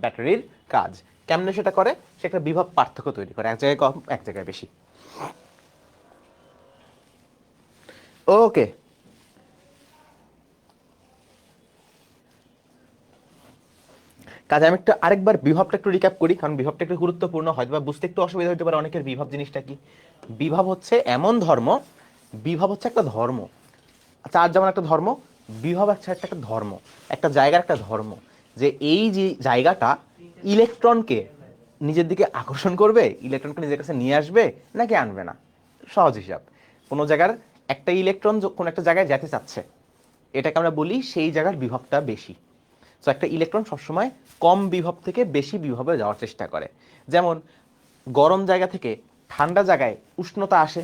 ব্যাটারির কাজ। কেমনে সেটা করে, সে একটা বিভব পার্থক্য তৈরি করে, এক জায়গায় কম এক জায়গায় বেশি। ওকে, কাজে আমি একটু আরেকবার বিভবটা একটু রিক্যাপ করি, কারণ বিভবটা একটু গুরুত্বপূর্ণ, হয়তো বা বুঝতে একটু অসুবিধা হতে পারে অনেকের। বিভব জিনিসটা কি, বিভব হচ্ছে এমন ধর্ম, বিভব হচ্ছে একটা ধর্ম। চার্জ যেমন একটা ধর্ম, বিভব হচ্ছে একটা একটা ধর্ম, একটা জায়গার একটা ধর্ম। যে এই যে জায়গাটা ইলেকট্রনকে নিজের দিকে আকর্ষণ করবে, ইলেকট্রনকে নিজের কাছে নিয়ে আসবে নাকি আনবে না। সহজ হিসাব, কোনো জায়গার একটা ইলেকট্রন কোন একটা জায়গায় যেতে চাচ্ছে, এটাকে আমরা বলি সেই জায়গার বিভবটা বেশি। তো একটা ইলেকট্রন সবসময় কম বিভব থেকে বেশি বিভবে যাওয়ার চেষ্টা করে। যেমন গরম জায়গা থেকে ঠান্ডা জায়গায় উষ্ণতা আসে,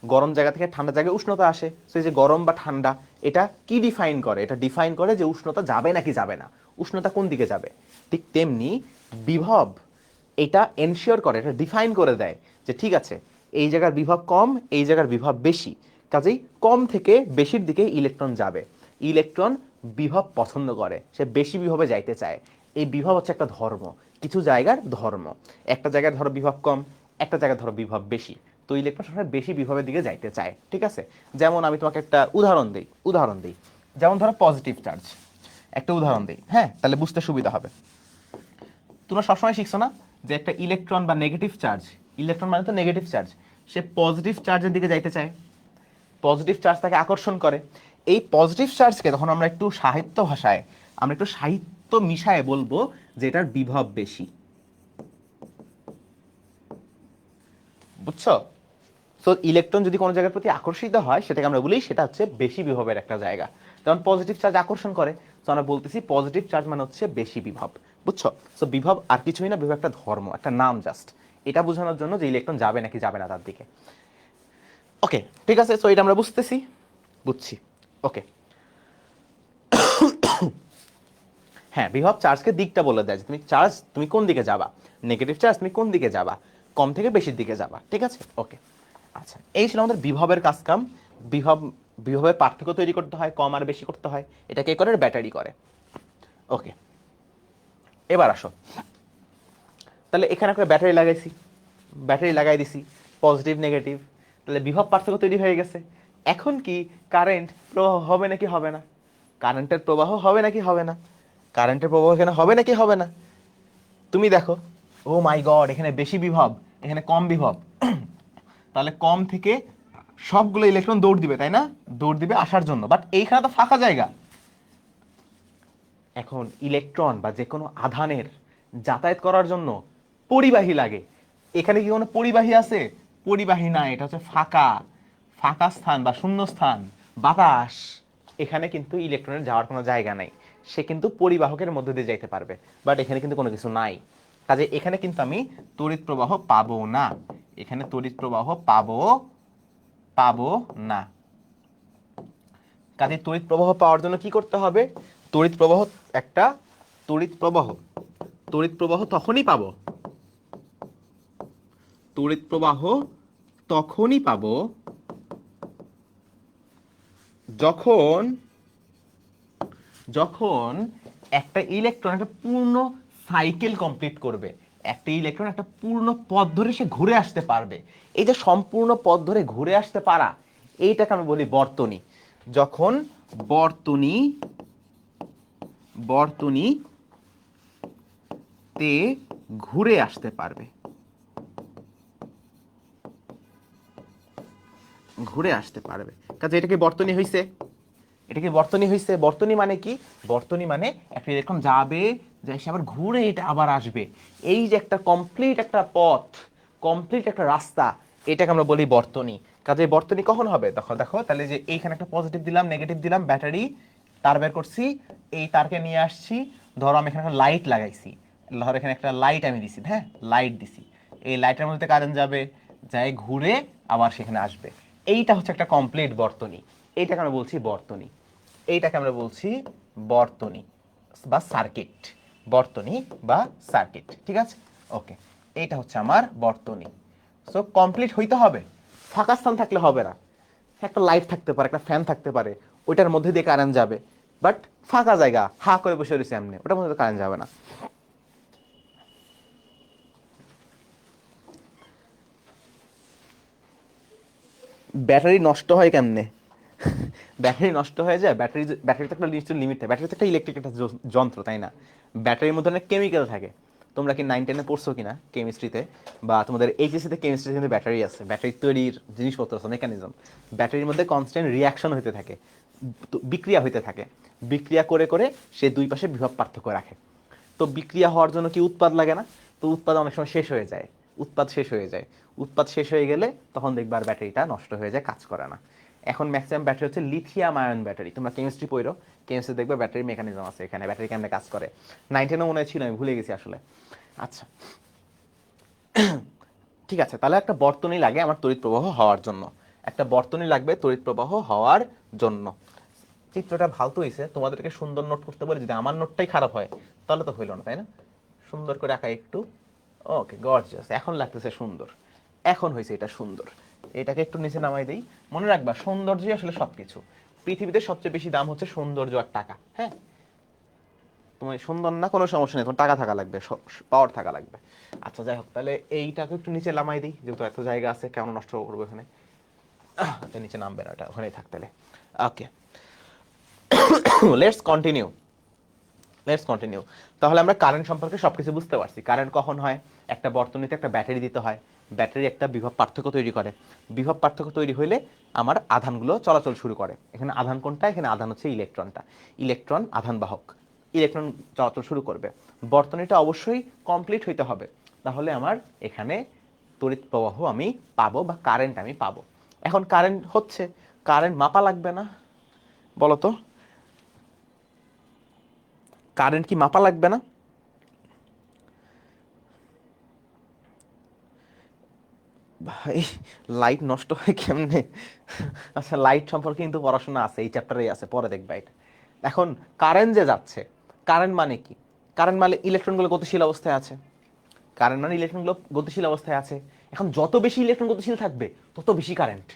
গরম জায়গা থেকে ঠান্ডা জায়গায় উষ্ণতা আসে। তো এই যে গরম বা ঠান্ডা, এটা কি ডিফাইন করে, এটা ডিফাইন করে যে উষ্ণতা যাবে নাকি যাবে না, উষ্ণতা কোন দিকে যাবে। ঠিক তেমনি বিভব এটা এনশিওর করে, এটা ডিফাইন করে দেয় যে ঠিক আছে, এই জায়গার বিভব কম, এই জায়গার বিভব বেশি, কাজেই কম থেকে বেশির দিকে ইলেকট্রন যাবে। ইলেকট্রন বিভব পছন্দ করে, সে বেশি বিভবে যাইতে চায়। এই বিভব হচ্ছে একটা ধর্ম, কিছু জায়গার ধর্ম। একটা জায়গায় ধরো বিভব কম, একটা জায়গায় ধরো বিভব বেশি, তো ইলেকট্রন সবসময় বেশি বিভবের দিকে যাইতে চায়, ঠিক আছে? যেমন আমি তোমাকে একটা উদাহরণ দিই, যেমন ধরো পজিটিভ চার্জ, একটা উদাহরণ দিই, হ্যাঁ, তাহলে বুঝতে সুবিধা হবে। তোমরা সবসময় শিখছো না যে একটা ইলেকট্রন বা নেগেটিভ চার্জ, ইলেকট্রন মানে তো নেগেটিভ চার্জ, সে পজিটিভ চার্জের দিকে যাইতে চায়, পজিটিভ চার্জ তাকে আকর্ষণ করে। এই পজিটিভ চার্জকে তখন আমরা একটু সাহিত্য ভাষায়, আমরা একটু সাহিত্য মিশায় বলবো যে এটার বিভব বেশি। বুঝছো? সো ইলেকট্রন যদি কোনো জায়গার প্রতি আকর্ষিত হয়, সেটাকে আমরা বলি সেটা হচ্ছে বেশি বিভবের একটা জায়গা। যেমন পজিটিভ চার্জ আকর্ষণ করে, তো আমরা বলতেছি পজিটিভ চার্জ মানে হচ্ছে বেশি বিভব। বুঝছো? সো বিভব আর কিছুই না, বিভব একটা ধর্ম, একটা নাম জাস্ট, এটা বোঝানোর জন্য যে ইলেকট্রন যাবে নাকি যাবে না তার দিকে। ওকে, ঠিক আছে, সো এটা আমরা বুঝতেছি, বুঝছি। ওকে, হ্যাঁ, বিভব চার্জকে দিকটা বলে দেয় যে তুমি চার্জ, তুমি কোন দিকে যাবা, নেগেটিভ চার্জ তুমি কোন দিকে যাবা, কম থেকে বেশির দিকে যাবা, ঠিক আছে? ওকে, আচ্ছা, এই ছিল আমাদের বিভবের কাজ কাম। বিভব, বিভবের পার্থক্য তৈরি করতে হয়, কম আর বেশি করতে হয়, এটা কে করে, ব্যাটারি করে। ওকে, এবার আসো, তাহলে এখানে একটা ব্যাটারি লাগাইছি, ব্যাটারি লাগাই দিছি, পজিটিভ নেগেটিভ। তাহলে বিভব পার্থক্য তৈরি হয়ে গেছে। এখন কি কারেন্ট প্রবাহ হবে নাকি হবে না? কারেন্টের প্রবাহ হবে নাকি হবে না? কারেন্টের প্রবাহ এখানে হবে নাকি হবে না? তুমি দেখো, ও মাই গড, এখানে বেশি বিভব, এখানে কম বিভব। তাহলে কম থেকে সবগুলো ইলেকট্রন দৌড় দিবে, তাই না? দৌড় দিবে আসার জন্য, বাট এইখানে তো ফাঁকা জায়গা। এখন ইলেকট্রন বা যে কোনো আধানের যাতায়াত করার জন্য পরিবাহী লাগে। এখানে কি কোনো পরিবাহী আছে? পরিবাহী না, এটা হচ্ছে ফাঁকা ফাঁকা স্থান বা শূন্য স্থান, বাতাস। এখানে কিন্তু ইলেকট্রনের যাওয়ার কোনো জায়গা নাই, সে কিন্তু পরিবাহকের মধ্যে দিয়ে যাইতে পারবে, বাট এখানে কিন্তু কোনো কিছু নাই। কাজে এখানে কিন্তু আমি তড়িৎ প্রবাহ পাবো না, এখানে তড়িৎ প্রবাহ পাবো পাবো না। কাজে তড়িৎ প্রবাহ পাওয়ার জন্য কি করতে হবে? তড়িৎ প্রবাহ একটা তড়িৎ প্রবাহ তড়িৎ প্রবাহ তখনই পাবো, তড়িৎ প্রবাহ তখনই পাবো যখন যখন একটা ইলেকট্রন একটা পূর্ণ সাইকেল কমপ্লিট করবে। একটা ইলেকট্রন একটা পূর্ণ পথ ধরে সে ঘুরে আসতে পারবে। এই যে সম্পূর্ণ পথ ধরে ঘুরে আসতে পারা, এইটাকে আমি বলি বর্তনী। যখন বর্তনী বর্তনী তে ঘুরে আসতে পারবে, ঘুরে আসতে পারবে। কাজে এটা কি বর্তনী হইছে? এটা কি বর্তনী হইছে? বর্তনী মানে কি? বর্তনী মানে একটা ইলেকট্রন যাবে, যাই সে আবার ঘুরে এটা আবার আসবে। এই যে একটা কমপ্লিট একটা পথ, কমপ্লিট একটা রাস্তা, এটাকে আমরা বলি বর্তনী। কাজে বর্তনী কখন হবে? দেখো দেখো, তাহলে যে এইখানে একটা পজিটিভ দিলাম, নেগেটিভ দিলাম, ব্যাটারি তার বের করছি, এই তারকে নিয়ে আসছি। ধরো আমি এখানে একটা লাইট লাগাইছি, ধরো এখানে একটা লাইট আমি দিছি, হ্যাঁ লাইট দিছি, এই লাইটের মধ্যে কারেন্ট যাবে, যাই ঘুরে আবার সেখানে আসবে। এইটা হচ্ছে একটা কমপ্লিট বর্তনী, এইটাকে আমরা বলছি বর্তনী। এইটাকে আমরা বলছি বর্তনী বা সার্কিট, বর্তনী বা সার্কিট, ঠিক আছে? ওকে, এইটা হচ্ছে আমার বর্তনী। সো কমপ্লিট হইতে হবে, ফাঁকা স্থান থাকলে হবে না। একটা লাইট থাকতে পারে, একটা ফ্যান থাকতে পারে, ওইটার মধ্যে দিয়ে কারেন্ট যাবে, বাট ফাঁকা জায়গা হা করে বসে রয়েছে এমনি, ওটার মধ্যে কারেন্ট যাবে না। ব্যাটারি নষ্ট হয় কেমনে? ব্যাটারি নষ্ট হয়ে যায়, ব্যাটারি তো একটা নিশ্চয় লিমিট থাকে, ব্যাটারি তো একটা ইলেকট্রিক একটা যন্ত্র, তাই না? ব্যাটারির মধ্যে অনেক কেমিক্যাল থাকে। তোমরা কি 9-10-এ পড়ছো কিনা কেমিস্ট্রিতে, বা তোমাদের এইচএসসিতে কেমিস্ট্রিতে কিন্তু ব্যাটারি আছে, ব্যাটারি তৈরির জিনিসপত্র আছে, মেকানিজম। ব্যাটারির মধ্যে কনস্ট্যান্ট রিয়াকশন হতে থাকে, বিক্রিয়া হইতে থাকে, বিক্রিয়া করে করে সে দুই পাশে বিভব পার্থক্য রাখে। তো বিক্রিয়া হওয়ার জন্য কি উৎপাদ লাগে না? তো উৎপাদ অনেক সময় শেষ হয়ে যায়, উৎপাদ শেষ হয়ে যায়। উৎপাদ শেষ হয়ে গেলে তখন দেখবার ব্যাটারিটা নষ্ট হয়ে যায়, কাজ করে না। এখন ম্যাক্সিমাম ব্যাটারি হচ্ছে লিথিয়াম আয়ন ব্যাটারি। তোমরা কেমিস্ট্রি পড়ো, কেমিস্ট্রি দেখবে ব্যাটারি মেকানিজম আছে এখানে, ব্যাটারি কেমনে কাজ করে। 9-10-এ মনে ছিল, আমি ভুলে গেছি আসলে। আচ্ছা, ঠিক আছে, তাহলে একটা বর্তনী লাগে আমার তড়িৎ প্রবাহ হওয়ার জন্য, একটা বর্তনী লাগবে তড়িৎ প্রবাহ হওয়ার জন্য। চিত্রটা ভালো হয়েছে, তোমাদেরকে সুন্দর নোট করতে বলে, যদি আমার নোটটাই খারাপ হয় তাহলে তো হইল না, তাই না? সুন্দর করে আঁকা একটু। ওকে, গর্জিয়াস, এখন লাগতেছে সুন্দর, এখন হয়েছে এটা সুন্দর। এটাকে একটু নিচে নামাই দেই। মনে রাখবা, সৌন্দর্যই আসলে সবকিছু। পৃথিবীতে সবচেয়ে বেশি দাম হচ্ছে সৌন্দর্য আর টাকা, হ্যাঁ? তোমার সুন্দর না, কোনো সমস্যা নেই, তোমার টাকা থাকা লাগবে, পাওয়ার থাকা লাগবে। আচ্ছা যাই হোক, তাহলে এইটাকে একটু নিচে নামাই দিই, যেহেতু এত জায়গা আছে, কেমন নষ্ট করবো এখানে। এটা নিচে নামবে না, এটা ওখানেই থাক তাহলে। ওকে, লেটস কন্টিনিউ, লেটস কন্টিনিউ। তাহলে আমরা কারেন্ট সম্পর্কে সবকিছু বুঝতে পারছি। কারেন্ট কখন হয়? একটা বর্তনীতে একটা ব্যাটারি দিতে হয়, ব্যাটারি একটা বিভব পার্থক্য তৈরি করে, বিভব পার্থক্য তৈরি হইলে আমার আধানগুলো চলাচল শুরু করে। এখানে আধান কোনটা? এখানে আধান হচ্ছে ইলেকট্রনটা, ইলেকট্রন আধান বাহক, ইলেকট্রন চলাচল শুরু করবে। বর্তনীটা অবশ্যই কমপ্লিট হইতে হবে, তাহলে আমার এখানে তড়িৎ প্রবাহ আমি পাবো বা কারেন্ট আমি পাবো। এখন কারেন্ট হচ্ছে, কারেন্ট মাপা লাগবে না? বলো তো, কারেন্ট কি মাপা লাগবে না? ভাই, লাইট নষ্ট হয় কেমনে? আচ্ছা, লাইট সম্পর্কে কিন্তু পড়াশোনা আছে, এই চ্যাপ্টারেই আছে, পরে দেখবা এটা। এখন কারেন্ট যে যাচ্ছে, কারেন্ট মানে কি? কারেন্ট মানে ইলেকট্রনগুলো গতিশীল অবস্থায় আছে, কারেন্ট মানে ইলেকট্রনগুলো গতিশীল অবস্থায় আছে। এখন যত বেশি ইলেকট্রন গতিশীল থাকবে তত বেশি কারেন্ট,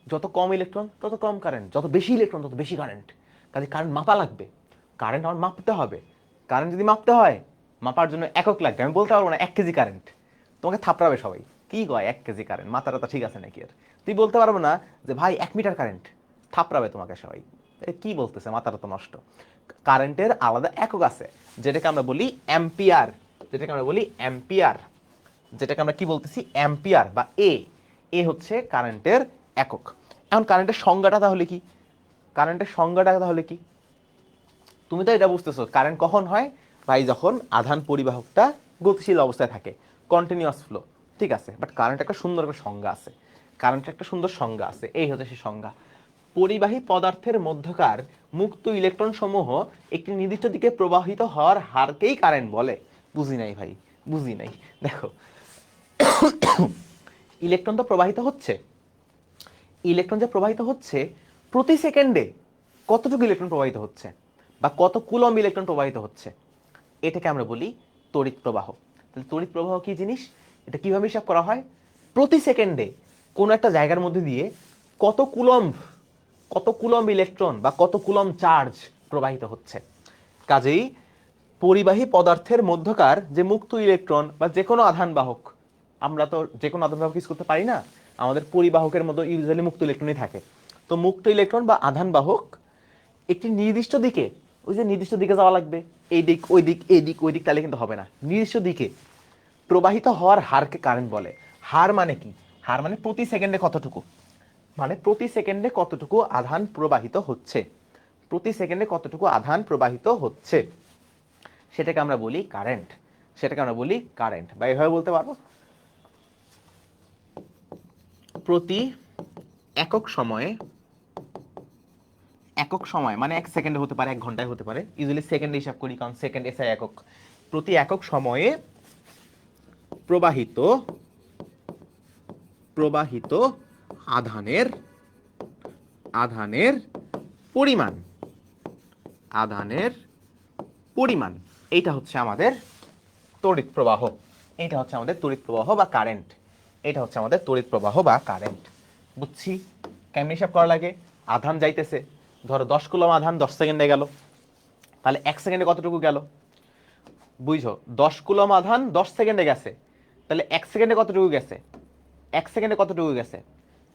যত কম ইলেকট্রন তত কম কারেন্ট, যত বেশি ইলেকট্রন তত বেশি কারেন্ট। কাজে কারেন্ট মাপা লাগবে, কারেন্ট আমার মাপতে হবে। কারেন্ট যদি মাপতে হয়, মাপার জন্য একক লাগবে। আমি বলতে পারবো না 1 কেজি কারেন্ট, তোমাকে থাপড়াবে সবাই। কি কয় 1 কেজি কারেন্ট, মাথাটা তো ঠিক আছে নাকি? আর তুই বলতে পারবো না যে ভাই 1 মিটার কারেন্ট, থাপড়াবে তোমাকে সবাই। কি বলতেছে, মাথাটা তো নষ্ট। কারেন্টের আলাদা একক আছে, যেটাকে আমরা বলি অ্যাম্পিয়ার, যেটাকে আমরা বলি অ্যাম্পিয়ার, যেটাকে আমরা কি বলতেছি, অ্যাম্পিয়ার বা এ হচ্ছে কারেন্টের একক। এখন কারেন্টের সংজ্ঞাটা তাহলে কি? কারেন্টের সংজ্ঞাটা তাহলে কি? তুমি তো এটা বুঝতেছো কারেন্ট কখন হয় ভাই, যখন আধান পরিবাহকটা গতিশীল অবস্থায় থাকে, কন্টিনিউয়াস ফ্লো, ঠিক আছে। বাট কারেন্ট একটা সুন্দর একটা সংজ্ঞা আছে, কারেন্টের একটা সুন্দর সংজ্ঞা আছে, এই হচ্ছে সেই সংজ্ঞা। পরিবাহী পদার্থের মধ্যকার মুক্ত ইলেকট্রন সমূহ একটি নির্দিষ্ট দিকে প্রবাহিত হওয়ার হারকেই কারেন্ট বলে। বুঝি নাই ভাই, বুঝি নাই। দেখো, ইলেকট্রন তো প্রবাহিত হচ্ছে, ইলেকট্রন যে প্রবাহিত হচ্ছে, প্রতি সেকেন্ডে কতটুকু ইলেকট্রন প্রবাহিত হচ্ছে বা কত কুলম্ব ইলেকট্রন প্রবাহিত হচ্ছে, এটাকে আমরা বলি তড়িৎ প্রবাহ। তাহলে তড়িৎ প্রবাহ কি জিনিস, এটা কিভাবে হিসাব করা হয়? প্রতি সেকেন্ডে কোনো একটা জায়গার মধ্যে দিয়ে কত কুলম্ব ইলেকট্রন বা কত কুলম্ব চার্জ প্রবাহিত হচ্ছে। কাজেই পরিবাহী পদার্থের মধ্যকার যে মুক্ত ইলেকট্রন বা যে কোনো আধান বাহক, আমরা তো যে কোনো আধান বাহক ইউজ করতে পারি না, আমাদের পরিবাহকের মধ্যে ইউজুয়ালি মুক্ত ইলেকট্রনই থাকে। তো মুক্ত ইলেকট্রন বা আধান বাহক একটি নির্দিষ্ট দিকে, ওই যে নির্দিষ্ট দিকে যাওয়া লাগবে, এই দিক ওই দিক এই দিক ওই দিক, তাহলে কিন্তু হবে না, নির্দিষ্ট দিকে প্রবাহিত হওয়ার হারকে কারেন্ট বলে। হার মানে কি? হার মানে প্রতি সেকেন্ডে কতটুকু, মানে প্রতি সেকেন্ডে কতটুকু আধান প্রবাহিত হচ্ছে, প্রতি সেকেন্ডে কতটুকু আধান প্রবাহিত হচ্ছে, সেটাকে আমরা বলি কারেন্ট, সেটাকে আমরা বলি কারেন্ট। বা এভাবে বলতে পারবো, প্রতি একক সময়ে, একক সময় মানে 1 সেকেন্ডে হতে পারে, 1 ঘন্টায় হতে পারে, ইউজুয়ালি সেকেন্ডে হিসাব করি কারণ সেকেন্ড এসআই একক। প্রতি একক সময়ে প্রবাহিত প্রবাহিত আধানের আধানের পরিমাণ, আধানের পরিমাণ, এইটা হচ্ছে আমাদের তড়িৎ প্রবাহ, এটা হচ্ছে আমাদের তড়িৎ প্রবাহ বা কারেন্ট, এটা হচ্ছে আমাদের তড়িৎ প্রবাহ বা কারেন্ট। বুঝছি কেমন হিসাব করা লাগে? আধান যাইতেছে, ধরো 10 কুলম আধান 10 সেকেন্ডে গেল, তাহলে 1 সেকেন্ডে কতটুকু গেল? বুঝছো, 10 কুলম আধান 10 সেকেন্ডে গেছে, তাহলে 1 সেকেন্ডে কতটুকু গেছে? 1 সেকেন্ডে কতটুকু গেছে?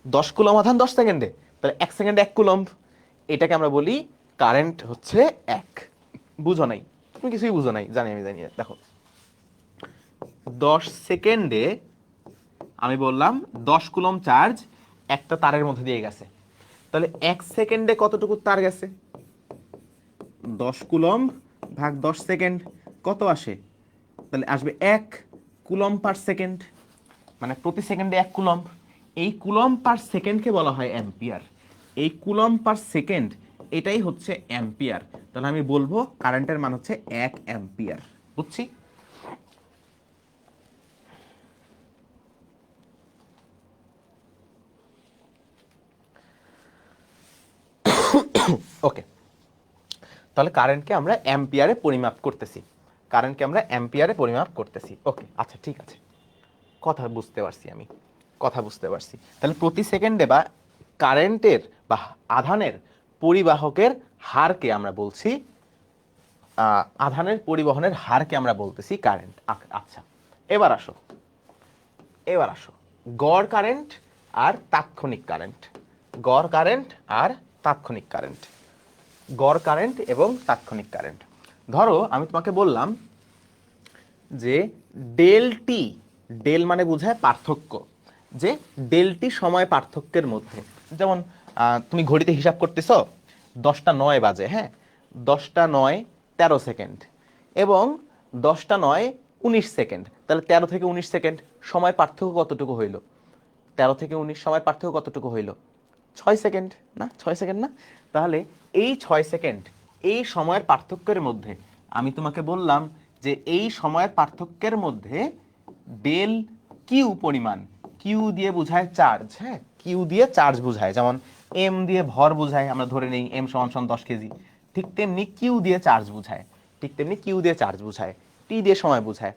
10 কুলম আধান 10 সেকেন্ডে, তাহলে 1 সেকেন্ডে 1 কুলম্ব। এটাকে আমরা বলি কারেন্ট হচ্ছে 1। বুঝো নাই? তুমি কিছুই বুঝো নাই, জানি আমি, জানি। দেখো, 10 সেকেন্ডে আমি বললাম 10 কুলম চার্জ একটা তারের মধ্যে দিয়ে গেছে, তাহলে 1 সেকেন্ডে কতটুকু তার গেছে? 10 কুলম ভাগ 10 সেকেন্ড কত আসে? তাহলে আসবে 1 কুলম পার সেকেন্ড, মানে প্রতি সেকেন্ডে 1 কুলম। এই কুলম পার সেকেন্ডকে বলা হয় অ্যাম্পিয়ার, এই কুলম পার সেকেন্ড এটাই হচ্ছে অ্যাম্পিয়ার। তাহলে আমি বলবো কারেন্টের মান হচ্ছে 1 অ্যাম্পিয়ার। বুঝছি? ওকে, তাহলে কারেন্টকে আমরা অ্যাম্পিয়ারে পরিমাপ করতেছি, কারেন্টকে আমরা অ্যাম্পিয়ারে পরিমাপ করতেছি। ওকে, আচ্ছা ঠিক আছে, কথা বুঝতে পারছি আমি, কথা বুঝতে পারছি। তাহলে প্রতি সেকেন্ডে বা কারেন্টের বা আধানের পরিবাহকের হারকে আমরা বলছি, আধানের পরিবহনের হারকে আমরা বলতেছি কারেন্ট। আচ্ছা, এবার আসো, এবার আসো গড় কারেন্ট আর তাৎক্ষণিক কারেন্ট, গড় কারেন্ট আর তাৎক্ষণিক কারেন্ট, গড় কারেন্ট এবং তাৎক্ষণিক কারেন্ট। ধরো আমি তোমাকে বললাম যে ডেল টি, ডেল মানে বোঝায় পার্থক্য, যে ডেল টি সময় পার্থক্যের মধ্যে, যেমন তুমি ঘড়িতে হিসাব করতেছো 10টা 9 বাজে, হ্যাঁ, 10টা 9 13 সেকেন্ড এবং 10টা 9 19 সেকেন্ড, তাহলে 13 থেকে 19 সেকেন্ড সময় পার্থক্য কতটুকু হইল? 13 থেকে 19 সময় পার্থক্য কতটুকু হইল? 6 সেকেন্ড না? 6 সেকেন্ড না? তাহলে এই 6 সেকেন্ড, এই সময়ের পার্থক্যের মধ্যে আমি তোমাকে বললাম যে এই সময়ের পার্থক্যের মধ্যে ডেল কিউ পরিমাণ, কিউ দিয়ে বোঝায় চার্জ, হ্যাঁ, কিউ দিয়ে চার্জ বোঝায়, যেমন এম দিয়ে ভর বোঝায়, আমরা ধরে নেই এম সমান সমান 10 কেজি, ঠিক তেমনি কিউ দিয়ে চার্জ বোঝায়, ঠিক তেমনি কিউ দিয়ে চার্জ বোঝায়, টি দিয়ে সময় বোঝায়।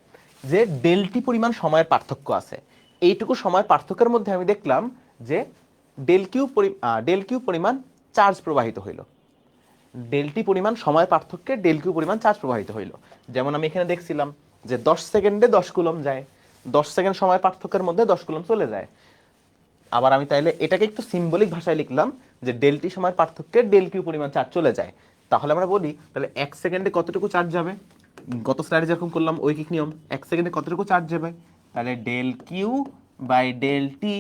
যে ডেল টি পরিমাণ সময়ের পার্থক্য আছে, এইটুকু সময়ের পার্থক্যের মধ্যে আমি দেখলাম যে ডেল কিউ পরিমাণ চার্জ প্রবাহিত হইল, ডেল টি পরিমাণ সময় পার্থক্যে ডেল কিউ পরিমাণ চার্জ প্রবাহিত হইল। যেমন আমি এখানে দেখছিলাম যে 10 সেকেন্ডে 10 কুলম যায়, 10 সেকেন্ড সময় পার্থক্যের মধ্যে 10 কুলম্ব চলে যায়। আবার আমি তাইলে এটাকে একটু সিম্বলিক ভাষায় লিখলাম যে ডেল টি সময়ের পার্থক্যে ডেল কিউ পরিমাণ চার্জ চলে যায়। তাহলে আমরা বলি তাহলে 1 সেকেন্ডে কতটুকু চার্জ যাবে, গত স্লাইডে যেরকম করলাম ঐকিক নিয়ম, 1 সেকেন্ডে কতটুকু চার্জ যাবে, তাহলে del Q by del T,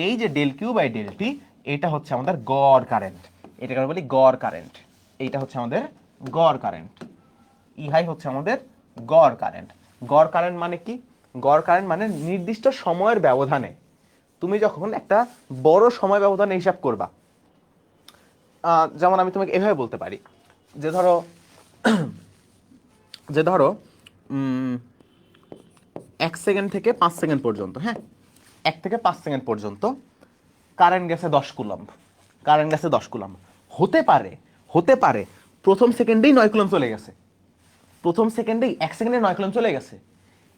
এই যে del Q by del T এটা হচ্ছে আমাদের গড় কারেন্ট, এটাকে আমরা বলি গড় কারেন্ট, এইটা হচ্ছে আমাদের গড় কারেন্ট, ইহাই হচ্ছে আমাদের গড় কারেন্ট। গড় কারেন্ট মানে কি? গড় কারেন্ট মানে নির্দিষ্ট সময়ের ব্যবধানে তুমি যখন একটা বড় সময় ব্যবধানে হিসাব করবা, যেমন আমি তোমাকে এভাবে বলতে পারি যে ধরো যে ধরো 1 সেকেন্ড থেকে 5 সেকেন্ড পর্যন্ত, হ্যাঁ 1 থেকে 5 সেকেন্ড পর্যন্ত কারেন্ট গেছে 10 কুলম্ব, কারেন্ট গেছে 10 কুলম্ব। হতে পারে প্রথম সেকেন্ডেই 9 কুলম্ব চলে গেছে, প্রথম সেকেন্ডেই 1 সেকেন্ডে 9 কুলম্ব চলে গেছে,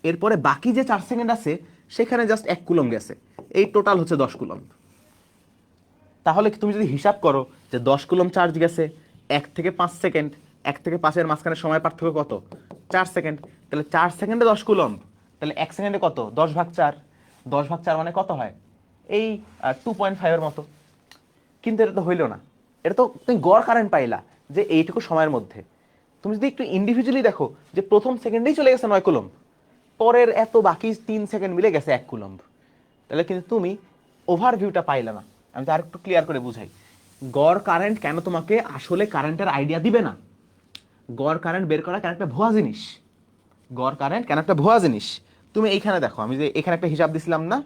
এরপরে বাকি যে 4 সেকেন্ড আছে সেখানে জাস্ট 1 কুলম্ব গেছে, এই টোটাল হচ্ছে 10 কুলম্ব। তাহলে তুমি যদি হিসাব করো যে 10 কুলম্ব চার্জ গেছে 1 থেকে 5 সেকেন্ড, 1 থেকে 5-এর মাঝখানে সময় পার্থক্য কত, 4 সেকেন্ড, তাহলে 4 সেকেন্ডে 10 কুলম্ব, তাহলে 1 সেকেন্ডে কত, 10/4, 10/4 মানে কত হয়, এই 2.5-এর মতো। কিন্তু এটা তো হইল না, এটা তো তুমি গড় কারেন্ট পাইলা যে এইটুকু সময়ের মধ্যে। তুমি যদি একটু ইন্ডিভিজুয়ালি দেখো যে প্রথম সেকেন্ডেই চলে গেছে 9 কুলম্ব, পরের এত বাকি 3 সেকেন্ড মিলে গেছে 1 কুলম্ব, তাহলে কিন্তু তুমি ওভারভিউটা পাইলে না। আমি তো আরেকটু ক্লিয়ার করে বুঝাই, গড় কারেন্ট কেন তোমাকে আসলে কারেন্টের আইডিয়া দিবে না। গড় কারেন্ট বের করা কেন একটা ভুয়া জিনিস, গড় কারেন্ট কেন একটা ভুয়া জিনিস। তুমি এইখানে দেখো, আমি যে এখানে একটা হিসাব দিছিলাম না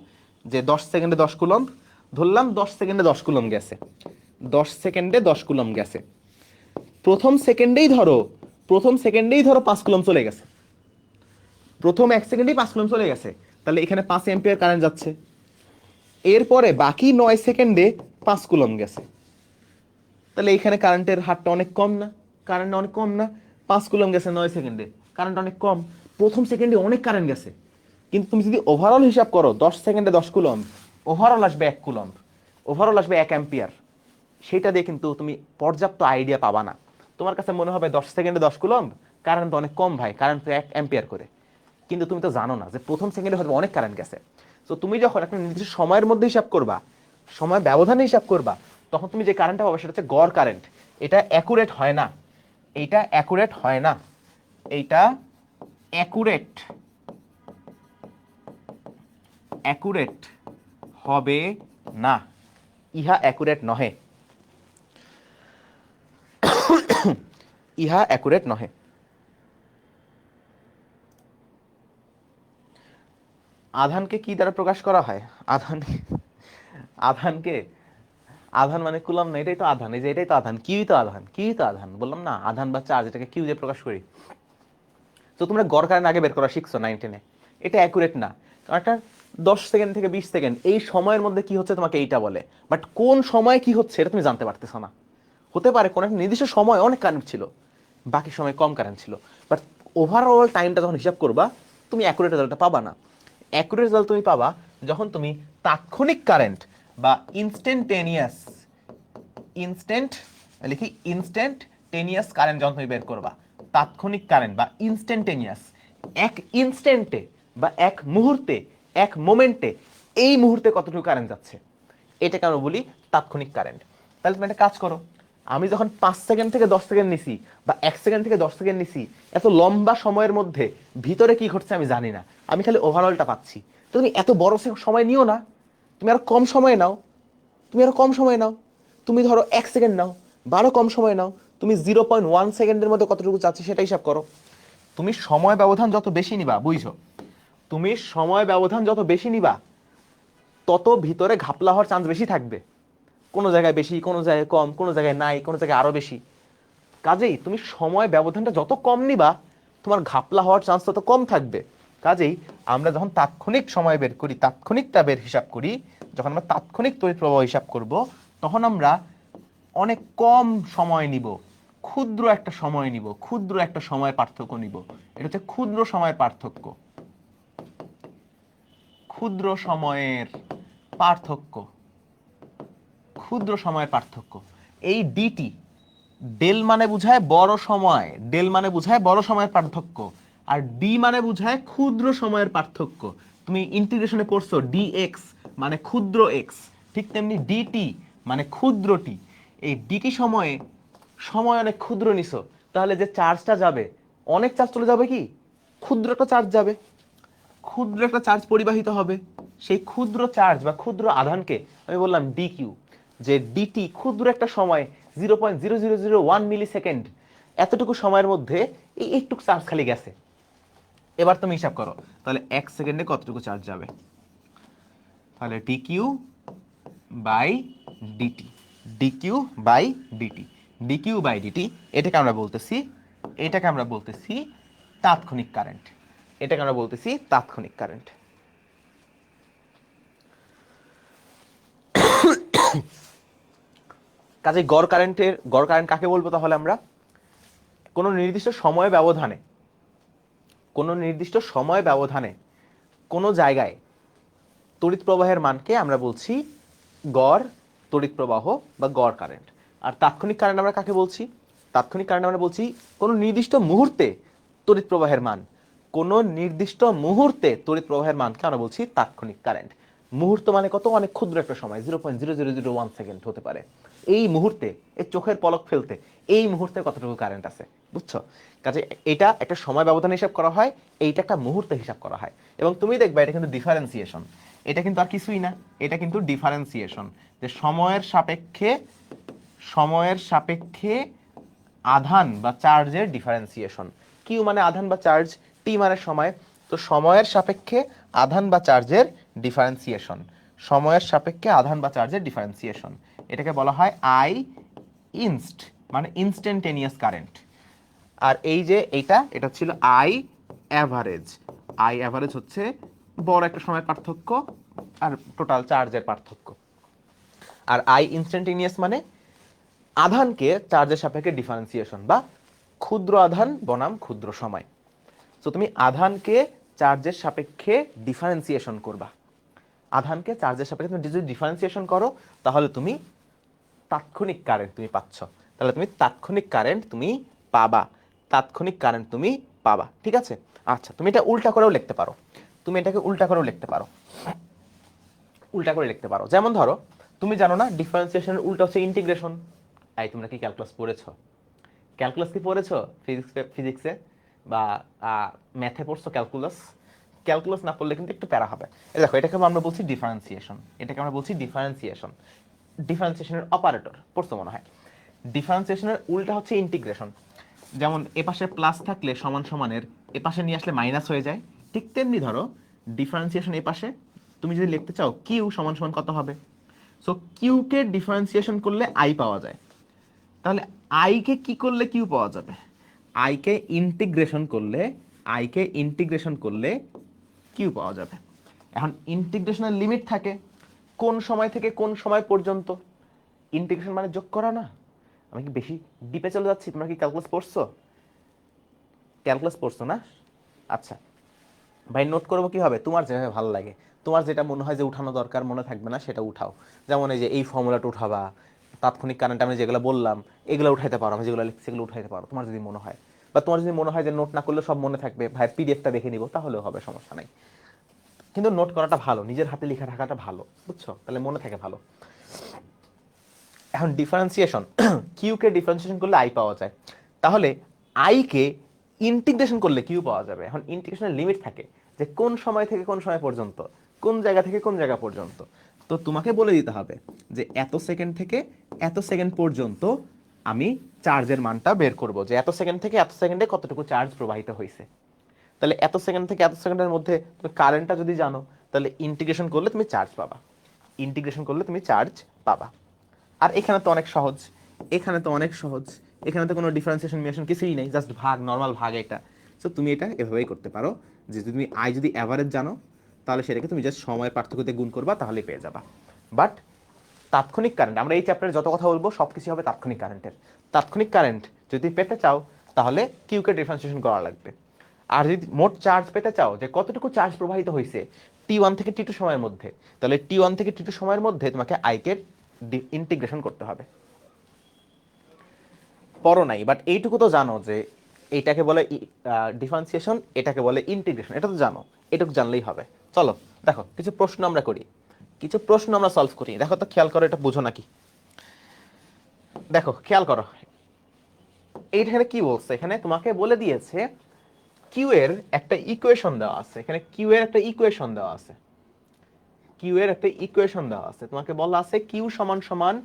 যে 10 সেকেন্ডে 10 কুলম্ব, ধরলাম 10 সেকেন্ডে 10 কুলম্ব গেছে, 10 সেকেন্ডে 10 কুলম্ব গেছে, প্রথম সেকেন্ডেই ধরো 5 কুলম্ব চলে গেছে, প্রথম 1 সেকেন্ডেই 5 কুলম্ব চলে গেছে, তাহলে এখানে 5 অ্যাম্পিয়ার কারেন্ট যাচ্ছে। এরপরে বাকি 9 সেকেন্ডে 5 কুলম্ব গেছে, তাহলে এখানে কারেন্টের হারটা অনেক কম না, কারেন্ট অনেক কম না, 5 কুলম্ব গেছে 9 সেকেন্ডে, কারেন্ট অনেক কম। প্রথম সেকেন্ডে অনেক কারেন্ট গেছে, কিন্তু তুমি যদি ওভারঅল হিসাব করো 10 সেকেন্ডে 10 কুলম্ব, ওভারঅল আসবে 1 কুলম্ব, ওভারঅল আসবে 1 অ্যাম্পিয়ার। সেটা দিয়ে কিন্তু তুমি পর্যাপ্ত আইডিয়া পাবা না। তোমার কাছে মনে হবে 10 সেকেন্ডে 10 কুলম্ব, কারেন্ট তো অনেক কম ভাই, কারেন্ট তো 1 অ্যাম্পিয়ার করে, কিন্তু তুমি তো জানো না যে প্রথম সেকেন্ডে হয়তো অনেক কারেন্ট গেছে। তো তুমি যখন একটা নির্দিষ্ট সময়ের মধ্যে হিসাব করবা, সময় ব্যবধানে হিসাব করবা, তখন তুমি যে কারেন্টটা পাবে সেটা হচ্ছে গড় কারেন্ট। এটা অ্যাকুরেট হয় না, এইটা অ্যাকুরেট হয় না, এইটা অ্যাকুরেট অ্যাকুরেট হবে না, ইহা অ্যাকুরেট নহে, ইহা অ্যাকুরেট নহে। আধানকে কি দ্বারা প্রকাশ করা হয়? আধানকে আধান মানে কুলাম না, এটাই তো আধান, এই যে এটাই তো আধান, কিউই তো আধান, কিউই তো আধান, বললাম না আধান বা চার্জ, এটাকে কিউ দিয়ে প্রকাশ করি। তো তোমরা গড় কারেন্ট আগে বের করা শিখছো 9-10-এ, এটা অ্যাকুরেট না, কারণ একটা 10 সেকেন্ড থেকে 20 সেকেন্ড এই সময়ের মধ্যে কি হচ্ছে তোমাকে এইটা বলে, বাট কোন সময় কি হচ্ছে এটা তুমি জানতে পারতেছো না। হতে পারে কোন একটা নির্দিষ্ট সময় অনেক কারেন্ট ছিল, বাকি সময় কম কারেন্ট ছিল, বাট ওভারঅল টাইমটা যখন হিসাব করবা তুমি অ্যাকুরেট রেজাল্টটা পাবা না। অ্যাকুরেট রেজাল্ট তুমি পাবা যখন তুমি তাৎক্ষণিক কারেন্ট বা ইনস্ট্যান্টেনিয়াস, ইনস্ট্যান্ট লিখি ইনস্ট্যান্টেনিয়াস কারেন্ট যখন তুমি বের করবা, তাৎক্ষণিক কারেন্ট বা ইনস্ট্যান্টেনিয়াস, এক ইনস্ট্যান্টে বা এক মুহূর্তে, এক মোমেন্টে, এই মুহূর্তে কতটুকু কারেন্ট যাচ্ছে, এটাকে আমরা বলি তাৎক্ষণিক কারেন্ট। তাহলে তুমি একটা কাজ করো, আমি যখন 5 সেকেন্ড থেকে 10 সেকেন্ড নিছি বা 1 সেকেন্ড থেকে 10 সেকেন্ড নিছি, এত লম্বা সময়ের মধ্যে ভিতরে কি ঘটছে আমি জানি না, আমি খালি ওভারঅলটা পাচ্ছি। তো তুমি এত বড় সময় নিও না, তুমি আরো কম সময় নাও, তুমি আরো কম সময় নাও, তুমি ধরো 1 সেকেন্ড নাও বা আরো কম সময় নাও, তুমি 0.1 সেকেন্ডের মধ্যে কতটুকু চাচ্ছি সেটা হিসাব করো। তুমি সময় ব্যবধান যত বেশি নিবা, বুঝছো, তুমি সময় ব্যবধান যত বেশি নিবা তত ভিতরে ঘাপলা হওয়ার চান্স বেশি থাকবে, কোনো জায়গায় বেশি, কোনো জায়গায় কম, কোনো জায়গায় নাই, কোনো জায়গায় আরো বেশি। কাজেই তুমি সময় ব্যবধানটা যত কম নিবা তোমার ঘাপলা হওয়ার চান্স তত কম থাকবে। কাজেই আমরা যখন তাৎক্ষণিক সময় বের করি, তাৎক্ষণিকটা বের হিসাব করি, যখন আমরা তাৎক্ষণিক তড়িৎ প্রবাহ হিসাব করব, তখন আমরা অনেক কম সময় নিব, ক্ষুদ্র একটা সময় নিব, ক্ষুদ্র একটা সময়ের পার্থক্য নিব, এটা হচ্ছে ক্ষুদ্র সময়ের পার্থক্য, ক্ষুদ্র সময়ের পার্থক্য, ক্ষুদ্র সময়ের পার্থক্য। এই ডিটি, ডেল মানে বুঝায় বড় সময়, ডেল মানে বুঝায় বড় সময়ের পার্থক্য, আর ডি মানে বুঝায় ক্ষুদ্র সময়ের পার্থক্য, তুমি ইন্টিগ্রেশনে পড়ছো ডিএক্স মানে ক্ষুদ্র এক্স, ঠিক তেমনি ডিটি মানে ক্ষুদ্র টি। এই ডিটি সময়ে সময় অনেক ক্ষুদ্র নিছো, তাহলে যে চার্জটা যাবে অনেক চার্জ চলে যাবে কি, ক্ষুদ্র একটা চার্জ যাবে, ক্ষুদ্র একটা চার্জ পরিবাহিত হবে। সেই ক্ষুদ্র চার্জ বা ক্ষুদ্র আধানকে আমি বললাম ডি কিউ, যে ডিটি ক্ষুদ্র একটা সময় 0.0001 মিলি সেকেন্ড, এতটুকু সময়ের মধ্যে এই একটু চার্জ খালি গেছে। এবার তুমি হিসাব করো তাহলে 1 সেকেন্ডে কতটুকু চার্জ যাবে, তাহলে D Q by DT, D Q by DT, D Q by DT, এটাকে আমরা বলতেছি তাৎক্ষণিক কারেন্ট, এটাকে আমরা বলতেছি তাৎক্ষণিক কারেন্ট। কাজে গড় কারেন্ট কাকে বলবো তাহলে আমরা, কোনো নির্দিষ্ট সময় ব্যবধানে, কোনো নির্দিষ্ট সময় ব্যবধানে কোনো জায়গায় তড়িৎ প্রবাহের মানকে আমরা বলছি গড় তড়িৎ প্রবাহ বা গড় কারেন্ট। আর তাৎক্ষণিক কারেন্ট আমরা কাকে বলছি, তাৎক্ষণিক কারেন্ট আমরা বলছি কোনো নির্দিষ্ট মুহূর্তে তড়িৎ প্রবাহের মান, কোনো নির্দিষ্ট মুহূর্তে তড়িৎ প্রবাহের মানকে আমরা বলছি তাৎক্ষণিক কারেন্ট। মুহূর্ত মানে কত, অনেক ক্ষুদ্র একটা সময়, 0.0001 সেকেন্ড হতে পারে। এই মুহূর্তে, এই চোখের পলক ফেলতে এই মুহূর্তে কতটুকু কারেন্ট আছে, বুঝছো? কাজে এটা একটা সময় ব্যবধান হিসাব করা হয়, এইটা একটা মুহূর্তে হিসাব করা হয়। এবং তুমি দেখবে এটা কিন্তু ডিফারেন্সিয়েশন, এটা কিন্তু আর কিছুই না, এটা কিন্তু ডিফারেন্সিয়েশন, যে সময়ের সাপেক্ষে আধান বা চার্জের ডিফারেন্সিয়েশন। কিউ মানে আধান বা চার্জ, টি মানে সময়, তো সময়ের সাপেক্ষে আধান বা চার্জের ডিফারেন্সিয়েশন, সময়ের সাপেক্ষে আধান বা চার্জের ডিফারেন্সিয়েশন, এটাকে বলা হয় আই ইনস্ট, মানে ইনস্ট্যান্টেনিয়াস কারেন্ট। আর এই যে এটা ছিল আই অ্যাভারেজ, আই অ্যাভারেজ হচ্ছে বড় একটা সময়ের পার্থক্য আর টোটাল চার্জের পার্থক্য। আর আই ইনস্ট্যান্টেনিয়াস মানে আধানকে চার্জের সাপেক্ষে ডিফারেন্সিয়েশন বা ক্ষুদ্র আধান বনাম ক্ষুদ্র সময়। তো তুমি আধানকে চার্জের সাপেক্ষে ডিফারেন্সিয়েশন করবা, আধানকে চার্জের সাপেক্ষে তুমি যদি ডিফারেন্সিয়েশন করো তাহলে তুমি তাৎক্ষণিক কারেন্ট তুমি পাচ্ছ, তাহলে তুমি তাৎক্ষণিক কারেন্ট তুমি পাবা, তাৎক্ষণিক কারেন্ট তুমি পাবা, ঠিক আছে? আচ্ছা, তুমি এটা উল্টা করেও লিখতে পারো, তুমি এটাকে উল্টা করেও লিখতে পারো, উল্টা করে লিখতে পারো। যেমন ধরো তুমি জানো না ডিফারেন্সিয়েশনের উল্টা হচ্ছে ইন্টিগ্রেশন। এই তোমরা কি ক্যালকুলাস পড়েছো? ক্যালকুলাস কি পড়েছো ফিজিক্সে বা ম্যাথে পড়ছো ক্যালকুলাস? ক্যালকুলাস না পড়লে কিন্তু একটু প্যারা হবে। এই দেখো এটাকে আমরা বলছি ডিফারেন্সিয়েশন, এটাকে আমরা বলছি ডিফারেন্সিয়েশন, ডিফারেন্সিয়েশনের অপারেটর পড়ছো মনে হয়। ডিফারেন্সিয়েশনের উল্টা হচ্ছে ইন্টিগ্রেশন। যেমন এপাশে প্লাস থাকলে সমান সমানের এপাশে নিয়ে আসলে মাইনাস হয়ে যায়, ঠিক তেমনি ধরো ডিফারেন্সিয়েশন এপাশে তুমি যদি লিখতে চাও কিউ সমান সমান কত হবে, সো কিউ কে ডিফারেন্সিয়েশন করলে আই পাওয়া যায়, তাহলে আই কে কি করলে কিউ পাওয়া যাবে, আই কে ইন্টিগ্রেশন করলে, আই কে ইন্টিগ্রেশন করলে কিউ পাওয়া যাবে। এখন ইন্টিগ্রেশনের লিমিট থাকে, কোন সময় থেকে কোন সময় পর্যন্ত, ইন্টিগ্রেশন মানে যোগ করা না। আমি কি বেশি ডিপে চলে যাচ্ছি? তোমরা কি ক্যালকুলাস পড়ছো? ক্যালকুলাস পড়ছো না? আচ্ছা ভাই, নোট করবো কি হবে, তোমার যেভাবে ভালো লাগে, তোমার যেটা মনে হয় যে উঠানো দরকার, মনে থাকবে না সেটা উঠাও। যেমন এই যে এই ফর্মুলাটা উঠাবা, তাৎক্ষণিক কারেন্ট আমি যেগুলো বললাম এগুলো উঠাইতে পারো, আমি যেগুলো লিখছি সেগুলো উঠাইতে পারো তোমার যদি মনে হয়। বা তোমার যদি মনে হয় যে নোট না করলে সব মনে থাকবে, ভাই পিডিএফটা দেখে নিব, তাহলেও হবে, সমস্যা নাই। কিন্তু নোট করাটা ভালো, নিজের হাতে লেখা থাকাটা ভালো, বুঝছো? তাহলে মনে থাকে ভালো। এখন ডিফারেন্সিয়েশন, কিউ কে ডিফারেন্সিয়েশন করলে আই পাওয়া যায়, তাহলে আই কে ইন্টিগ্রেশন করলে কিউ পাওয়া যাবে। এখন ইন্টিগ্রেশনের লিমিট থাকে যে কোন সময় থেকে কোন সময় পর্যন্ত, কোন জায়গা থেকে কোন জায়গা পর্যন্ত। তো তোমাকে বলে দিতে হবে যে এত সেকেন্ড থেকে এত সেকেন্ড পর্যন্ত আমি চার্জের মানটা বের করব, যে এত সেকেন্ড থেকে এত সেকেন্ডে কতটুকু চার্জ প্রবাহিত হয়েছে। তাহলে এত সেকেন্ড থেকে এত সেকেন্ডের মধ্যে তুমি কারেন্টটা যদি জানো তাহলে ইন্টিগ্রেশন করলে তুমি চার্জ পাবা, ইন্টিগ্রেশন করলে তুমি চার্জ পাবা। আর এখানে তো অনেক সহজ, এখানে তো অনেক সহজ, এখানে তো কোনো ডিফারেন্সিয়েশন মিয়েশন কিছুই নেই, জাস্ট ভাগ, নর্মাল ভাগ এটা। সো তুমি এটা এভাবেই করতে পারো, যে তুমি আই যদি অ্যাভারেজ জানো তাহলে সেটাকে তুমি জাস্ট সময়ের পার্থক্যতে গুণ করবা, তাহলে পেয়ে যাবা। বাট তাৎক্ষণিক কারেন্ট, আমরা এই চ্যাপ্টারে যত কথা বলবো সব কিছু হবে তাৎক্ষণিক কারেন্টের। তাৎক্ষণিক কারেন্ট যদি পেতে চাও তাহলে কিউকে ডিফারেন্সিয়েশন করা লাগবে। আর যদি মোট চার্জ পেতে চাও যে কতটুকু চার্জ প্রবাহিত হয়েছে T1 থেকে T2 সময়ের মধ্যে, তাহলে T1 থেকে T2 সময়ের মধ্যে তোমাকে আইকে ইন্টিগ্রেশন করতে হবে। পড়ো নাই, বাট এইটুকু তো জানো যে এইটাকে বলে ডিফারেন্সিয়েশন, এটাকে বলে ইন্টিগ্রেশন, এটা তো জানো, এটুকু জানলেই হবে। চলো দেখো কিছু প্রশ্ন আমরা করি, কিছু প্রশ্ন আমরা সলভ করি। দেখো তো খেয়াল করো, এটা বুঝো নাকি। দেখো খেয়াল করো, এইখানে কি বলছে, এখানে তোমাকে বলে দিয়েছে কিউ এর একটা ইকুয়েশন দেওয়া আছে, এখানে কিউ এর একটা ইকুয়েশন দেওয়া আছে, কিউ এর একটা ইকুয়েশন দেওয়া আছে, তোমাকে বলা আছে কিউ সমান সমান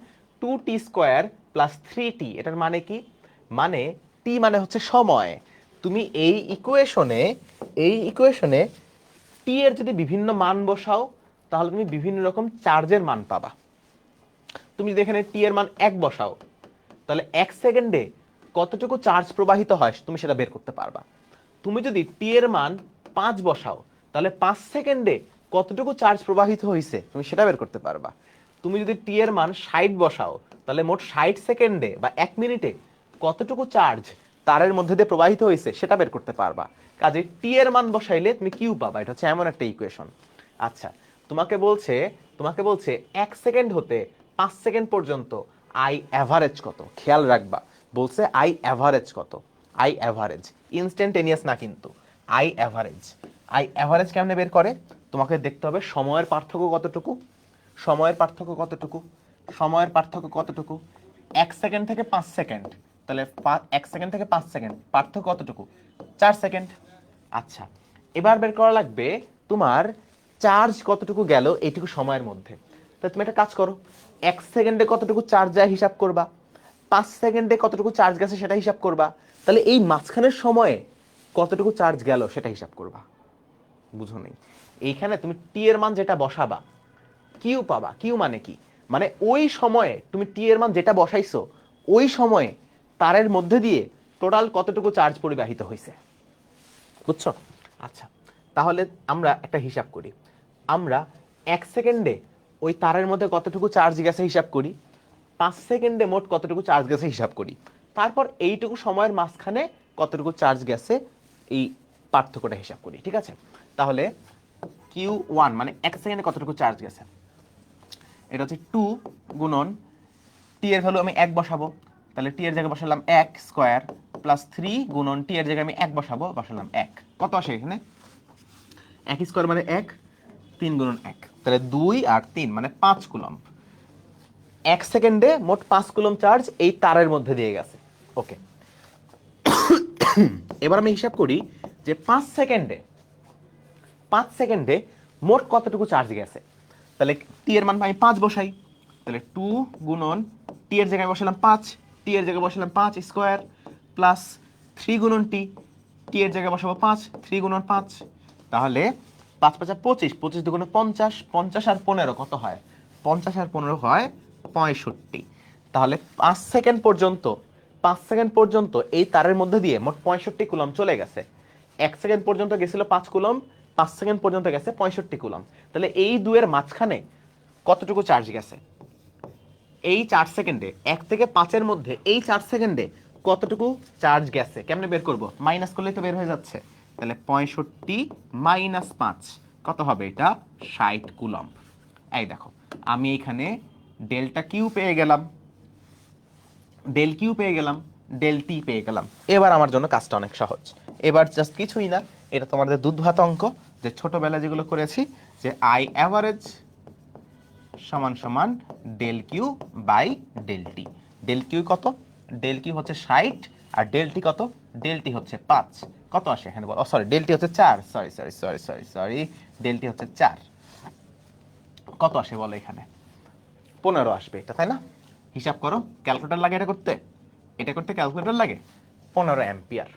2t² প্লাস 3t। এটার মানে কি? মানে টি মানে হচ্ছে সময়। তুমি এই ইকুয়েশনে টি এর যদি বিভিন্ন মান বসাও তাহলে তুমি বিভিন্ন রকম চার্জের মান পাবা। তুমি যদি এখানে টি এর মান 1 বসাও তাহলে 1 সেকেন্ডে কতটুকু চার্জ প্রবাহিত হয় তুমি সেটা বের করতে পারবা। তুমি যদি টি এর মান 5 বসাও তাহলে 5 সেকেন্ডে কতটুকু চার্জ প্রবাহিত হয়েছে তুমি সেটা বের করতে পারবা। তুমি যদি টি এর মান 60 বসাও তাহলে মোট 60 সেকেন্ডে বা 1 মিনিটে কতটুকু চার্জ তারের মধ্যে দিয়ে প্রবাহিত হয়েছে সেটা বের করতে পারবা। কাজে টি এর মান বসাইলে তুমি কিউ পাবা। এটা হচ্ছে এমন একটা ইকুয়েশন। আচ্ছা, তোমাকে বলছে 1 সেকেন্ড হতে 5 সেকেন্ড পর্যন্ত আই অ্যাভারেজ কত। খেয়াল রাখবা, বলছে আই অ্যাভারেজ কত, আই অ্যাভারেজ ইনস্ট্যান্টেনিয়াস না কিন্তু, আই অ্যাভারেজ। আই অ্যাভারেজ কেমনে বের করে? তোমাকে দেখতে হবে সময়ের পার্থক্য কতটুকু, সময়ের পার্থক্য কতটুকু, সময়ের পার্থক্য কতটুকু। 1 সেকেন্ড থেকে 5 সেকেন্ড, তাহলে 1 সেকেন্ড থেকে 5 সেকেন্ড পার্থক্য কতটুকু? 4 সেকেন্ড। আচ্ছা, এবার বের করা লাগবে তোমার চার্জ কতটুকু গেল এইটুকু সময়ের মধ্যে। তাহলে তুমি একটা কাজ করো, 1 সেকেন্ডে কতটুকু চার্জ যায় হিসাব করবা, 5 সেকেন্ডে কতটুকু চার্জ গেছে সেটা হিসাব করবা, তাহলে এই মাঝখানের সময়ে কতটুকু চার্জ গেল সেটা হিসাব করবা। বুঝো নেই? এইখানে তুমি টি এর মান যেটা বসাবা কিউ পাবা। কিউ মানে কি? মানে ওই সময়ে তুমি টি এর মান যেটা বসাইছো ওই সময়ে তারের মধ্যে দিয়ে টোটাল কতটুকু চার্জ পরিবাহিত হয়েছে। বুঝছো? আচ্ছা, তাহলে আমরা একটা হিসাব করি। আমরা 1 সেকেন্ডে ওই তারের মধ্যে কতটুকু চার্জ গেছে হিসাব করি, 5 সেকেন্ডে মোট কতটুকু চার্জ গেছে হিসাব করি, তারপর এইটুকু সময়ের মাঝখানে কতটুকু চার্জ গেছে এই পার্থক্যটা হিসাব করি। ঠিক আছে? তাহলে Q1 মানে 1 সেকেন্ডে কতটুকু চার্জ গেছে, এটা হচ্ছে 2 গুণন টি এর ভ্যালু আমি 1 বসাবো, তাহলে টি এর জায়গায় বসালাম 1 স্কয়ার প্লাস 3 গুণন টি এর জায়গায় আমি 1 বসাবো, বসালাম 1। কত আসে এখানে? 1 স্কয়ার মানে 1, 3 গুণন 1, তাহলে 2 আর 3 মানে 5 কুলম্ব। 1 সেকেন্ডে মোট 5 কুলম্ব চার্জ এই তারের মধ্যে দিয়ে গেছে। ওকে, এবার আমি হিসাব করি যে 5 সেকেন্ডে মোট কতটুকু চার্জ গেছে। তাহলে টি এর মান আমি 5 বসাই, তাহলে 2 গুণন টি এর জায়গায় বসালাম 5, টি এর জায়গায় বসালাম 5 স্কয়ার প্লাস 3 গুণন টি, টি এর জায়গায় বসাবো 5, 3 গুণন 5, তাহলে 5 5 25, 25 দুগুণে 50, 50 আর 15 কত হয়? 50 আর 15 হয় 65। তাহলে 5 সেকেন্ড পর্যন্ত, 5 সেকেন্ড পর্যন্ত এই তারের মধ্যে দিয়ে মোট 65 কুলম্ব চলে গেছে। 1 সেকেন্ড পর্যন্ত গেছিল 5 কুলম্ব, 5 সেকেন্ড পর্যন্ত গেছে 65 কুলম্ব। তাহলে এই দুয়ের মাঝখানে কতটুকু চার্জ গেছে? এই 4 সেকেন্ডে, 1 থেকে 5 এর মধ্যে এই 4 সেকেন্ডে কতটুকু চার্জ গেছে কেমনে বের করব? মাইনাস করলেই তো বের হয়ে যাচ্ছে। তাহলে 65 মাইনাস 5 কত হবে? এটা 60 কুলম্ব। এই দেখো, আমি এখানে ডেল্টা কিউ পেয়ে গেলাম, ডেল কিউ পেয়ে গেলাম, ডেল টি পেয়ে গেলাম। এবার আমার জন্য কাজটা অনেক সহজ। এবার জাস্ট কিছুই না, এটা তোমাদের দুধভাত অঙ্ক যে ছোটবেলায় যেগুলো করেছি, যে আই অ্যাভারেজ সমান সমান del Q by del T. Del Q কত? ডেল কিউ হচ্ছে 60 আর ডেল টি কত? ডেল টি হচ্ছে 5। কত আসে এখানে বল? সরি, ডেল টি হচ্ছে 4, সরি, ডেল টি হচ্ছে 4। কত আসে বলো এখানে? 15 আসবে এটা, তাই না? হিসাব করো, ক্যালকুলেটর লাগে এটা করতে, এটা করতে ক্যালকুলেটর লাগে। 15 অ্যাম্পিয়ার,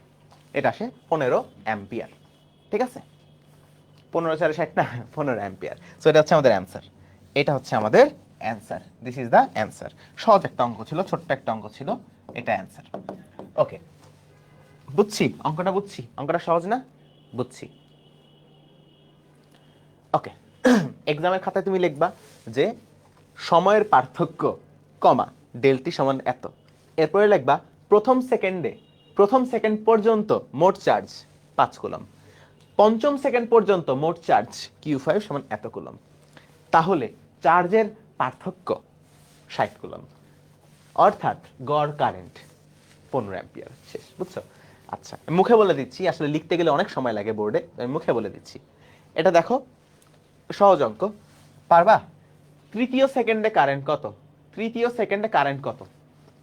এটা আসে 15 অ্যাম্পিয়ার। ঠিক আছে? 15 4 60 না, 15 অ্যাম্পিয়ার। সো এটা হচ্ছে আমাদের অ্যান্সার, এটা হচ্ছে আমাদের answer. This is the answer. সহজ একটা অঙ্ক ছিল, ছোট্ট একটা অঙ্ক ছিল, এটা অ্যান্সার। ওকে, বুঝছি অঙ্কটা, বুঝছি অঙ্কটা সহজ না? বুঝছি। ওকে, এক্সামের খাতায় তুমি লিখবা যে সময়ের পার্থক্য কমা ডেলটি সমান এত। এরপরে লিখবা প্রথম সেকেন্ড পর্যন্ত মোট চার্জ 5 কুলম্ব, পঞ্চম সেকেন্ড পর্যন্ত মোট চার্জ Q5 সমান এত কুলম্ব। তাহলে চার্জের পার্থক্য 60 কুলম্ব, অর্থাৎ গড় কারেন্ট 15 অ্যাম্পিয়ার। শেষ, বুঝছো? আচ্ছা, মুখে বলে দিচ্ছি, আসলে লিখতে গেলে অনেক সময় লাগে বোর্ডে, আমি মুখে বলে দিচ্ছি। এটা দেখো, সহজ অঙ্ক, পারবা? তৃতীয় সেকেন্ডে কারেন্ট কত? তৃতীয় সেকেন্ডে কারেন্ট কত?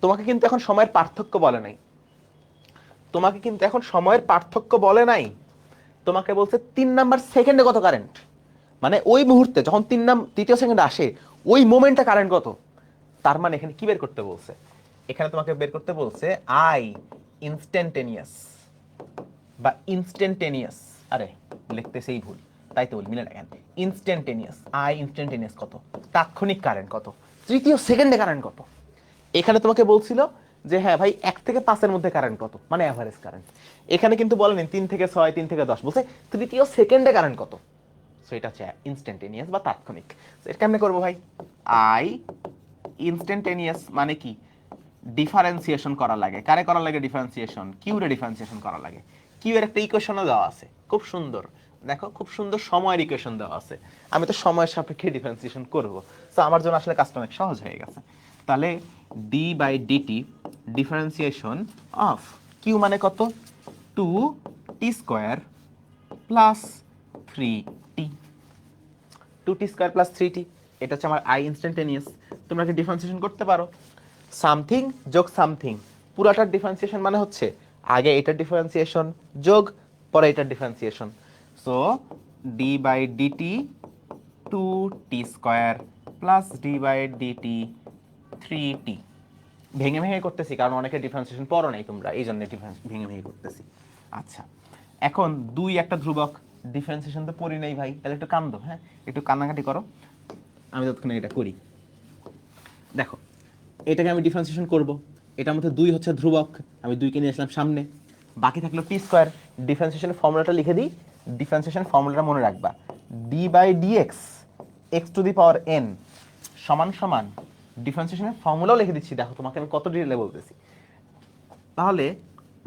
তোমাকে কিন্তু এখন সময়ের পার্থক্য বলে নাই, তোমাকে কিন্তু এখন সময়ের পার্থক্য বলে নাই, তোমাকে বলছে 3 নাম্বার সেকেন্ডে কত কারেন্ট, মানে ওই মুহূর্তে যখন তৃতীয় সেকেন্ড আসে ওই মোমেন্টে কারেন্ট কত। তার মানে এখানে কি বের করতে বলছে? এখানে তোমাকে বের করতে বলছে আই ইনস্ট্যান্টেনিয়াস বা ইনস্ট্যান্টেনিয়াস। আরে লিখতেছেই ভুল, তাই তো বলি মিলে রাখেন। ইনস্ট্যান্টেনিয়াস, আই ইনস্ট্যান্টেনিয়াস কত, তাৎক্ষণিক কারেন্ট কত, তৃতীয় সেকেন্ডে কারেন্ট কত। এখানে তোমাকে বলছিল যে হ্যাঁ ভাই 1 থেকে 5-এর মধ্যে কারেন্ট কত, মানে অ্যাভারেজ কারেন্ট। এখানে কিন্তু বলেনি 3 থেকে 6, 3 থেকে 10, বলছে তৃতীয় সেকেন্ডে কারেন্ট কত। সো এটা হচ্ছে ইনস্ট্যান্টেনিয়াস বা তাৎক্ষণিক। এটা কেমনে করবো ভাই? আই ইনস্ট্যান্টেনিয়াস মানে কি? ডিফারেন্সিয়েশন করা লাগে। কারে করা লাগে ডিফারেন্সিয়েশন? কিউ রে ডিফারেন্সিয়েশন করা লাগে। কিউ এর একটা ইকুয়েশনও দেওয়া আছে, খুব সুন্দর, দেখো খুব সুন্দর সময়ের ইকুয়েশন দেওয়া আছে। আমি তো সময়ের সাপেক্ষে ডিফারেন্সিয়েশন করব, তো আমার জন্য আসলে কাজটা অনেক সহজ হয়ে গেছে। তাহলে D by DT differentiation of Q মানে কত? 2t² plus 3t। 2t² plus 3t, এটা হচ্ছে আমার আই ইনস্ট্যান্টেনিয়াস। তোমরা কি ডিফারেন্সিয়েশন করতে পারো? সামথিং যোগ সামথিং, পুরাটার ডিফারেন্সিয়েশন মানে হচ্ছে আগে এটার ডিফারেন্সিয়েশন যোগ পরে এটার differentiation. So D by DT 2t² plus D by DT 3t। ভেঙে ভেঙে করতেছি কারণ অনেকে ডিফারেন্সিয়েশন পড়ো নাই তোমরা, এই জন্য ভেঙে ভেঙে করতেছি। আচ্ছা, এখন 2 একটা ধ্রুবক, ডিফারেন্সিয়েশন তো পড়ি নাই ভাই, তাহলে একটু কান্দো, হ্যাঁ একটু কান্নাকাটি করো, আমি ততক্ষণে এটা করি। দেখো এটাকে আমি ডিফারেন্সিয়েশন করব, এটার মধ্যে 2 হচ্ছে ধ্রুবক, আমি 2কে নিয়ে আসলাম সামনে, বাকি থাকলো t²। ডিফারেন্সিয়েশনের ফর্মুলাটা লিখে দিই, ডিফারেন্সিয়েশন ফর্মুলাটা মনে রাখবা, ডি বাই ডিএক্স x⁴n সমান সমান, ডিফারেন্সিয়েশনের ফর্মুলাও লিখে দিচ্ছি, দেখো তোমাকে আমি কত ডিটেইলে বলতেছি। তাহলে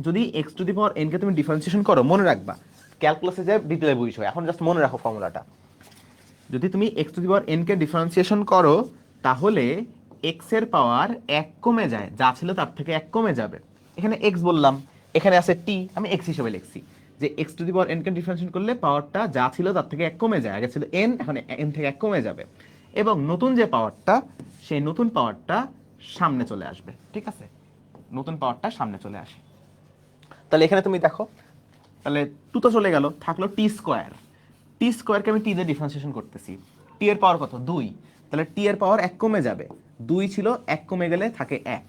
যদি x⁴n কে তুমি ডিফারেন্সিয়েশন করো, মনে রাখবা ক্যালকুলাসে যে ডিটেইলে বুঝছো, এখন জাস্ট মনে রাখো ফর্মুলাটা। যদি তুমি x⁴n কে ডিফারেন্সিয়েশন করো তাহলে x এর পাওয়ার 1 কমে যায়, যা ছিল তার থেকে 1 কমে যাবে। এখানে x বললাম, এখানে আছে t, আমি x হিসেবে লিখছি যে x⁴n কে ডিফারেন্সিয়েট করলে পাওয়ারটা যা ছিল তার থেকে 1 কমে যায়, আগে ছিল n, এখন n থেকে 1 কমে যাবে, এবং নতুন যে পাওয়ারটা সেই নতুন পাওয়ারটা সামনে চলে আসবে। ঠিক আছে, নতুন পাওয়ারটা সামনে চলে আসে। তাহলে এখানে তুমি দেখো, তাহলে 2 তো চলে গেল, থাকলো t²। t² কে আমি t দিয়ে ডিফারেন্সিয়েশন করতেছি, t এর পাওয়ার কত? 2, তাহলে t এর পাওয়ার 1 কমে যাবে, 2 ছিল 1 কমে গেলে থাকে 1,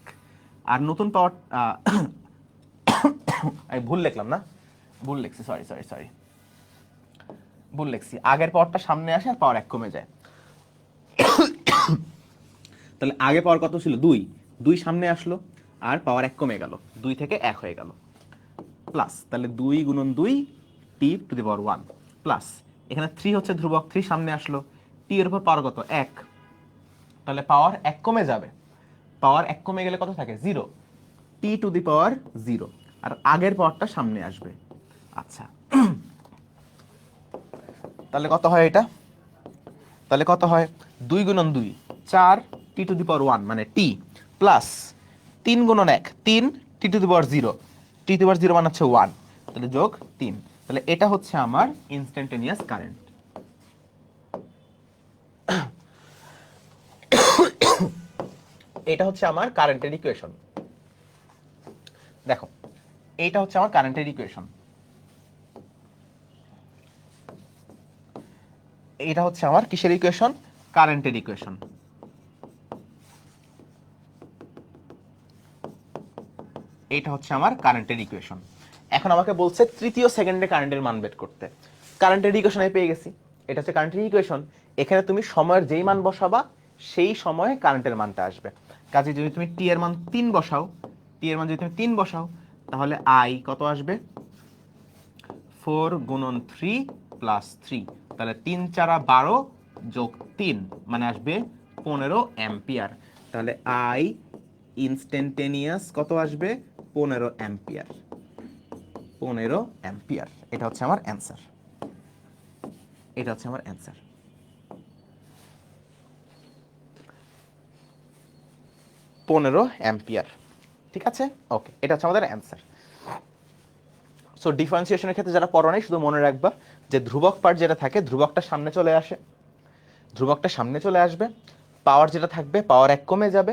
আর নতুন পাওয়ার আমি ভুল লিখলাম না, ভুল লিখছি, সরি সরি সরি, ভুল লিখছি, আগের পাওয়ারটা সামনে আসে আর পাওয়ার 1 কমে যায়। তাহলে আগে পাওয়ার কত ছিল? 2, 2 সামনে আসলো আর পাওয়ার 1 কমে গেল, 2 থেকে 1 হয়ে গেল, প্লাস, তাহলে 2 গুণন 2 t⁴1 প্লাস, এখানে 3 হচ্ছে ধ্রুবক, 3 সামনে আসলো, t এর উপর পাওয়ার কত? 1, তাহলে পাওয়ার 1 কমে যাবে, পাওয়ার 1 কমে গেলে কত থাকে? 0, t⁴0, আর আগের পাওয়ারটা সামনে আসবে। আচ্ছা, তাহলে কত হয় এটা? তাহলে কত হয়? 2 গুণন 2 4 t⁴1 মানে t, প্লাস 3 গুণন 1 3 t⁴0, t⁴0 মানে হচ্ছে 1, তাহলে যোগ 3, তাহলে এটা হচ্ছে আমার ইনস্ট্যান্টেনিয়াস কারেন্ট। এটা হচ্ছে আমার কারেন্টের ইকুয়েশন। দেখো এইটা হচ্ছে আমার কারেন্টের ইকুয়েশন, এটা হচ্ছে আমার কিসের ইকুয়েশন? কারেন্টের ইকুয়েশন। এটা হচ্ছে আমার কারেন্টের ইকুয়েশন। এখন আমাকে বলছে তৃতীয় সেকেন্ডে কারেন্টের মান বের করতে। কারেন্টের ইকুয়েশন আমি পেয়ে গেছি, এটা হচ্ছে কারেন্টের ইকুয়েশন। এখানে তুমি সময়ের যেই মান বসাবা সেই সময়ে কারেন্টের মানটা আসবে। কাজে যদি তুমি টি এর মান 3 বসাও, টি এর মান যদি তুমি 3 বসাও, তাহলে আই কত আসবে? 4 গুণন 3 প্লাস 3, তাহলে 3 4 12 যোগ 3 মানে আসবে 15 অ্যাম্পিয়ার। তাহলে আই ইনস্ট্যান্টেনিয়াস কত আসবে? 15 অ্যাম্পিয়ার, 15 অ্যাম্পিয়ার। এটা হচ্ছে আমার অ্যান্সার, এটা হচ্ছে আমার অ্যান্সার। 15 অ্যাম্পিয়ার, ঠিক আছে, ওকে, এটা হচ্ছে আমাদের অ্যান্সার। সো ডিফারেন্সিয়েশনের ক্ষেত্রে যারা পড়ো নাই শুধু মনে রাখবা যে ধ্রুবক পার্ট যেটা থাকে ধ্রুবকটা সামনে চলে আসে, ধ্রুবকটা সামনে চলে আসবে, পাওয়ার যেটা থাকবে পাওয়ার 1 কমে যাবে,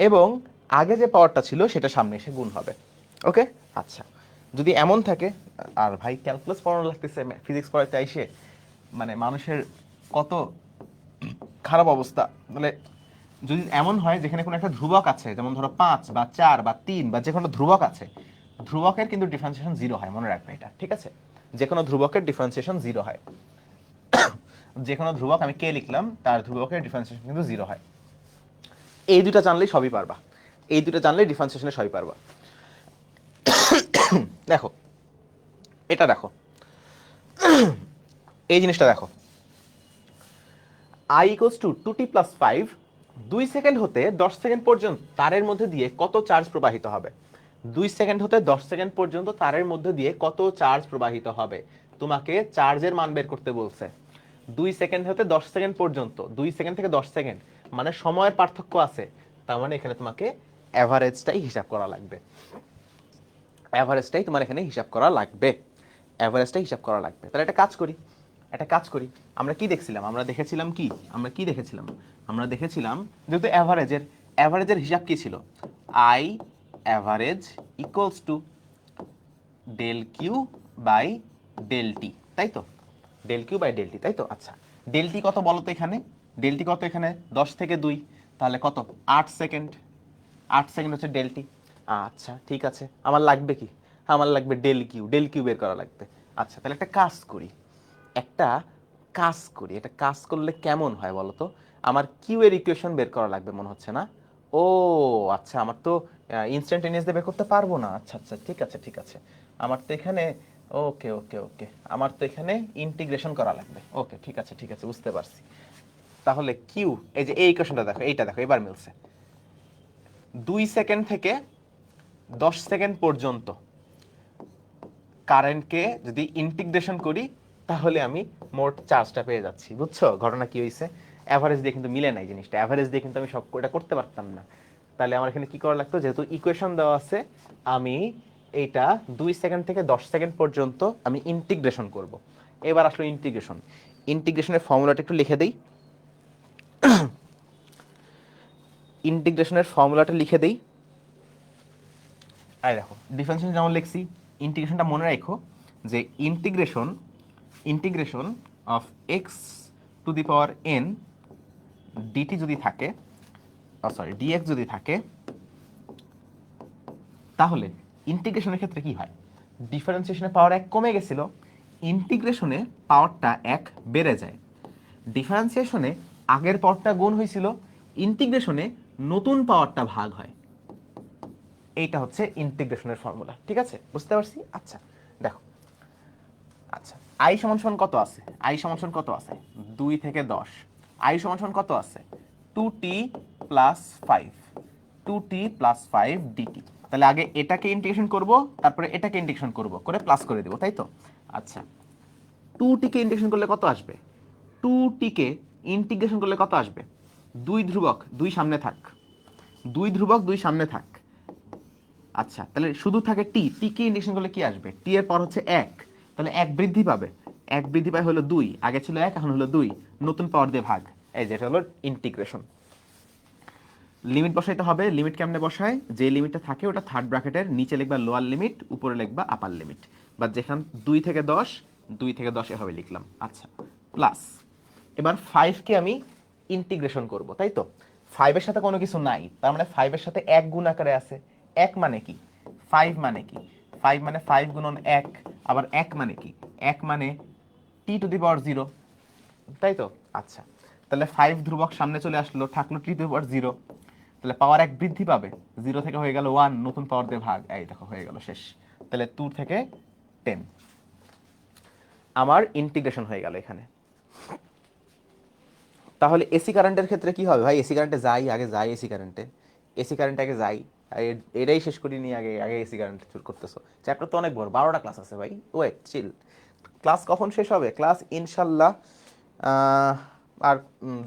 এবং আগে যে পাওয়ারটা ছিল সেটা সামনে এসে গুণ হবে। ওকে, আচ্ছা, যদি এমন থাকে, আর ভাই ক্যালকুলাস পড়ানো লাগতেছে ফিজিক্স পড়াইতে আইসে, মানে মানুষের কত খারাপ অবস্থা। মানে যদি এমন হয় যেখানে কোনো একটা ধ্রুবক আছে, যেমন ধরো 5 বা 4 বা 3 বা যে কোনো ধ্রুবক আছে, ধ্রুবকের কিন্তু ডিফারেন্সিয়েশন 0 হয়, মনে রাখবে এটা, ঠিক আছে? যে কোনো ধ্রুবকের ডিফারেন্সিয়েশন 0 হয়। যে কোনো ধ্রুবক আমি কে লিখলাম তার ধ্রুবকের ডিফারেন্সিয়েশন কিন্তু 0 হয়। এই দুটো জানলেই সবই পারবা, এই দুটো জানলেই ডিফারেন্সিয়েশনে সবই পারবা। দেখো, এটা দেখো, এই জিনিসটা দেখো, i equals to 2t plus 5, 2 second হতে 10 সেকেন্ড পর্যন্ত তারের মধ্যে দিয়ে কত চার্জ প্রবাহিত হবে? 2 সেকেন্ড হতে 10 সেকেন্ড পর্যন্ত তারের মধ্যে দিয়ে কত চার্জ প্রবাহিত হবে? তোমাকে চার্জের মান বের করতে বলছে। 2 সেকেন্ড হতে 10 সেকেন্ড পর্যন্ত, 2 সেকেন্ড থেকে 10 সেকেন্ড, মানে সময়ের পার্থক্য আছে। তার মানে এখানে তোমাকে অ্যাভারেজটাই হিসাব করা লাগবে, অ্যাভারেজটাই তোমার এখানে হিসাব করা লাগবে, অ্যাভারেজটাই হিসাব করা লাগবে। তাহলে একটা কাজ করি, একটা কাজ করি, আমরা কি দেখছিলাম? আমরা দেখেছিলাম কি, আমরা কি দেখেছিলাম? আমরা দেখেছিলাম যেহেতু অ্যাভারেজের, অ্যাভারেজের হিসাব কি ছিল? I average equals to del Q by del T, তাই তো? Del Q by del T, তাই তো? আচ্ছা, ডেল টি কত বলো তো এখানে? ডেল টি কত এখানে? 10 থেকে 2, তাহলে কত? 8 সেকেন্ড, 8 সেকেন্ড হচ্ছে ডেল টি। আচ্ছা ঠিক আছে, আমার লাগবে কি? আমার লাগবে ডেল কিউ, ডেল কিউ বের করা লাগবে। আচ্ছা তাহলে একটা কাজ করি, একটা কাজ করি, এটা কাজ করলে কেমন হয় বলো তো? আমার কিউ এর ইকুয়েশন বের করা লাগবে মনে হচ্ছে না? ও আচ্ছা, আমার তো ইনস্ট্যান্টেনিয়াসলি বের করতে পারবো না। আচ্ছা আচ্ছা ঠিক আছে ঠিক আছে, আমার তো এখানে, ওকে ওকে ওকে, আমার তো এখানে ইন্টিগ্রেশন করা লাগবে। ওকে ঠিক আছে ঠিক আছে, বুঝতে পারছি। তাহলে কিউ, এই যে এই ইকুয়েশনটা দেখো, এইটা দেখো, এবার মিলছে। 2 সেকেন্ড থেকে 10 সেকেন্ড পর্যন্ত কারেন্টকে যদি ইন্টিগ্রেশন করি তাহলে আমি মোট চার্জটা পেয়ে যাচ্ছি। বুঝছো ঘটনা কি হয়েছে? অ্যাভারেজ দিয়ে কিন্তু মিলে নাই জিনিসটা, অ্যাভারেজ দিয়ে কিন্তু আমি সব এটা করতে পারতাম না। তাহলে আমার এখানে কি করা লাগতো? যেহেতু ইকুয়েশন দেওয়া আছে, আমি এইটা 2 সেকেন্ড থেকে 10 সেকেন্ড পর্যন্ত আমি ইন্টিগ্রেশন করব। এবার আসলে ইন্টিগ্রেশন, ইন্টিগ্রেশনের ফর্মুলাটা একটু লিখে দেই, ইন্টিগ্রেশনের ফর্মুলাটা লিখে দেই। এই দেখো, ডিফারেন্সিয়েশন যেমন লিখছি, ইন্টিগ্রেশনটা মনে রাখো যে integration, integration of X to the power N DT যদি থাকে, সরি ডিএক্স যদি থাকে, তাহলে ইন্টিগ্রেশনের ক্ষেত্রে কি হয়? ডিফারেন্সিয়েশনে পাওয়ার 1 কমে গেছিল, ইন্টিগ্রেশনে পাওয়ারটা 1 বেড়ে যায়। ডিফারেন্সিয়েশনে আগের পাওয়ারটা গুণ হয়েছিল, ইন্টিগ্রেশনে নতুন পাওয়ারটা ভাগ হয়। এইটা হচ্ছে ইন্টিগ্রেশনের ফর্মুলা, ঠিক আছে? বুঝতে পারছি? আচ্ছা দেখো, আচ্ছা আই সমান সমান কত আছে? আই সমান সমান কত আছে? 2 থেকে 10। আই সমান সমান কত আছে? 2t plus 5, 2t plus 5 dt। তাহলে আগে এটাকে ইন্টিগ্রেশন করব, তারপরে এটাকে ইন্টিগ্রেশন করব, করে প্লাস করে দেব, তাই তো? আচ্ছা, 2t কে ইন্টিগ্রেশন করলে কত আসবে? 2t কে ইন্টিগ্রেশন করলে কত আসবে? 2 ধ্রুবক 2 সামনে থাক, 2 ধ্রুবক 2 সামনে থাক। আচ্ছা তাহলে শুধু থাকে টি, টি কে ইন্টিগ্রেশন করলে কি আসবে? টি এর পর হচ্ছে 1, তাহলে 1 বৃদ্ধি পাবে, 1 বৃদ্ধি পায় হলো 2, আগে ছিল 1 এখন হলো 2, নতুন পাওয়ার দিয়ে ভাগ। এই যেটা হলো ইন্টিগ্রেশন। লিমিট বসাইতে হবে, লিমিট কেমনে বসায়? যে লিমিটটা থাকে ওটা থার্ড ব্র্যাকেটের নিচে লিখবা লোয়ার লিমিট, উপরে লিখবা আপার লিমিট, বা যেখান 2 থেকে 10, 2 থেকে 10 এভাবে লিখলাম। আচ্ছা প্লাস, এবার 5 কে আমি ইন্টিগ্রেশন করব, তাই তো? 5 এর সাথে কোনো কিছু নাই, তার মানে 5 এর সাথে 1 গুণ আকারে আছে। 1 মানে কি? 5 মানে কি? 5 মানে 5 গুণন 1, আবার 1 মানে কি? 1 মানে t টু দি পাওয়ার 0, তাই তো? আচ্ছা তাহলে 5 ধ্রুবক সামনে চলে আসলো, থাকলো t টু দি পাওয়ার 0, তাহলে পাওয়ার 1 বৃদ্ধি পাবে, 0 থেকে হয়ে গেল 1, নতুন পাওয়ার দিয়ে ভাগ, এই দেখো হয়ে গেল শেষ। তাহলে 2 থেকে 10 আমার ইন্টিগ্রেশন হয়ে গেল এখানে। তাহলে এসি কারেন্টের ক্ষেত্রে কি হবে ভাই? এসি কারেন্টে যাই, আগে যাই এসি কারেন্টে, এসি কারেন্টে আগে যাই, এটাই শেষ করি নি, আগে আগে এসি কারেন্ট শুরু করতেছো। চ্যাপ্টার তো অনেক বড়, 12টা ক্লাস আছে ভাই, ওয়েট চিল। ক্লাস কখন শেষ হবে? ক্লাস ইনশাল্লাহ আর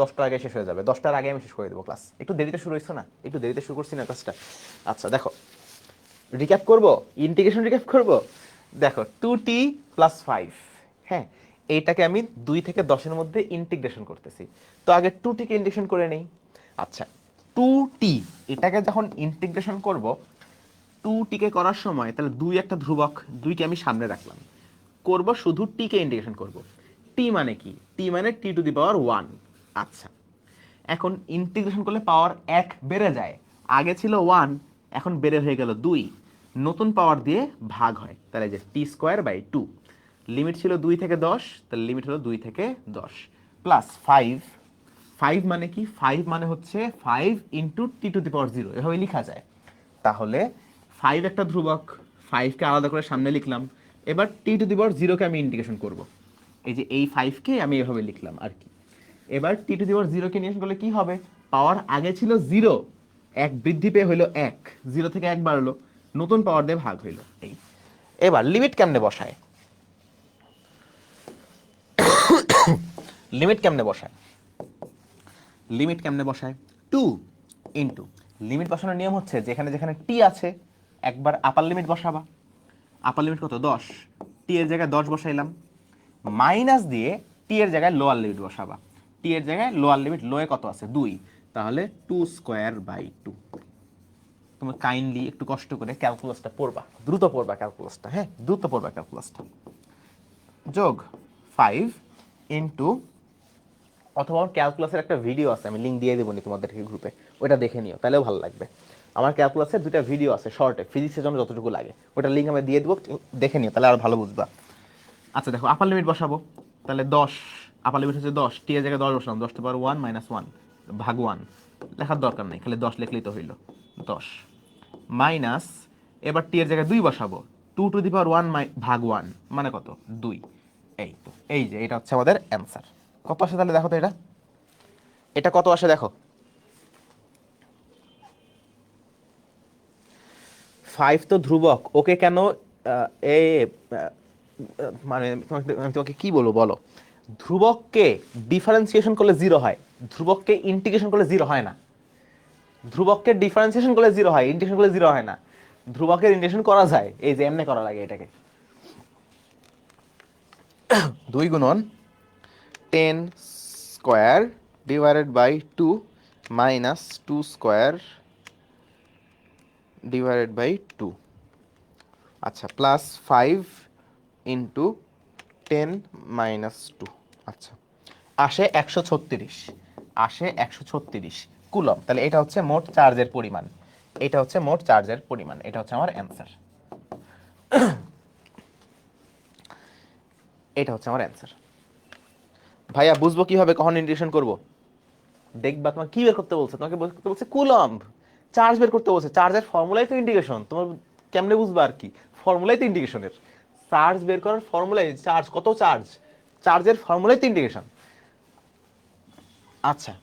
10টার আগে শেষ হয়ে যাবে, 10টার আগে আমি শেষ করে দেবো ক্লাস। একটু দেরিতে শুরু হয়েছে না, একটু দেরিতে শুরু করছি না ক্লাসটা। আচ্ছা দেখো, রিক্যাপ করব, ইন্টিগ্রেশন রিক্যাপ করব। দেখো 2t প্লাস 5, হ্যাঁ এইটাকে আমি 2 থেকে 10-এর মধ্যে ইন্টিগ্রেশন করতেছি। তো আগে 2t কে ইন্টিগ্রেশন করে নেই। আচ্ছা, 2t এটাকে যখন ইন্টিগ্রেশন করব, 2t কে করার সময় তাহলে 2 একটা ধ্রুবক, 2 কে আমি সামনে রাখলাম, করব শুধু t কে ইন্টিগ্রেশন করব। t মানে কি? t মানে t টু দি পাওয়ার 1। আচ্ছা, এখন ইন্টিগ্রেশন করলে পাওয়ার 1 বেড়ে যায়। আগে ছিল 1, এখন বেড়ে হয়ে গেল 2। নতুন পাওয়ার দিয়ে ভাগ হয়, তাহলে যে t²/2। লিমিট ছিল 2 থেকে 10, তাহলে লিমিট হলো 2 থেকে 10 প্লাস 5। 5 মানে কি? 5 মানে হচ্ছে 5 ইন্টু টি টু দি পাওয়ার 0, এভাবে লেখা যায়। তাহলে 5 একটা ধ্রুবক, 5 কে আলাদা করে সামনে লিখলাম। এবার টি টু দি পাওয়ার 0 কে আমি ইন্টিগ্রেশন করব। এই যে এই 5 কে আমি এভাবে লিখলাম আর কি। এবার টি টু দি পাওয়ার 0 কে নিয়ে করলে কি হবে? পাওয়ার আগে ছিল 0, 1 বৃদ্ধি পেয়ে হইলো 1, 0 থেকে 1 বাড়লো, নতুন পাওয়ার দিয়ে ভাগ হইলো এই। এবার লিমিট কেমনে বসায়? লিমিট কেমনে বসায়? লিমিট কেমনে বসায়? 2 ইন্টু, লিমিট বসানোর নিয়ম হচ্ছে যেখানে যেখানে টি আছে একবার আপার লিমিট বসাবা। আপার লিমিট কত? 10, টি এর জায়গায় 10 বসাইলাম, মাইনাস দিয়ে টি এর জায়গায় লোয়ার লিমিট বসাবা। টি এর জায়গায় লোয়ার লিমিট, লোয়ে কত আছে? 2, তাহলে 2²/2। তুমি কাইন্ডলি একটু কষ্ট করে ক্যালকুলাসটা পড়বা, দ্রুত পড়বা ক্যালকুলাসটা, হ্যাঁ দ্রুত পড়বা ক্যালকুলাসটা। যোগ 5 ইন্টু, অথবা ক্যালকুলাসের একটা ভিডিও আছে, আমি লিঙ্ক দিয়ে দেবো নি তোমাদেরকে গ্রুপে, ওটা দেখে নিও, তাহলেও ভালো লাগবে। আমার ক্যালকুলাসের 2টা ভিডিও আছে শর্টে, ফিজিক্সের জন্য যতটুকু লাগে, ওটা লিঙ্ক আমি দিয়ে দেবো, দেখে নিও, তাহলে আরো ভালো বুঝবা। আচ্ছা দেখো, আপার লিমিট বসাবো, তাহলে 10, আপার লিমিট হচ্ছে 10, টি এর জায়গায় 10 বসালাম, 10 টু পাওয়ার 1 মাইনাস 1 ভাগ 1, লেখার দরকার নেই, খালি 10 লিখলেই তো হইল। 10 মাইনাস, এবার টি এর জায়গায় 2 বসাবো, 2 টু দি পাওয়ার 1 ভাগ 1 মানে কত? 2। এই তো, এই যে এটা হচ্ছে আমাদের অ্যান্সার। কত আসে তাহলে দেখো তো, এটা এটা কত আসে দেখো। 5 তো ধ্রুবক, ওকে কেন এ মানে আমি তোমাকে কি বলবো বলো? ধ্রুবককে ডিফারেন্সিয়েশন করলে 0 হয়, ধ্রুবককে ইন্টিগ্রেশন করলে 0 হয় না। ধ্রুবককে ডিফারেন্সিয়েশন করলে 0 হয়, ইন্টিগ্রেশন করলে 0 হয় না। ধ্রুবকের ইন্টিগ্রেশন করা যায়, এই যে এমনি করা লাগে এটাকে। 2 গুণন 10 square divided by 2 minus 2 square divided by 2। আচ্ছা, প্লাস 5 ইন্টু 10 মাইনাস 2। আচ্ছা, আসে 136, আসে 136 কুলম। তাহলে এটা হচ্ছে মোট চার্জের পরিমাণ, এটা হচ্ছে মোট চার্জের পরিমাণ, এটা হচ্ছে আমার অ্যান্সার। এটা হচ্ছে আমার অ্যান্সার। ভাইয়া বুঝবো কিভাবে কখন ইন্টিগ্রেশন করব? দেখবা তোমার কি বের করতে বলছে, তোমাকে করতে বলছে কুলম্ব, চার্জ বের করতে বলছে। চার্জের ফর্মুলাই তো ইন্টিগ্রেশন, তোমার কেমনে বুঝবা আর কি? ফর্মুলাই তো ইন্টিগ্রেশনের, চার্জ বের করার ফর্মুলাই, চার্জ কত, চার্জ চার্জের ফর্মুলাই তো ইন্টিগ্রেশন। আচ্ছা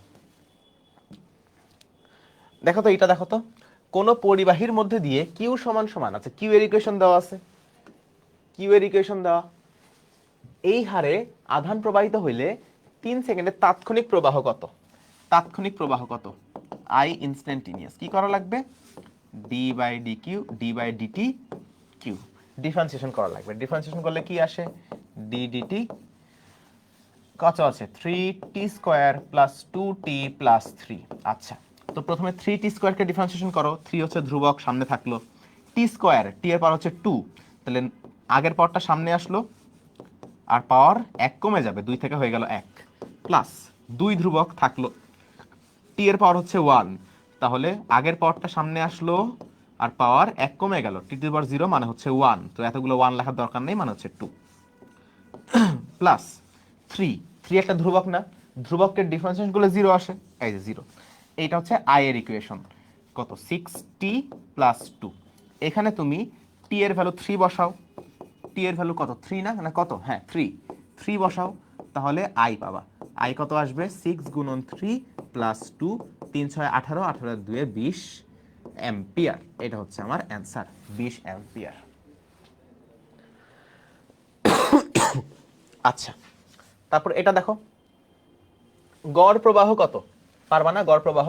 দেখো তো, এটা দেখো তো, কোন পরিবাহীর মধ্যে দিয়ে কিউ সমান সমান, আচ্ছা কিউ এর ইকুয়েশন দেওয়া আছে, কিউ এর ইকুয়েশন দেওয়া, এই হারে আধান প্রবাহিত হইলে 3 সেকেন্ডে তাৎক্ষণিক প্রবাহ কত? তাৎক্ষণিক প্রবাহ কত? I instantaneous. কি করা লাগবে? D by D Q, D by DT Q, differentiation করা লাগবে। ডিফারেন্সিয়েশন করলে কি আসে? ডি ডিটি কত আছে? 3t square plus 2t plus 3। আচ্ছা, তো প্রথমে 3t স্কয়ারকে ডিফারেন্সিয়েশন করো, 3 হচ্ছে ধ্রুবক, সামনে থাকলো, t স্কয়ার, t এর পাওয়ার হচ্ছে 2, তাহলে আগের পাওয়ারটা সামনে আসলো, আর পাওয়ার 1 কমে যাবে, 2 থেকে হয়ে গেল 1, প্লাস 2 ধ্রুবক থাকলো, t এর পাওয়ার হচ্ছে 1, তাহলে আগের পাওয়ারটা সামনে আসলো আর পাওয়ার 1 কমে গেল, t টু দি পাওয়ার 0 মানে হচ্ছে 1, তো এতগুলো 1 লেখার দরকার নেই, মানে হচ্ছে 2, প্লাস 3, 3 একটা ধ্রুবক না, ধ্রুবককে ডিফারেন্সিয়েশন করলে 0 আসে, এই যে 0। এইটা হচ্ছে আই এর ইকুয়েশন, কত? 6t plus 2। এখানে তুমি t এর ভ্যালু 3 বসাও, t এর ভ্যালু কত? 3 না, না কত? হ্যাঁ 3 বসাও, তাহলে আই পাবা। আই কত আসবে? 6 গুণন 3 প্লাস 2, 3 6 18, 18 2 20 অ্যাম্পিয়ার। এটা হচ্ছে আমার অ্যান্সার, 20 অ্যাম্পিয়ার। আচ্ছা, তারপর এটা দেখো, গড় প্রবাহ কত? পারবা না? গড় প্রবাহ,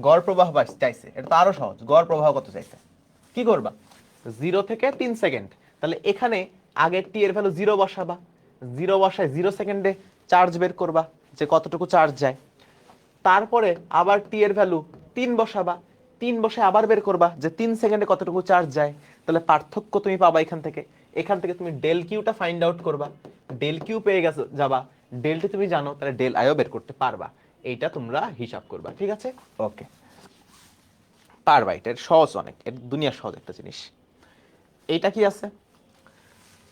গড় প্রবাহ চাইছে, এটা তো আরো সহজ। গড় প্রবাহ কত চাইছে? কি করবা? 0 থেকে 3 সেকেন্ড, তাহলে এখানে আগে টি এর ভ্যালু 0 বসাবা, জিরো বসায় 0 সেকেন্ডে চার্জ বের করবা যে কতটুকু চার্জ যায়। তারপরে আবার টি এর ভ্যালু 3 বসাবা, 3 বসায় আবার বের করবা যে 3 সেকেন্ডে কতটুকু চার্জ যায়। তাহলে পার্থক্য তুমি পাবা এখান থেকে তুমি ডেল কিউটা ফাইন্ড আউট করবা, ডেল কিউ পেয়ে গেছো যাবা, ডেলটি তুমি জানো তাহলে ডেল আইও বের করতে পারবা। এইটা তোমরা হিসাব করবা, ঠিক আছে? ওকে, পারবা, এটা সহজ অনেক, এটা দুনিয়ার সহজ একটা জিনিস। এইটা কি আছে,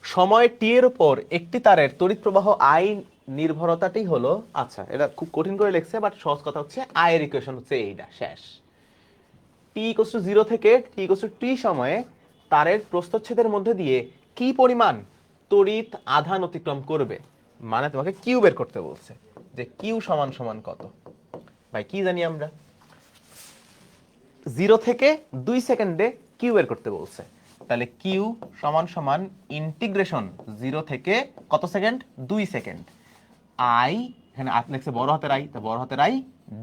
সময় টি এর উপর একটি তারের তড়িৎ প্রবাহ আই নির্ভরতাটি হলো, আচ্ছা এটা খুব কঠিন করে লিখছে বাট সহজ কথা হচ্ছে আই এর ইকুয়েশন হচ্ছে এইটা শেষ। টি ইকুয়ালস টু 0 থেকে টি ইকুয়ালস টু টি সময়ে তারের প্রস্থচ্ছেদের মধ্যে দিয়ে কি পরিমাণ তড়িৎ আধান অতিক্রম করবে, মানে তোমাকে কিউ বের করতে বলছে যে কিউ সমান সমান কত। ভাই কি জানি আমরা 0 থেকে 2 সেকেন্ডে কিউ বের করতে বলছে, তাহলে কিউ সমান সমান ইন্টিগ্রেশন 0 থেকে কত সেকেন্ড, 2 সেকেন্ড, আই এখানে লেখছে বড় হাতের আই, তো বড় হাতের আই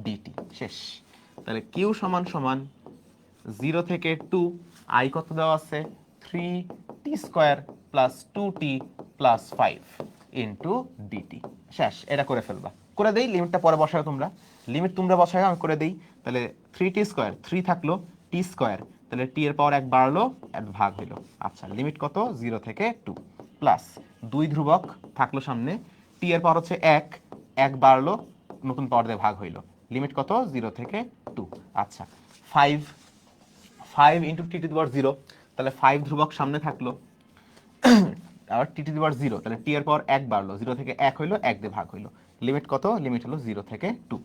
ডিটি শেষ। তাহলে কিউ সমান সমান 0 থেকে 2, আই কত দেওয়া আছে 3t square plus 2t plus 5 into DT শেষ। এটা করে ফেলবা, করে দেই, লিমিটটা পরে বসাও তোমরা, লিমিট তোমরা বসাও আমি করে দেই। তাহলে 3t স্কয়ার 3 থাকলো t স্কয়ার, তাহলে t এর পাওয়ার 1 বাড়লো 1 ভাগ হইলো। আচ্ছা লিমিট কত 0 থেকে 2 প্লাস 2 ধ্রুবক থাকলো সামনে, t এর পাওয়ার হচ্ছে 1 1 বাড়লো নতুন পাওয়ার দিয়ে ভাগ হইলো, লিমিট কত 0 থেকে 2। আচ্ছা 5 ইন্টু টি টু দি পাওয়ার 0, তাহলে 5 ধ্রুবক সামনে থাকলো আর টি টু দি পাওয়ার 0, তাহলে টি এর পাওয়ার 1 বাড়লো, 0 থেকে 1 হইলো 1 দিয়ে ভাগ হইলো, লিমিট কত, লিমিট হলো 0 থেকে 2।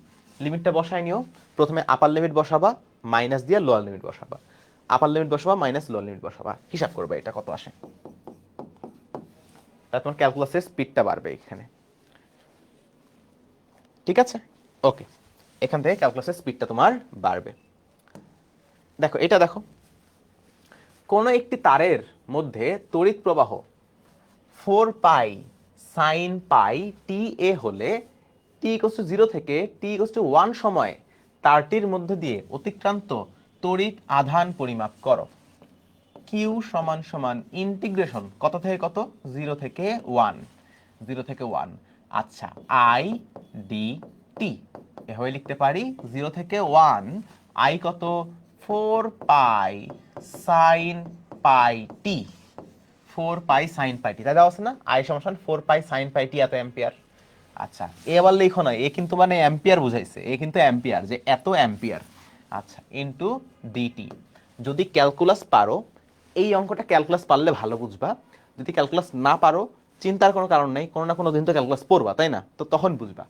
লিমিটটা বসায় নিও, প্রথমে আপার লিমিট বসাবা মাইনাস দিয়ে লোয়ার লিমিট বসাবা, আপার লিমিট বসাবা মাইনাস লোয়ার লিমিট বসাবা, হিসাব করবে এটা কত আসে। তা তোমার ক্যালকুলাসের স্পিডটা বাড়বে এখানে, ঠিক আছে? ওকে, এখান থেকে ক্যালকুলাসের স্পিডটা তোমার বাড়বে। দেখো এটা দেখো, কোন একটি তারের মধ্যে তড়িৎ প্রবাহ 4 পাই সাইন পাই টি এ হলে টি ইকুয়ালস টু 0 থেকে টি ইকুয়ালস টু 1 সময় তারটির মধ্যে দিয়ে অতিক্রান্ত তড়িৎ আধান পরিমাপ করো। কিউ সমান সমান ইন্টিগ্রেশন কত থেকে কত, 0 থেকে 1, 0 থেকে 1। আচ্ছা আই ডি টি এভাবে লিখতে পারি, 0 থেকে 1 আই কত 4 পাই সাইন পাই টি, 4 পাই সাইন পাই টি, তাই দেওয়া আছে না, আই সমান 4 পাই সাইন পাই টি এত অ্যাম্পিয়ার। আচ্ছা এ আবার লিখো না, এ কিন্তু মানে অ্যাম্পিয়ার বুঝাইছে, এ কিন্তু অ্যাম্পিয়ার, যে এত অ্যাম্পিয়ার। আচ্ছা ইনটু ডিটি, যদি ক্যালকুলাস পারো, এই অঙ্কটা ক্যালকুলাস পারলে ভালো বুঝবা, যদি ক্যালকুলাস না পারো চিন্তার কোনো কারণ নেই, কোনো না কোনো দিন তো ক্যালকুলাস পড়বা তাই না, তো তখন বুঝবা।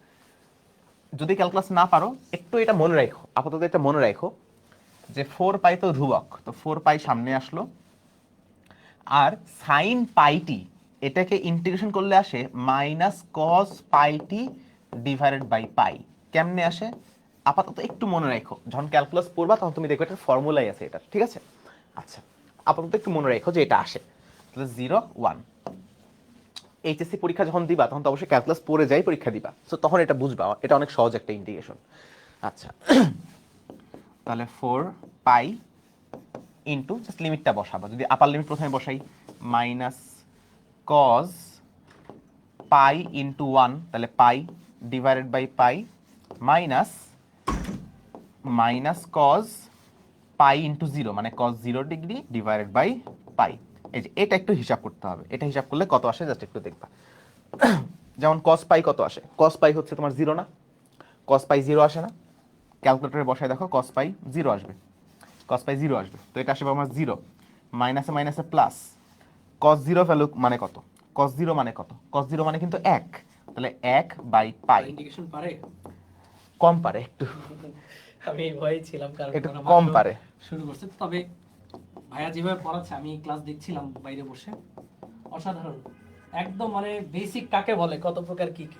যদি ক্যালকুলাস না পারো একটু এটা মনে রাখো, আপাতত এটা মনে রাখো যে 4 পাই তো ধ্রুবক, তো 4 পাই সামনে আসলো, আর সাইন পাইটি এটাকে ইন্টিগ্রেশন করলে আসে মাইনাস কস পাইটি ডিভাইডেড বাই পাই। কেমনে আসে আপাতত একটু মনে রাখো, যখন ক্যালকুলাস পড়বা তখন তুমি দেখবে একটা ফর্মুলাই আছে এটা, ঠিক আছে? আচ্ছা আপাতত একটু মনে রাখো যে এটা আসে, তাহলে 0 1। এইচএসসি পরীক্ষা যখন দিবা তখন তো অবশ্যই ক্যালকুলাস পড়ে যাই পরীক্ষা দিবা, সো তখন এটা বুঝবা, এটা অনেক সহজ একটা ইন্টিগ্রেশন। আচ্ছা তাহলে 4 পাই ইন্টু জাস্ট লিমিটটা বসাবো, যদি আপার লিমিট প্রথমে বসাই মাইনাস কজ পাই ইন্টু 1, তাহলে pi divided by pi minus minus cos pi into 0 মানে cos 0 degree divided by pi. এই যে এটা একটু হিসাব করতে হবে, এটা হিসাব করলে কত আসে জাস্ট একটু দেখবা। যেমন কস পাই কত আসে, কস পাই হচ্ছে তোমার 0 না, কস পাই 0 আসে না, ক্যালকুলেটরে বসায় দেখো কস পাই 0 আসবে, কস পাই 0 আসবে, তো এটা আসবে আমার 0 মাইনাসে মাইনাসে প্লাস কস 0 ভ্যালু মানে কত, কস 0 মানে কত, কস 0 মানে কিন্তু 1, তাহলে 1 বাই পাই। ইন্ডিকেশন পারে, কম পারে একটু, আমি ভয় ছিলাম কারণ একটু ওরা কম মাত্র পারে। শুরু করছে, তবে ভাইয়া যেভাবে পড়াচ্ছে আমি ক্লাস দেখছিলাম বাইরে বসে, অসাধারণ, একদম মানে বেসিক কাকে বলে, কত প্রকার কি কি,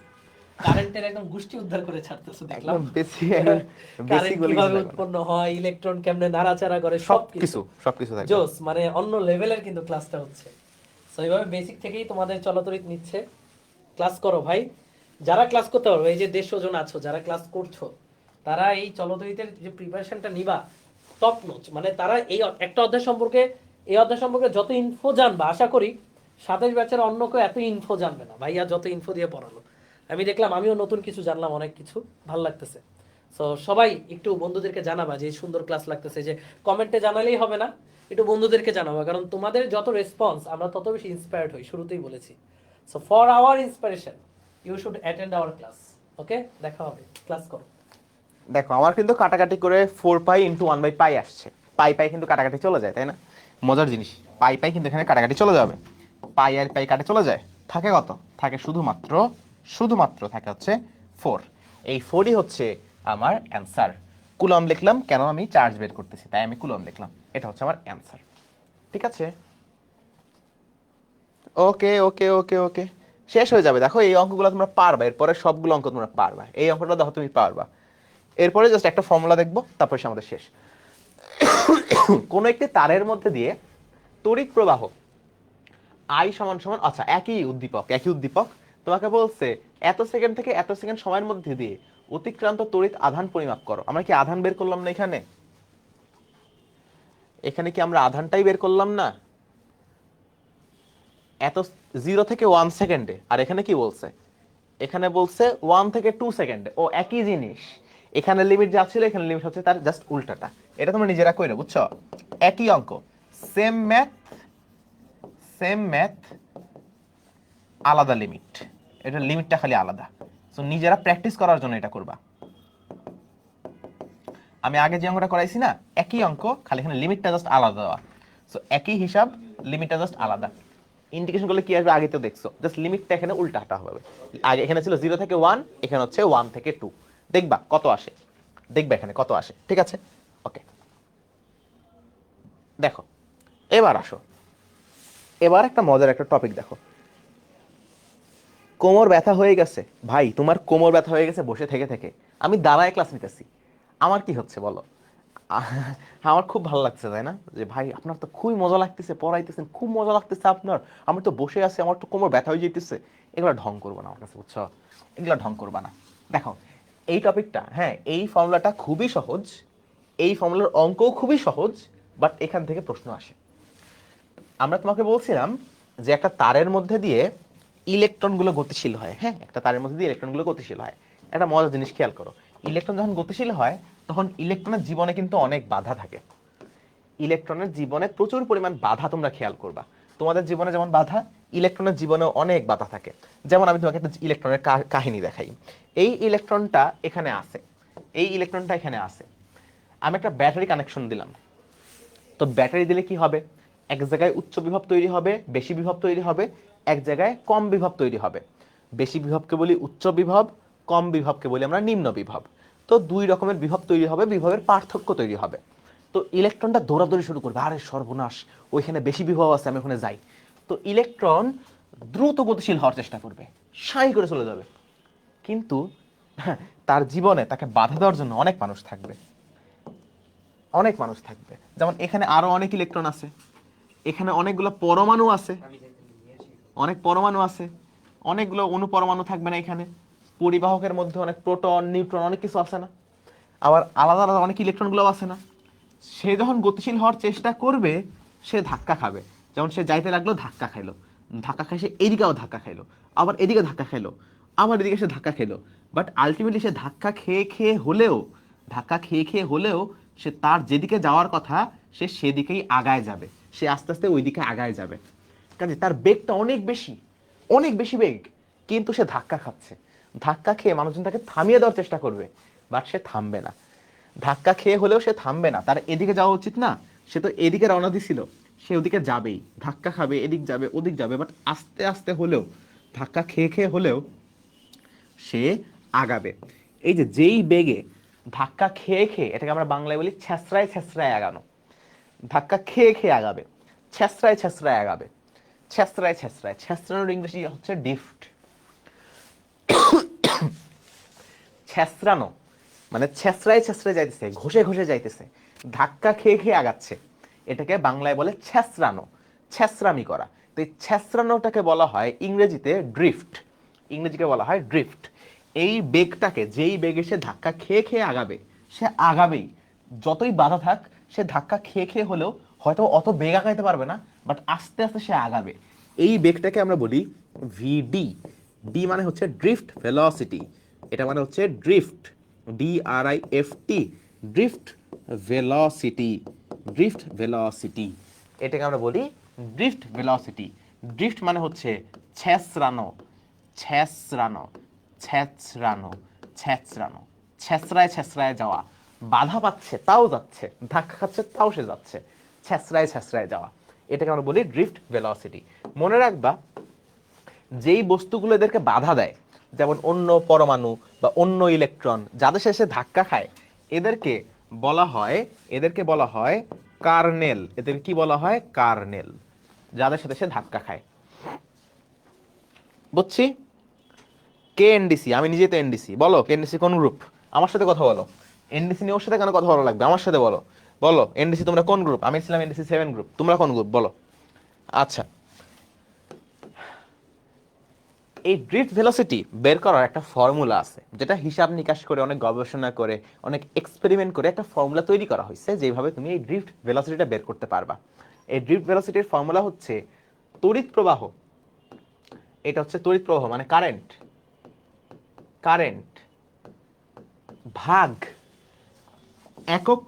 কারেন্টের একদম গোষ্ঠী উদ্ধার করে ছাড়তেছে দেখলাম, একদম বেসিক, একদম বেসিক কারেন্ট বলে কিভাবে কিছু লাগবে না। উৎপন্ন হয়, ইলেকট্রন কেমনে নাড়াচাড়া করে, সবকিছু সবকিছু থাকবে। জোস, মানে অন্য লেভেলের কিন্তু ক্লাসটা হচ্ছে। সো এইভাবে বেসিক থেকেই তোমাদের চলতরিত নিচ্ছে, ক্লাস করো ভাই, যারা ক্লাস করতে পারবে, এই যে 150 জন আছো যারা ক্লাস করছো, তারা এই চলতরিতের যে প্রিপারেশনটা নিবা টপ নচ, মানে তারা এই একটা অধ্যায় সম্পর্কে, এই অধ্যায় সম্পর্কে যত ইনফো জানবা, আশা করি 27 ব্যাচের অন্য কেউ এত ইনফো জানবে না, ভাইয়া যত ইনফো দিয়ে পড়ালো। আমি দেখলাম আমিও নতুন কিছু জানলাম, অনেক কিছু ভালো লাগতেছে। সো সবাই একটু বন্ধুদেরকে জানাবা যে এই সুন্দর ক্লাস লাগতেছে, যে কমেন্টে জানালেই হবে না, একটু বন্ধুদেরকে জানাবা, কারণ তোমাদের যত রেসপন্স আমরা তত বেশি ইন্সপায়ার্ড হই, শুরুতেই বলেছি। So for our inspiration you should attend our class. Okay, দেখা হবে, ক্লাস করো। দেখো আমার কিন্তু কাটাকাটি করে 4 পাই ইন্টু 1/পাই আসছে। পাই পাই কিন্তু কাটাকাটি চলে যায়, তাই না? মজার জিনিস, পাই পাই কিন্তু এখানে কাটাকাটি চলে যাবে। পাই আর পাই কাটে চলে যায়, থাকে কত? থাকে শুধুমাত্র শুধুমাত্র থাকে হচ্ছে 4। এই 4ই হচ্ছে আমার অ্যান্সার। কুলম লিখলাম কেন? আমি চার্জ বের করতেছি, তাই আমি কুলম লিখলাম। এটা হচ্ছে আমার অ্যান্সার। ঠিক আছে, ওকে ওকে ওকে ওকে, শেষ হয়ে যাবে। দেখো এই অঙ্কগুলো তোমরা পারবা, এরপরে সবগুলো অঙ্ক তোমরা পারবা। এই অঙ্কটা দেখো তুমি পারবা, এরপরে জাস্ট একটা ফর্মুলা দেখবো, তারপরে সে আমাদের শেষ। কোনো একটি তারের মধ্যে দিয়ে তড়িৎ প্রবাহ আই সমান সমান, আচ্ছা একই উদ্দীপক তোমাকে বলছে এত সেকেন্ড থেকে এত সেকেন্ড সময়ের মধ্যে দিয়ে অতিক্রান্ত তড়িৎ আধান পরিমাপ করো। আমরা কি আধান বের করলাম না এখানে? এখানে কি আমরা আধানটাই বের করলাম না? এত 0 থেকে 1 সেকেন্ডে, আর এখানে কি বলছে? এখানে বলছে 1 থেকে 2 সেকেন্ডে। ও একই জিনিস, এখানে লিমিট যা ছিল এখানে লিমিট হচ্ছে তার জাস্ট উল্টাটা। এটা তোমরা নিজেরা কইরো, বুঝছো? একই অঙ্ক, সেম ম্যাথ, সেম ম্যাথ, আলাদা লিমিট। এটা লিমিটটা খালি আলাদা। সো নিজেরা প্র্যাকটিস করার জন্য এটা করবা। আমি আগে যে অঙ্কটা করাইছি না, একই অঙ্ক, খালি এখানে লিমিটটা জাস্ট আলাদা দেওয়া। সো একই হিসাব, লিমিটটা জাস্ট আলাদা। ইন্ডিকেশন করলে কি আসবে আগে তো দেখছো, জাস্ট লিমিটটা এখানে উল্টাটা হবে। আগে এখানে ছিল 0 থেকে 1, এখানে হচ্ছে 1 থেকে 2। দেখবা কত আসে, দেখবা এখানে কত আসে। ঠিক আছে, ওকে। দেখো এবার আসো, এবার একটা মজার একটা টপিক দেখো। কোমর ব্যথা হয়ে গেছে ভাই, তোমার কোমর ব্যথা হয়ে গেছে বসে থেকে থেকে। আমি দাঁড়ায় ক্লাস নিতেছি, আমার কি হচ্ছে বলো? আমার খুব ভালো লাগছে, তাই না? যে ভাই আপনার তো খুবই মজা লাগতেছে, পড়াইতেছেন খুব মজা লাগতেছে আপনার, আমি তো বসে আছি আমার তো কোমর ব্যথা হয়ে যেতেছে। এগুলো ঢং করবো না আমার কাছে, বুঝছো? এগুলো ঢং করবা না। দেখো এই টপিকটা, হ্যাঁ এই ফর্মুলাটা খুবই সহজ, এই ফর্মুলার অঙ্কও খুবই সহজ, বাট এখান থেকে প্রশ্ন আসে। আমরা তোমাকে বলছিলাম যে একটা তারের মধ্যে দিয়ে ইলেকট্রনগুলো গতিশীল হয়। হ্যাঁ, একটা তারের মধ্যে দিয়ে ইলেকট্রনগুলো গতিশীল হয়। একটা মজার জিনিস খেয়াল করো, ইলেকট্রন যখন গতিশীল হয় তখন ইলেকট্রনের জীবনে কিন্তু অনেক বাধা থাকে। ইলেকট্রনের জীবনে প্রচুর পরিমাণ বাধা তোমরা খেয়াল করবা। তোমাদের জীবনে যেমন বাধা, ইলেকট্রনের জীবনেও অনেক বাধা থাকে। যেমন আমি তোমাকে একটা ইলেকট্রনের কাহিনী দেখাই। এই ইলেকট্রনটা এখানে আছে, এই ইলেকট্রনটা এখানে আছে। আমি একটা ব্যাটারি কানেকশন দিলাম, তো ব্যাটারি দিলে কি হবে? এক জায়গায় উচ্চ বিভব তৈরি হবে, বেশি বিভব তৈরি হবে, এক জায়গায় কম বিভব তৈরি হবে। বেশি বিভবকে বলি উচ্চ বিভব, কম বিভবকে বলি আমরা নিম্ন বিভব। তো দুই রকমের বিভব তৈরি হবে, বিভবের পার্থক্য তৈরি হবে। তো ইলেকট্রনটা দৌড়াদৌড়ি শুরু করবে, আরে সর্বনাশ ওইখানে বেশি বিভব আছে, আমি ওখানে যাই। তো ইলেকট্রন দ্রুত গতিশীল হওয়ার চেষ্টা করবে, সাই করে চলে যাবে। কিন্তু হ্যাঁ, তার জীবনে তাকে বাধা দেওয়ার জন্য অনেক মানুষ থাকবে, অনেক মানুষ থাকবে। যেমন এখানে আরো অনেক ইলেকট্রন আছে, এখানে অনেকগুলো পরমাণু আছে, অনেক পরমাণু আছে, অনেকগুলো অনুপরমাণু থাকবে না এখানে। পরিবাহকের মধ্যে অনেক প্রোটন নিউট্রন অনেক কিছু আছে না? আবার আলাদা আলাদা অনেক ইলেকট্রনগুলো আছে না? সে যখন গতিশীল হওয়ার চেষ্টা করবে সে ধাক্কা খাবে। যেমন সে যাইতে লাগলো, ধাক্কা খাইলো, ধাক্কা খাই সে এদিকেও ধাক্কা খাইলো, আবার এদিকে ধাক্কা খাইলো, আবার এদিকে সে ধাক্কা খেলো। বাট আলটিমেটলি সে ধাক্কা খেয়ে খেয়ে হলেও, ধাক্কা খেয়ে খেয়ে হলেও সে তার যেদিকে যাওয়ার কথা সে সেদিকেই আগায় যাবে, সে আস্তে আস্তে ওই দিকে আগায় যাবে। কাজে তার বেগটা অনেক বেশি, অনেক বেশি বেগ, কিন্তু সে ধাক্কা খাচ্ছে। ধাক্কা খেয়ে মানুষজন তাকে থামিয়ে দেওয়ার চেষ্টা করবে, বাট সে থামবে না। ধাক্কা খেয়ে হলেও সে থামবে না, তার এদিকে যাওয়া উচিত না? সে তো এদিকে রওনা দিছিল, সে ওদিকে যাবেই, ধাক্কা খাবে, এদিক যাবে ওদিক যাবে, বাট আস্তে আস্তে হলেও, ধাক্কা খেয়ে খেয়ে হলেও সে আগাবে। এই যে যেই বেগে ধাক্কা খেয়ে খেয়ে, এটাকে আমরা বাংলায় বলি ছেঁচড়ায় ছেঁচড়ায় আগানো। ধাক্কা খেয়ে খেয়ে আগাবে, ছেঁচড়ায় ছেঁচড়ায় আগাবে, ছেঁচড়ায় ছেঁচড়ায়, ছেঁচড়ানোর ইংরেজি হচ্ছে ডিফট। ছেঁচড়ানো মানে ছেঁচড়ায় ছেঁচড়ায় যাইতেছে, ঘষে ঘষে যাইতেছে, ধাক্কা খেয়ে খেয়ে আগাচ্ছে। এটাকে বাংলায় বলে ছেঁচড়ানো, ছেঁচড়ামি করা। তো এই ছেঁচড়ানোটাকে বলা হয় ইংরেজিতে ড্রিফট, ইংরেজিকে বলা হয় ড্রিফট। এই বেগটাকে, যেই বেগে সে ধাক্কা খেয়ে খেয়ে আগাবে, সে আগাবেই, যতই বাধা থাক সে ধাক্কা খেয়ে খেয়ে হলেও হয়তো অত বেগ আগাইতে পারবে না, বাট আস্তে আস্তে সে আগাবে। এই বেগটাকে আমরা বলি ভিডি। ডি মানে হচ্ছে ড্রিফট ভেলোসিটি, এটা মানে হচ্ছে drift, DRIFT, drift velocity, drift velocity, এটাকে আমরা বলি ড্রিফট ভেলোসিটি। ড্রিফট মানে হচ্ছে ছেঁচড়ানো, ছেঁচড়ানো, ছেঁচড়ানো, ছেঁচড়ানো, ছেঁচড়ায় ছেঁচড়ায় যাওয়া, বাধা পাচ্ছে তাও যাচ্ছে, ধাক্কা খাচ্ছে তাও সে যাচ্ছে, ছেঁচড়ায় ছেঁচড়ায় যাওয়া, এটাকে আমরা বলি ড্রিফট ভেলোসিটি। মনে রাখবা, যেই বস্তুগুলো এদেরকে বাধা দেয়, যেমন অন্য পরমাণু বা অন্য ইলেকট্রন যাদের শেষে ধাক্কা খায়, এদেরকে বলা হয়, এদেরকে বলা হয় কার্নেল। এদের কি বলা হয়? কার্নেল, যাদের সাথে সে ধাক্কা খায়। বুঝছি? কে এনডিসি, আমি নিজেই তো এনডিসি। বলো এনডিসি কোন গ্রুপ? আমার সাথে কথা বলো। এনডিসি নিয়ে ওর সাথে কেন কথা বলা লাগবে? আমার সাথে বলো। বলো এনডিসি তোমরা কোন গ্রুপ? আমি ছিলাম এনডিসি 7 গ্রুপ, তোমরা কোন গ্রুপ বলো। আচ্ছা, এই ড্রিফট ভেলোসিটি বের করার একটা ফর্মুলা আছে, যেটা হিসাব নিকাশ করে, অনেক গবেষণা করে, অনেক এক্সপেরিমেন্ট করে একটা ফর্মুলা তৈরি করা হয়েছে, যেভাবে তুমি এই ড্রিফট ভেলোসিটিটা বের করতে পারবা। এই ড্রিফট ভেলোসিটির ফর্মুলা হচ্ছে তড়িৎ প্রবাহ, এটা হচ্ছে তড়িৎ প্রবাহ মানে কারেন্ট, কারেন্ট ভাগ একক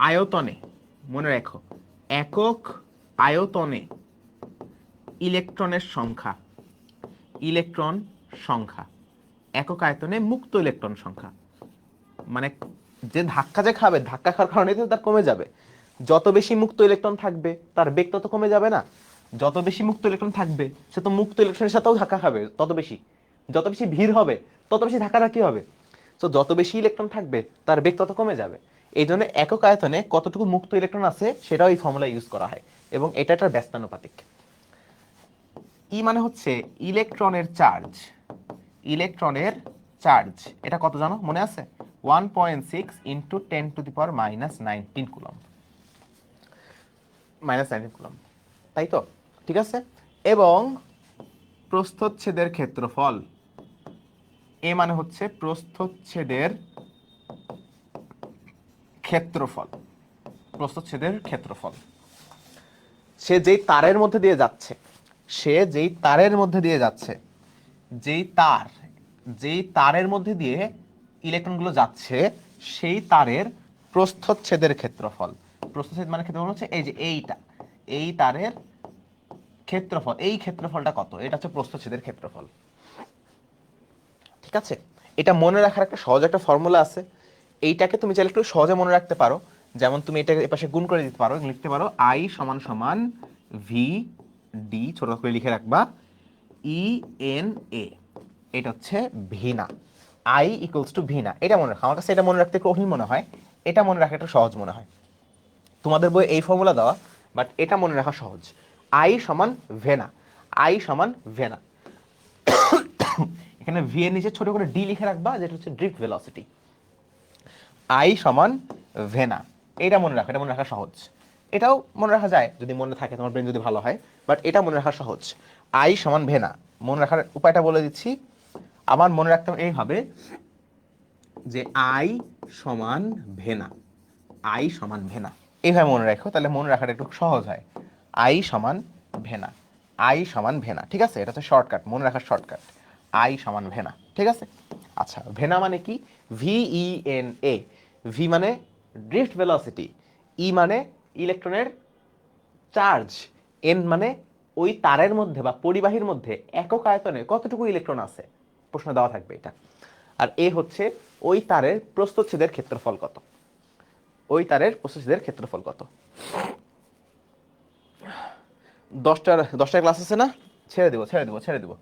আয়তনে, মনে রাখো, একক আয়তনে ইলেকট্রনের সংখ্যা, ইলেকট্রন সংখ্যা, একক আয়তনে মুক্ত ইলেকট্রন সংখ্যা। মানে যে ধাক্কা যে খাবে, ধাক্কা খাওয়ার কারণে তো তার কমে যাবে। যত বেশি মুক্ত ইলেকট্রন থাকবে তার বেগ তত কমে যাবে না? যত বেশি মুক্ত ইলেকট্রন থাকবে সে তো মুক্ত ইলেকট্রনের সাথেও ধাক্কা খাবে তত বেশি। যত বেশি ভিড় হবে তত বেশি ধাক্কাটা কি হবে? তো যত বেশি ইলেকট্রন থাকবে তার বেগ তত কমে যাবে। এই জন্য একক আয়তনে কতটুকু মুক্ত ইলেকট্রন আছে সেটাও এই ফর্মুলা ইউজ করা হয়, এবং এটা একটা ব্যস্তানুপাতিক। ই মানে হচ্ছে ইলেকট্রনের চার্জ, ইলেকট্রনের চার্জ, এটা কত জানো মনে আছে? 1.6 ইন্টু 10⁻⁻19 কুলম্ব, -19 কুলম্ব, তাই তো? ঠিক আছে। এবং প্রস্থচ্ছেদের ক্ষেত্রফল, এ মানে হচ্ছে প্রস্থচ্ছেদের ক্ষেত্রফল, প্রস্থচ্ছেদের ক্ষেত্রফল। সে যেই তারের মধ্যে দিয়ে যাচ্ছে, সে যেই তারের মধ্যে দিয়ে যাচ্ছে, যেই তার, যেই তারের মধ্যে দিয়ে ইলেকট্রনগুলো যাচ্ছে, সেই তারের প্রস্থচ্ছেদের ক্ষেত্রফল। প্রস্থচ্ছেদ মানে ক্ষেত্রফল হচ্ছে এই যে এইটা, এই তারের ক্ষেত্রফল, এই ক্ষেত্রফলটা কত, এটা হচ্ছে প্রস্থচ্ছেদের ক্ষেত্রফল। ঠিক আছে, এটা মনে রাখার একটা সহজ একটা ফর্মুলা আছে। এইটাকে তুমি চাইলে একটু সহজে মনে রাখতে পারো। যেমন তুমি এটা এপাশে গুণ করে দিতে পারো, লিখতে পারো আই সমান সমান ভি ডি, ছোট করে লিখে রাখবা, ই এন এ, এটা হচ্ছে ভিনা। আই ইকুয়ালস টু ভিনা, এটা মনে রাখো। আমার কাছে এটা মনে রাখতে কঠিন মনে হয়, এটা মনে রাখা একটু সহজ মনে হয়। তোমাদের বই এই ফর্মুলা দেওয়া, বাট এটা মনে রাখা সহজ। আই সমান ভেনা, আই সমান ভেনা। এখানে ভি এর নিচে ছোট করে ডি লিখে রাখবা, যেটা হচ্ছে ড্রিফট ভেলোসিটি। আই সমান ভেনা, এটা মনে রাখো, এটা মনে রাখা সহজ। এটাও মনে রাখা যায় যদি মনে থাকে, তোমার ব্রেন যদি ভালো হয়, বাট এটা মনে রাখা সহজ। আই সমান ভেনা, মনে রাখার উপায়টা বলে দিচ্ছি। আমার মনে রাখতে হবে এইভাবে যে আই সমান ভেনা, আই সমান ভেনা, এইভাবে মনে রাখো, তাহলে মনে রাখাটা একটু সহজ হয়। আই সমান ভেনা, আই সমান ভেনা, ঠিক আছে? এটা হচ্ছে শর্টকাট, মনে রাখার শর্টকাট, আই সমান ভেনা, ঠিক আছে? আচ্ছা, ভেনা মানে কি? VENA, ভি মানে ড্রিফট ভেলোসিটি, ই মানে ইলেকট্রনের চার্জ, এন মানে ওই তারের মধ্যে বা পরিবাহীর মধ্যে একক আয়তনে কতটুকু ইলেকট্রন আছে, প্রশ্ন দেওয়া থাকবে এটা। আর এ হচ্ছে ওই তারের প্রস্থচ্ছেদের ক্ষেত্রফল কত, ওই তারের প্রস্থচ্ছেদের ক্ষেত্রফল কত। 10টার ক্লাস আছে না? ছেড়ে দেবো, ছেড়ে দেবো, ছেড়ে দেবো।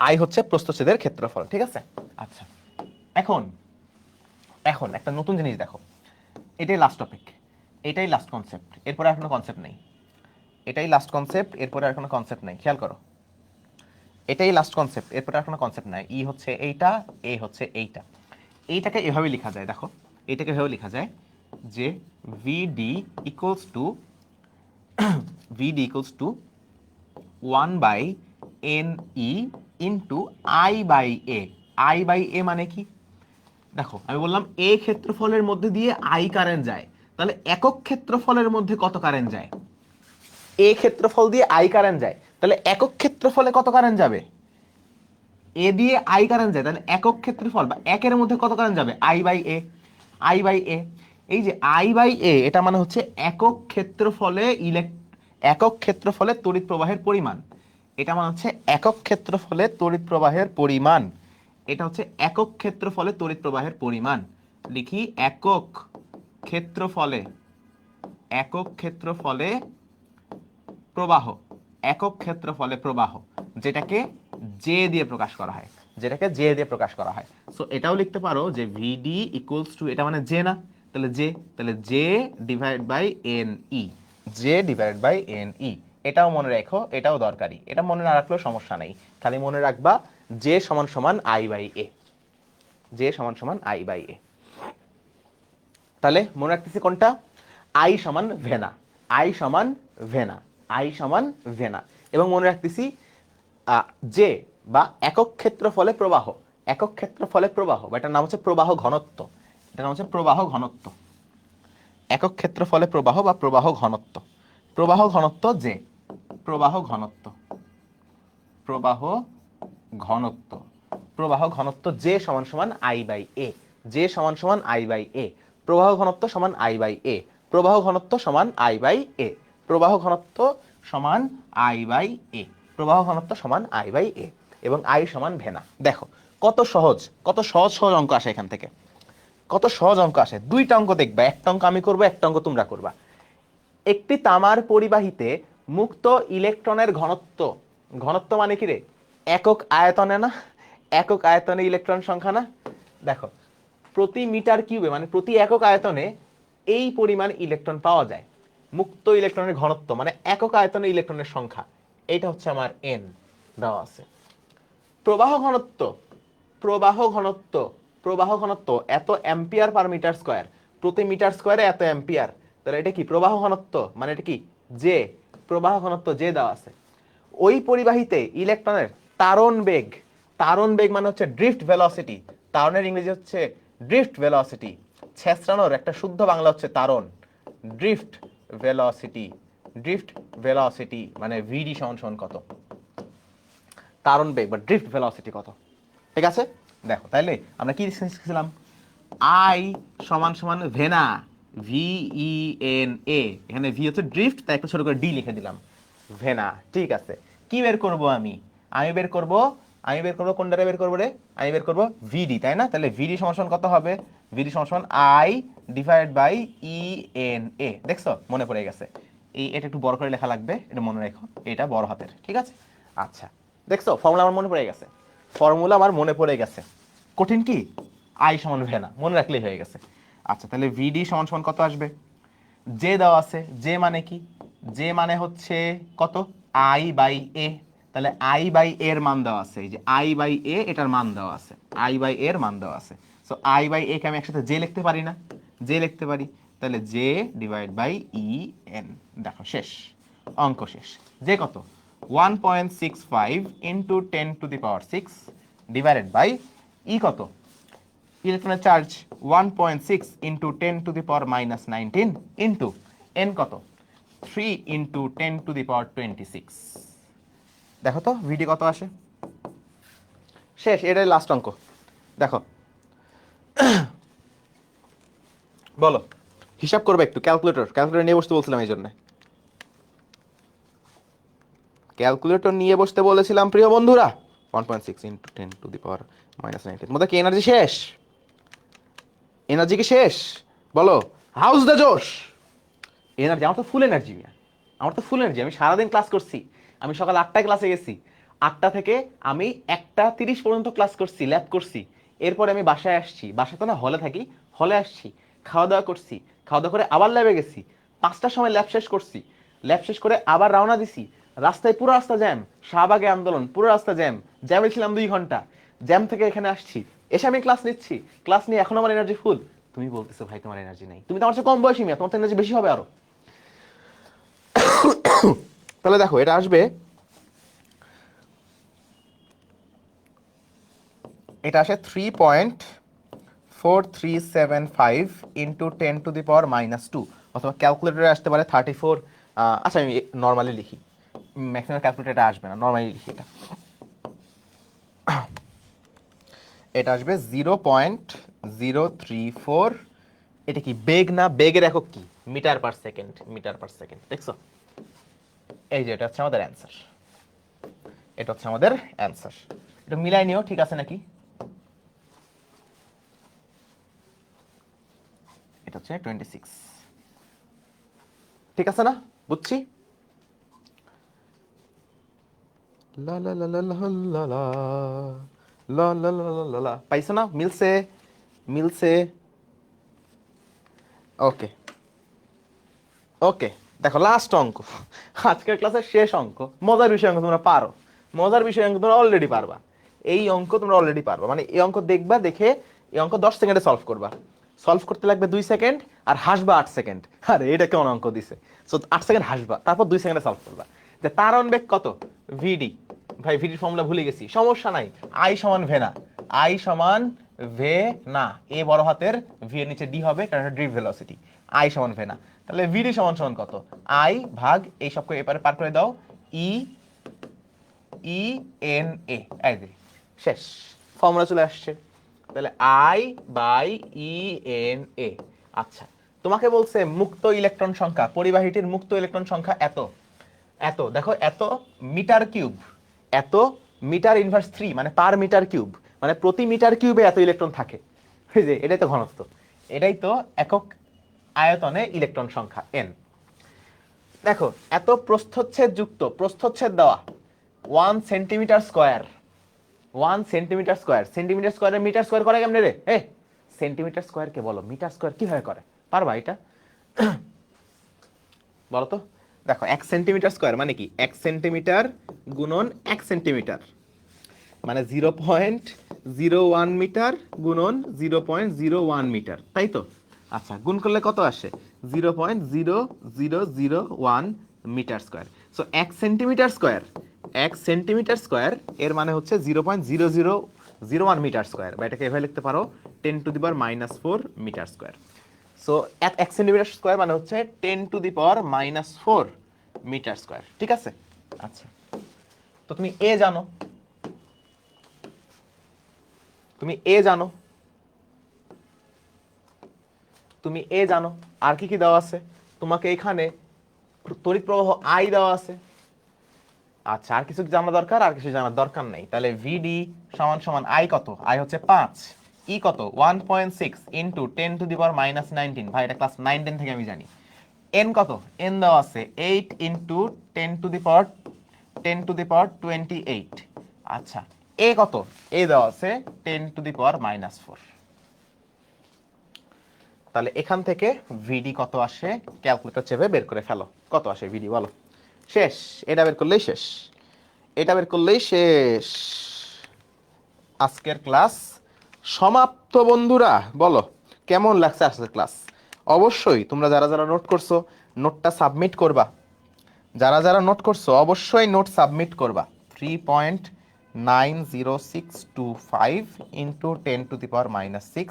আই হচ্ছে প্রস্থচ্ছেদের ক্ষেত্রফল, ঠিক আছে? আচ্ছা, এখন এখন একটা নতুন জিনিস দেখো, এটাই লাস্ট টপিক, এটাই লাস্ট কনসেপ্ট, এরপরে আর কোনো কনসেপ্ট নেই। এটাই লাস্ট কনসেপ্ট, এরপরে আর কোনো কনসেপ্ট নেই, খেয়াল করো। এটাই লাস্ট কনসেপ্ট, এরপরে আর কোনো কনসেপ্ট নাই। ই হচ্ছে এইটা, এ হচ্ছে এইটা। এইটাকে এভাবে লেখা যায়, দেখো, এইটাকে এভাবে লেখা যায় যে VD equals to, VD equals to 1/NE into I/A। I/A মানে কি? দেখো, আমি বললাম এ ক্ষেত্রফলের মধ্যে দিয়ে আই কারেন্ট যায়, তাহলে একক ক্ষেত্রফলের মধ্যে কত কারেন্ট যায়? এ ক্ষেত্রফল দিয়ে আই কারেন্ট যায়, তাহলে একক ক্ষেত্রফলে কত কারেন্ট যাবে? এ দিয়ে আই কারেন্ট যায়, তাহলে একক ক্ষেত্রফল বা একের মধ্যে কত কারেন্ট যাবে? I by A. I by A, এই যে আই বাই এ, এটা মানে হচ্ছে একক ক্ষেত্রফলে একক ক্ষেত্রফলে তড়িৎ প্রবাহের পরিমাণ। এটা মানে হচ্ছে একক ক্ষেত্রফলে তড়িৎ প্রবাহের পরিমাণ। এটা হচ্ছে একক ক্ষেত্রফলে তড়িৎ প্রবাহের পরিমাণ। লিখি একক ক্ষেত্রফলে, একক ক্ষেত্রফলে প্রবাহ, একক ক্ষেত্রফলে প্রবাহ, যেটাকে জে দিয়ে প্রকাশ করা হয়, যেটাকে জে দিয়ে প্রকাশ করা হয়। সো এটাও লিখতে পারো যে ভিডি ইকুয়ালস টু, এটা মানে জে না, তাহলে জে, তাহলে J divide by N E, J divide by N E. এটাও মনে রাখো, এটাও দরকারি, এটা মনে না রাখলেও সমস্যা নেই, খালি মনে রাখবা জে সমান সমান আই বাই এ, জে সমান সমান আই বাই এ। তাহলে মনে রাখতেছি কোনটা? আই সমান ভেনা, আই সমান ভেনা, আই সমান ভেনা। এবং মনে রাখতেছি যে বা একক ক্ষেত্রফলে প্রবাহ, একক ক্ষেত্রফলে প্রবাহ, বা এটার নাম হচ্ছে প্রবাহ ঘনত্ব, এটার নাম হচ্ছে প্রবাহ ঘনত্ব। একক ক্ষেত্রফলে প্রবাহ বা প্রবাহ ঘনত্ব, প্রবাহ ঘনত্ব যে, প্রবাহ ঘনত্ব, প্রবাহ ঘনত্ব, প্রবাহ ঘনত্ব জে সমান সমান আই বাই এ, জে সমান সমান আই বাই এ, প্রবাহ ঘনত্ব সমান আই বাই এ, প্রবাহ ঘনত্ব সমান আই বাই এ, প্রবাহ ঘনত্ব সমান আই বাই এ, প্রবাহ ঘনত্ব সমান আই বাই এ, এবং আই সমান ভেনা। দেখো কত সহজ, কত সহজ সহজ অঙ্ক আসে এখান থেকে, কত সহজ অঙ্ক আসে। দুইটা অঙ্ক দেখবা, একটা অঙ্ক আমি করবো, একটা অঙ্ক তোমরা করবা। একটি তামার পরিবাহীতে মুক্ত ইলেকট্রনের ঘনত্ব, ঘনত্ব মানে কি রে? একক আয়তনে না, একক আয়তনে ইলেকট্রন সংখ্যা না। দেখো প্রতি মিটার কিউবে মানে প্রতি একক আয়তনে এই পরিমাণ ইলেকট্রন পাওয়া যায়। মুক্ত ইলেকট্রনের ঘনত্ব মানে একক আয়তনে ইলেকট্রনের সংখ্যা, এইটা হচ্ছে আমার এন দেওয়া আছে। প্রবাহ ঘনত্ব, প্রবাহ ঘনত্ব, প্রবাহ ঘনত্ব এত অ্যাম্পিয়ার পার মিটার স্কয়ার, প্রতি মিটার স্কয়ারে এত অ্যাম্পিয়ার, তাহলে এটা কি প্রবাহ ঘনত্ব, মানে এটা কি জে, প্রবাহ ঘনত্ব জে দেওয়া আছে। ওই পরিবাহীতে ইলেকট্রনের তারণ বেগ, তারণ বেগ মানে হচ্ছে ড্রিফট ভেলোসিটি, তারণের ইংরেজি হচ্ছে ড্রিফট ভেলোসিটি, ছেঁচড়ানোর একটা শুদ্ধ বাংলা হচ্ছে তারণ, ড্রিফট ভেলোসিটি, ড্রিফট ভেলোসিটি মানে ভিডি সমান সমান কত, তারণ বেগ বা ড্রিফট ভেলোসিটি কত। ঠিক আছে, দেখো তাইলে আমরা কি শিখছিলাম? আই সমান সমান ভেনা, ভি ই এন এ, এখানে ভি হচ্ছে ড্রিফট, তাই একটা ছোট করে ডি লিখে দিলাম, ভেনা। ঠিক আছে, কি বের করব আমি? আমি বের করব, আমি বের করব কোনটারে বের করব রে? আমি বের করব ভিডি, তাই না? তাহলে ভিডি সমান সমান কত হবে? ভিডি সমান সমান I divide by E N A. দেখছো মনে পড়ে গেছে। এই এটা একটু বড় করে লেখা লাগবে, এটা মনে রাখো, এটা বড় হাতের, ঠিক আছে? আচ্ছা, দেখছো ফর্মুলা আমার মনে পড়ে গেছে, ফর্মুলা আমার মনে পড়ে গেছে। কঠিন কি? আই সমান ভেনা, মনে রাখলেই হয়ে গেছে। আচ্ছা, তাহলে ভিডি সমান সমান কত আসবে? জে দেওয়া আছে, জে মানে কি? জে মানে হচ্ছে কত? আই বাই এ। তাহলে আই বাই এর মান দেওয়া আছে, এই যে আই বাই এ, এটার মান দেওয়া আছে, আই বাই এর মান দেওয়া আছে। সো আই বাই এ কে আমি একসাথে জে লিখতে পারি না? জে লিখতে পারি, তাহলে J divide by E N. দেখো শেষ, অঙ্ক শেষ। জে কত? 1.65 ইন্টু 10⁶ ডিভাইডেড বাই ই কত? ইলেকট্রনের চার্জ 1.6 ইন্টু 10⁻⁻19 ইন্টু এন কত? 3 ইন্টু 10⁻26। দেখো তো ভিডি কত আসে। শেষ, এটাই লাস্ট অঙ্ক। দেখো বলো, হিসাব করবে একটু, ক্যালকুলেটর, ক্যালকুলেটর নিয়ে বসতে বলছিলাম, এই জন্য ক্যালকুলেটর নিয়ে বসতে বলেছিলাম প্রিয় বন্ধুরা। 1.6 ইন্টু 10⁻⁻19, তোমাদের কি এনার্জি শেষ? এনার্জি কি শেষ? বলো, হাউস দ্য জোশ। এনার্জি, আমার তো ফুল এনার্জি, আমার তো ফুল এনার্জি। আমি সারাদিন ক্লাস করছি, আমি সকাল 8টায় ক্লাসে গেছি, 8টা থেকে আমি 1টা 30 পর্যন্ত ক্লাস করছি, ল্যাব করছি। এরপরে আমি বাসায় আসছি, বাসায় তো না হলে থাকি, হলে আসছি, খাওয়া দাওয়া করছি, খাওয়া দাওয়া করে আবার ল্যাবে গেছি, 5টার সময় ল্যাব শেষ করছি, ল্যাব শেষ করে আবার রওনা দিছি। রাস্তায় পুরো রাস্তা জ্যাম, শাহবাগে আন্দোলন, পুরো রাস্তা জ্যাম, জ্যামে ছিলাম 2 ঘন্টা, জ্যাম থেকে এখানে আসছি, এসে আমি ক্লাস নিচ্ছি, ক্লাস নিয়ে এখন আমার এনার্জি ফুল। তুমি বলতেছো ভাই তোমার এনার্জি নেই, তুমি তো আমার চেয়ে কম বয়সী মেয়ে, তোমার তো এনার্জি বেশি হবে আরো। তাহলে দেখো এটা আসবে, এটা আসে 3.5 4375 ইন্টু 10⁻², অথবা ক্যালকুলেটরে আসতে পারে 34। আচ্ছা আমি নর্মালি লিখি, ম্যাক্সিমাম ক্যালকুলেটরে আসবে না, নর্মালি লিখি। এটা আসবে 0.034। এটা কি বেগ না? বেগের একক কি? Metre per second. Metre per second, দেখছো? এই যে এটা হচ্ছে আমাদের অ্যান্সার, এটা হচ্ছে আমাদের অ্যান্সার। এটা মিলাই নিও, ঠিক আছে নাকি? এটা হচ্ছে 26, ঠিক আছে না? বুঝছি। লা লা লা লা লা লা লা লা লা লা লা লা লা। পাইছো না? মিলছে, মিলছে। ওকে ওকে, দেখো লাস্ট অঙ্ক, আজকের ক্লাসের শেষ অঙ্ক। মজার বিষয় অঙ্ক তোমরা পারো, মজার বিষয় অঙ্ক তোমরা অলরেডি পারবা। এই অঙ্ক তোমরা অলরেডি পারবা, মানে এই অঙ্ক দেখবা, দেখে এই অঙ্ক 10 সেকেন্ডে সলভ করবা। সলভ করতে লাগবে 2 সেকেন্ড, আর হাসবা 8 সেকেন্ড। আরে এটা কেমন অঙ্ক দিছে! সো 8 সেকেন্ড হাসবা, তারপর 2 সেকেন্ডে সলভ করবা। যে তারণ বেগ কত? ভিডি। ভাই ভিডির ফর্মুলা ভুলে গেছি, সমস্যা নাই। আই সমান ভে না, আই সমান ভে না, এ বড় হাতের, ভি এর নিচে ডি হবে, কারণ এটা ড্রিফট ভেলোসিটি। আই সমান ভে না, তাহলে ভিডি সমান সমান কত? আই ভাগ এই সবকে এপারে পার করে দাও, ই ই এন এ, এই যে শেষ, ফর্মুলা চলে আসছে। তাহলে I by E N A. আচ্ছা, তোমাকে বলছে মুক্ত ইলেকট্রন সংখ্যা, পরিবাহীটির মুক্ত ইলেকট্রন সংখ্যা এত। এত দেখো, এত মিটার কিউব, এত মিটার ইনভার্স 3, মানে পার মিটার কিউব, মানে প্রতি মিটার কিউবে এত ইলেকট্রন থাকে। এই যে এটাই তো ঘনত্ব, এটাই তো একক আয়তনে ইলেকট্রন সংখ্যা এন। দেখো এত প্রস্থচ্ছেদ যুক্ত, প্রস্থচ্ছেদ দেওয়া 1 centimetre square, 1 centimetre square, centimetre স্কয়ারের মিটার স্কয়ার করে কেমনে রে? সেন্টিমিটার স্কয়ার কে বলো মিটার স্কয়ার কিভাবে করে? পারবা এটা? বলো তো। দেখো 1 সেন্টিমিটার স্কয়ার মানে কি? 1 সেন্টিমিটার গুণন 1 সেন্টিমিটার, মানে 0.01 মিটার গুণন 0.01 মিটার, তাই তো? আচ্ছা, গুণ করলে কত আসে? 0.0001 metre square. So 1 centimetre square, 1 centimetre square এর মানে হচ্ছে 0.0001 মিটার স্কয়ার, বা এটাকে এভাবে লিখতে পারো 10⁻⁻4 metre square. So 1 centimetre square মানে হচ্ছে 10⁻⁻4 মিটার স্কয়ার, ঠিক আছে? আচ্ছা, তো তুমি এ জানো, তুমি এ জানো, তুমি এ জানো। আর কি কি দেওয়া আছে তোমাকে? এখানে তড়িৎ প্রবাহ আই দেওয়া আছে। আচ্ছা, আর কিছু জানা দরকার? আর কিছু জানার দরকার নেই। তাহলে ভিডি সমান সমান আই কত? আই হচ্ছে 5, ই কত? 1.6 ইন্টু 10⁻⁻19। ভাই এটা ক্লাস 9 10 থেকে আমি জানি। এন কত? এন দেওয়া আছে 8 ইন্টু 10⁻28। আচ্ছা, এ কত? এ দেওয়া আছে 10⁻⁻4। তাহলে এখান থেকে ভিডি কত আসে? ক্যালকুলেটর চেপে বের করে ফেলো, কত আসে ভিডি বলো। শেষ, এটা বের করলেই শেষ, এটা বের করলেই শেষ। আজকের ক্লাস সমাপ্ত বন্ধুরা। বলো কেমন লাগছে আজকের ক্লাস? অবশ্যই তোমরা যারা যারা নোট করছো নোটটা সাবমিট করবা, যারা যারা নোট করছো অবশ্যই নোট সাবমিট করবা। 3.90625 ইন্টু 10⁻⁻6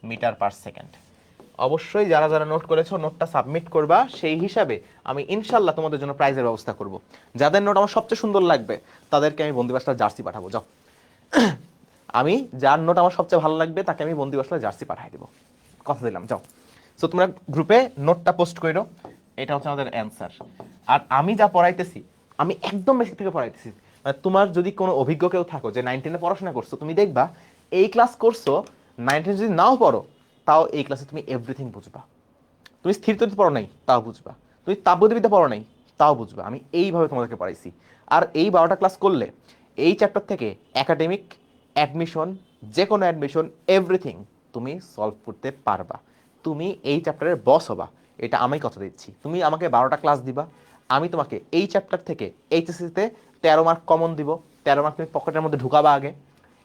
মিটার পার সেকেন্ড। অবশ্যই যারা যারা নোট করেছো নোটটা সাবমিট করবা, সেই হিসাবে আমি ইনশাল্লাহ তোমাদের জন্য প্রাইজের ব্যবস্থা করব। যাদের নোট আমার সবচেয়ে সুন্দর লাগবে তাদেরকে আমি বন্দিবাসলার জার্সি পাঠাবো। যাও, আমি যার নোট আমার সবচেয়ে ভালো লাগবে তাকে আমি বন্দিবাসলার জার্সি পাঠিয়ে দেবো, কথা দিলাম। যাও, সো তোমরা গ্রুপে নোটটা পোস্ট করো। এটা হচ্ছে আমাদের অ্যান্সার। আর আমি যা পড়াইতেছি, আমি একদম বেসিক থেকে পড়াইতেছি। মানে তোমার যদি কোনো অভিজ্ঞ কেউ থাকো যে 9 10 পড়াশোনা করছো, তুমি দেখবা এই ক্লাস করছো, 9 10 যদি নাও পড়ো তাও এই ক্লাসে তুমি এভরিথিং বুঝবা। তুমি স্থির তড়িৎ পড়ো নাই তাও বুঝবা, তুমি তাপগতিবিদ্যা পড়ো নাই তাও বুঝবা। আমি এইভাবে তোমাদেরকে পড়াইছি। আর এই 12টা ক্লাস করলে এই চ্যাপ্টার থেকে একাডেমিক, অ্যাডমিশন, যে কোনো অ্যাডমিশন, এভরিথিং তুমি সলভ করতে পারবা। তুমি এই চ্যাপ্টারের বস হবা, এটা আমি কথা দিচ্ছি। তুমি আমাকে 12টা ক্লাস দিবা, আমি তোমাকে এই চ্যাপ্টার থেকে এইচএসসিতে 13 মার্ক কমন দিব। 13 মার্ক তুমি পকেটের মধ্যে ঢুকাবা আগে।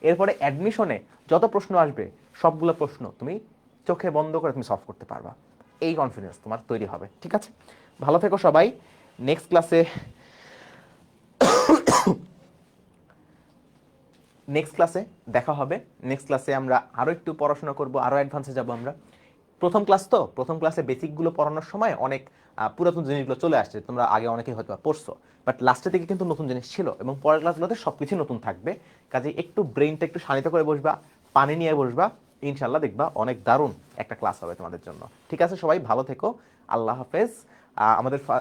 এরপরে অ্যাডমিশনে যত প্রশ্ন আসবে সবগুলো প্রশ্ন তুমি চোখে বন্ধ করে তুমি সলভ করতে পারবা। এই কনফিডেন্স তোমার তৈরি হবে, ঠিক আছে? ভালো থেকো সবাই। নেক্সট ক্লাসে নেক্সট ক্লাসে দেখা হবে। নেক্সট ক্লাসে আমরা আরও একটু পড়াশোনা করব, আরও অ্যাডভান্সে যাব আমরা। প্রথম ক্লাস তো, প্রথম ক্লাসে বেসিকগুলো পড়ানোর সময় অনেক পুরাতন জিনিসগুলো চলে আসছে, তোমরা আগে অনেকেই হয়তো পড়ছো, বাট লাস্টের দিকে কিন্তু নতুন জিনিস ছিল, এবং পরের ক্লাসগুলোতে সব কিছু নতুন থাকবে। কাজে একটু ব্রেইনটা একটু শানিত করে বসবা, পানি নিয়ে বসবা, ইনশাল্লাহ দেখবা অনেক দারুণ একটা ক্লাস হবে তোমাদের জন্য। ঠিক আছে, সবাই ভালো থেকো, আল্লাহ হাফেজ।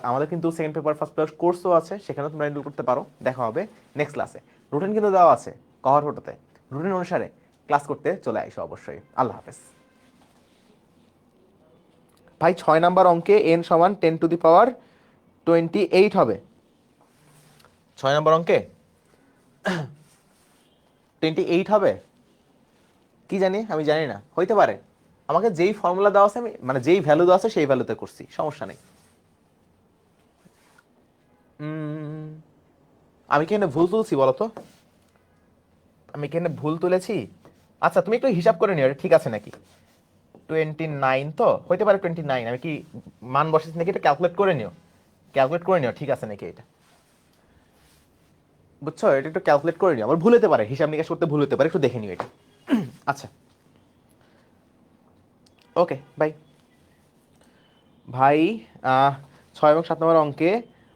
আমাদের কিন্তু সেকেন্ড পেপার ফার্স্ট পেপার কোর্সও আছে, সেখানেও তোমরা এনরোল করতে পারো। দেখা হবে নেক্সট ক্লাসে। রুটিন কিন্তু দেওয়া আছে কভার ফটোতে, রুটিন অনুসারে ক্লাস করতে চলে আইসো অবশ্যই। আল্লাহ হাফেজ। ভাই 6 নাম্বার অঙ্কে n সমান 10⁻28 হবে। 6 নাম্বার অঙ্কে 28 হবে, কি জানি, আমি জানি না, হইতে পারে। আমাকে যেই ফর্মুলা দেওয়া আছে, আমি মানে যেই ভ্যালু দেওয়া আছে সেই ভ্যালুতে করছি, সমস্যা নেই। আমি কি এখানে ভুল তুলছি বলো তো? আমি কি এখানে ভুল তুলেছি? আচ্ছা তুমি একটু হিসাব করে নিও, এটা ঠিক আছে নাকি। 29 তো হইতে পারে, 29 আমি কি মান বসেছি নাকি, এটা ক্যালকুলেট করে নিও, ক্যালকুলেট করে নিও ঠিক আছে নাকি এটা, বুঝছো? এটা একটু ক্যালকুলেট করে নিও, আমার ভুল হতে পারে, হিসাব নিকাশ করতে ভুল হতে পারে, একটু দেখে নিও এটা। আচ্ছা, ওকে বাই। ভাই 6 এবং 7 নম্বর অঙ্কে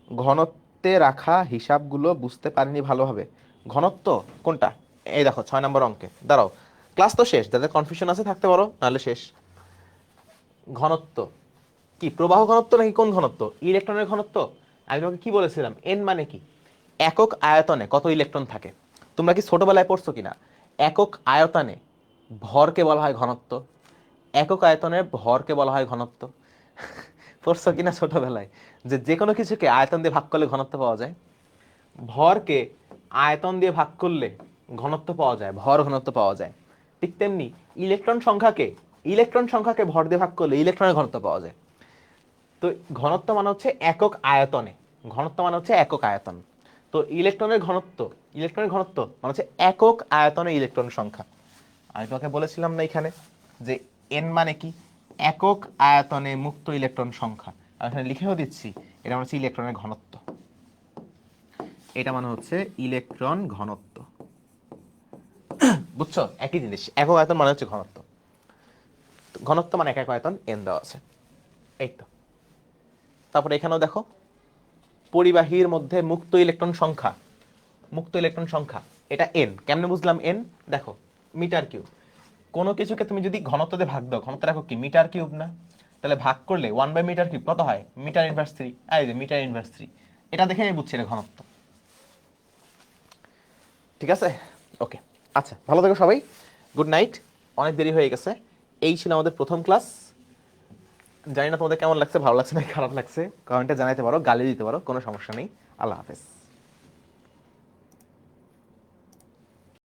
ঘনত্বে রাখা হিসাবগুলো বুঝতে পারিনি ভালোভাবে। ঘনত্ব কোনটা? এই দেখো 6 নম্বর অঙ্কে, দাঁড়াও ক্লাস তো শেষ, যাদের কনফিউশন আছে থাকতে পারো, নাহলে শেষ। ঘনত্ব কি, প্রবাহ ঘনত্ব নাকি কোন ঘনত্ব? ইলেকট্রনের ঘনত্ব। আমি তোমাকে কি বলেছিলাম, এন মানে কি? একক আয়তনে কত ইলেকট্রন থাকে। তোমরা কি ছোটবেলায় পড়ছো কিনা, একক আয়তনে ভরকে বলা হয় ঘনত্ব, একক আয়তনের ভরকে বলা হয় ঘনত্ব। পড়ছো কিনা ছোটবেলায়, যে যে কোনো কিছুকে আয়তন দিয়ে ভাগ করলে ঘনত্ব পাওয়া যায়, ভরকে আয়তন দিয়ে ভাগ করলে ঘনত্ব পাওয়া যায়, ভর ঘনত্ব পাওয়া যায়। ঠিক তেমনি ইলেকট্রন সংখ্যাকে ভর দিয়ে ভাগ করলে ইলেকট্রনের ঘনত্ব পাওয়া যায়। তো ঘনত্ব মানে হচ্ছে একক আয়তনে, ঘনত্ব মানে হচ্ছে একক আয়তন। তো ইলেকট্রনের ঘনত্ব মানে হচ্ছে একক আয়তনে ইলেকট্রন সংখ্যা। আমি তোমাকে বলেছিলাম না এখানে যে এন মানে কি, একক আয়তনে মুক্ত ইলেকট্রন সংখ্যা। আমি এখানে লিখেও দিচ্ছি, এটা মানে হচ্ছে ইলেকট্রনের ঘনত্ব, এটা মানে হচ্ছে ইলেকট্রন ঘনত্ব। বুঝছো, একই জিনিস, একক আয়তন মানে হচ্ছে ঘনত্ব। ঘনত্ব মানে একক আয়তন, এন দেওয়া আছে, এই তো। তারপরে এখানেও দেখো, পরিবাহীর মধ্যে মুক্ত ইলেকট্রন সংখ্যা এটা এন। কেমনে বুঝলাম এন? দেখো মিটার কিউব, কোনো কিছুকে তুমি যদি ঘনত্ব দিয়ে ভাগ দাও, ঘনত্ব রাখো কি মিটার কিউব না? তাহলে ভাগ করলে 1/মিটার কিউব কত হয়? Metre inverse 3। এই যে মিটার ইনভার্স 3, এটা দেখে আমি বুঝছি এটা ঘনত্ব। ঠিক আছে, ওকে। আচ্ছা, ভালো থেকো সবাই, গুড নাইট। অনেক দেরি হয়ে গেছে। এই ছিল আমাদের প্রথম ক্লাস। জানি না তোমাদের কেমন লাগছে, ভালো লাগছে না খারাপ লাগছে, কমেন্টে জানাইতে পারো, গালি দিতে পারো, কোনো সমস্যা নেই। আল্লাহ হাফেজ।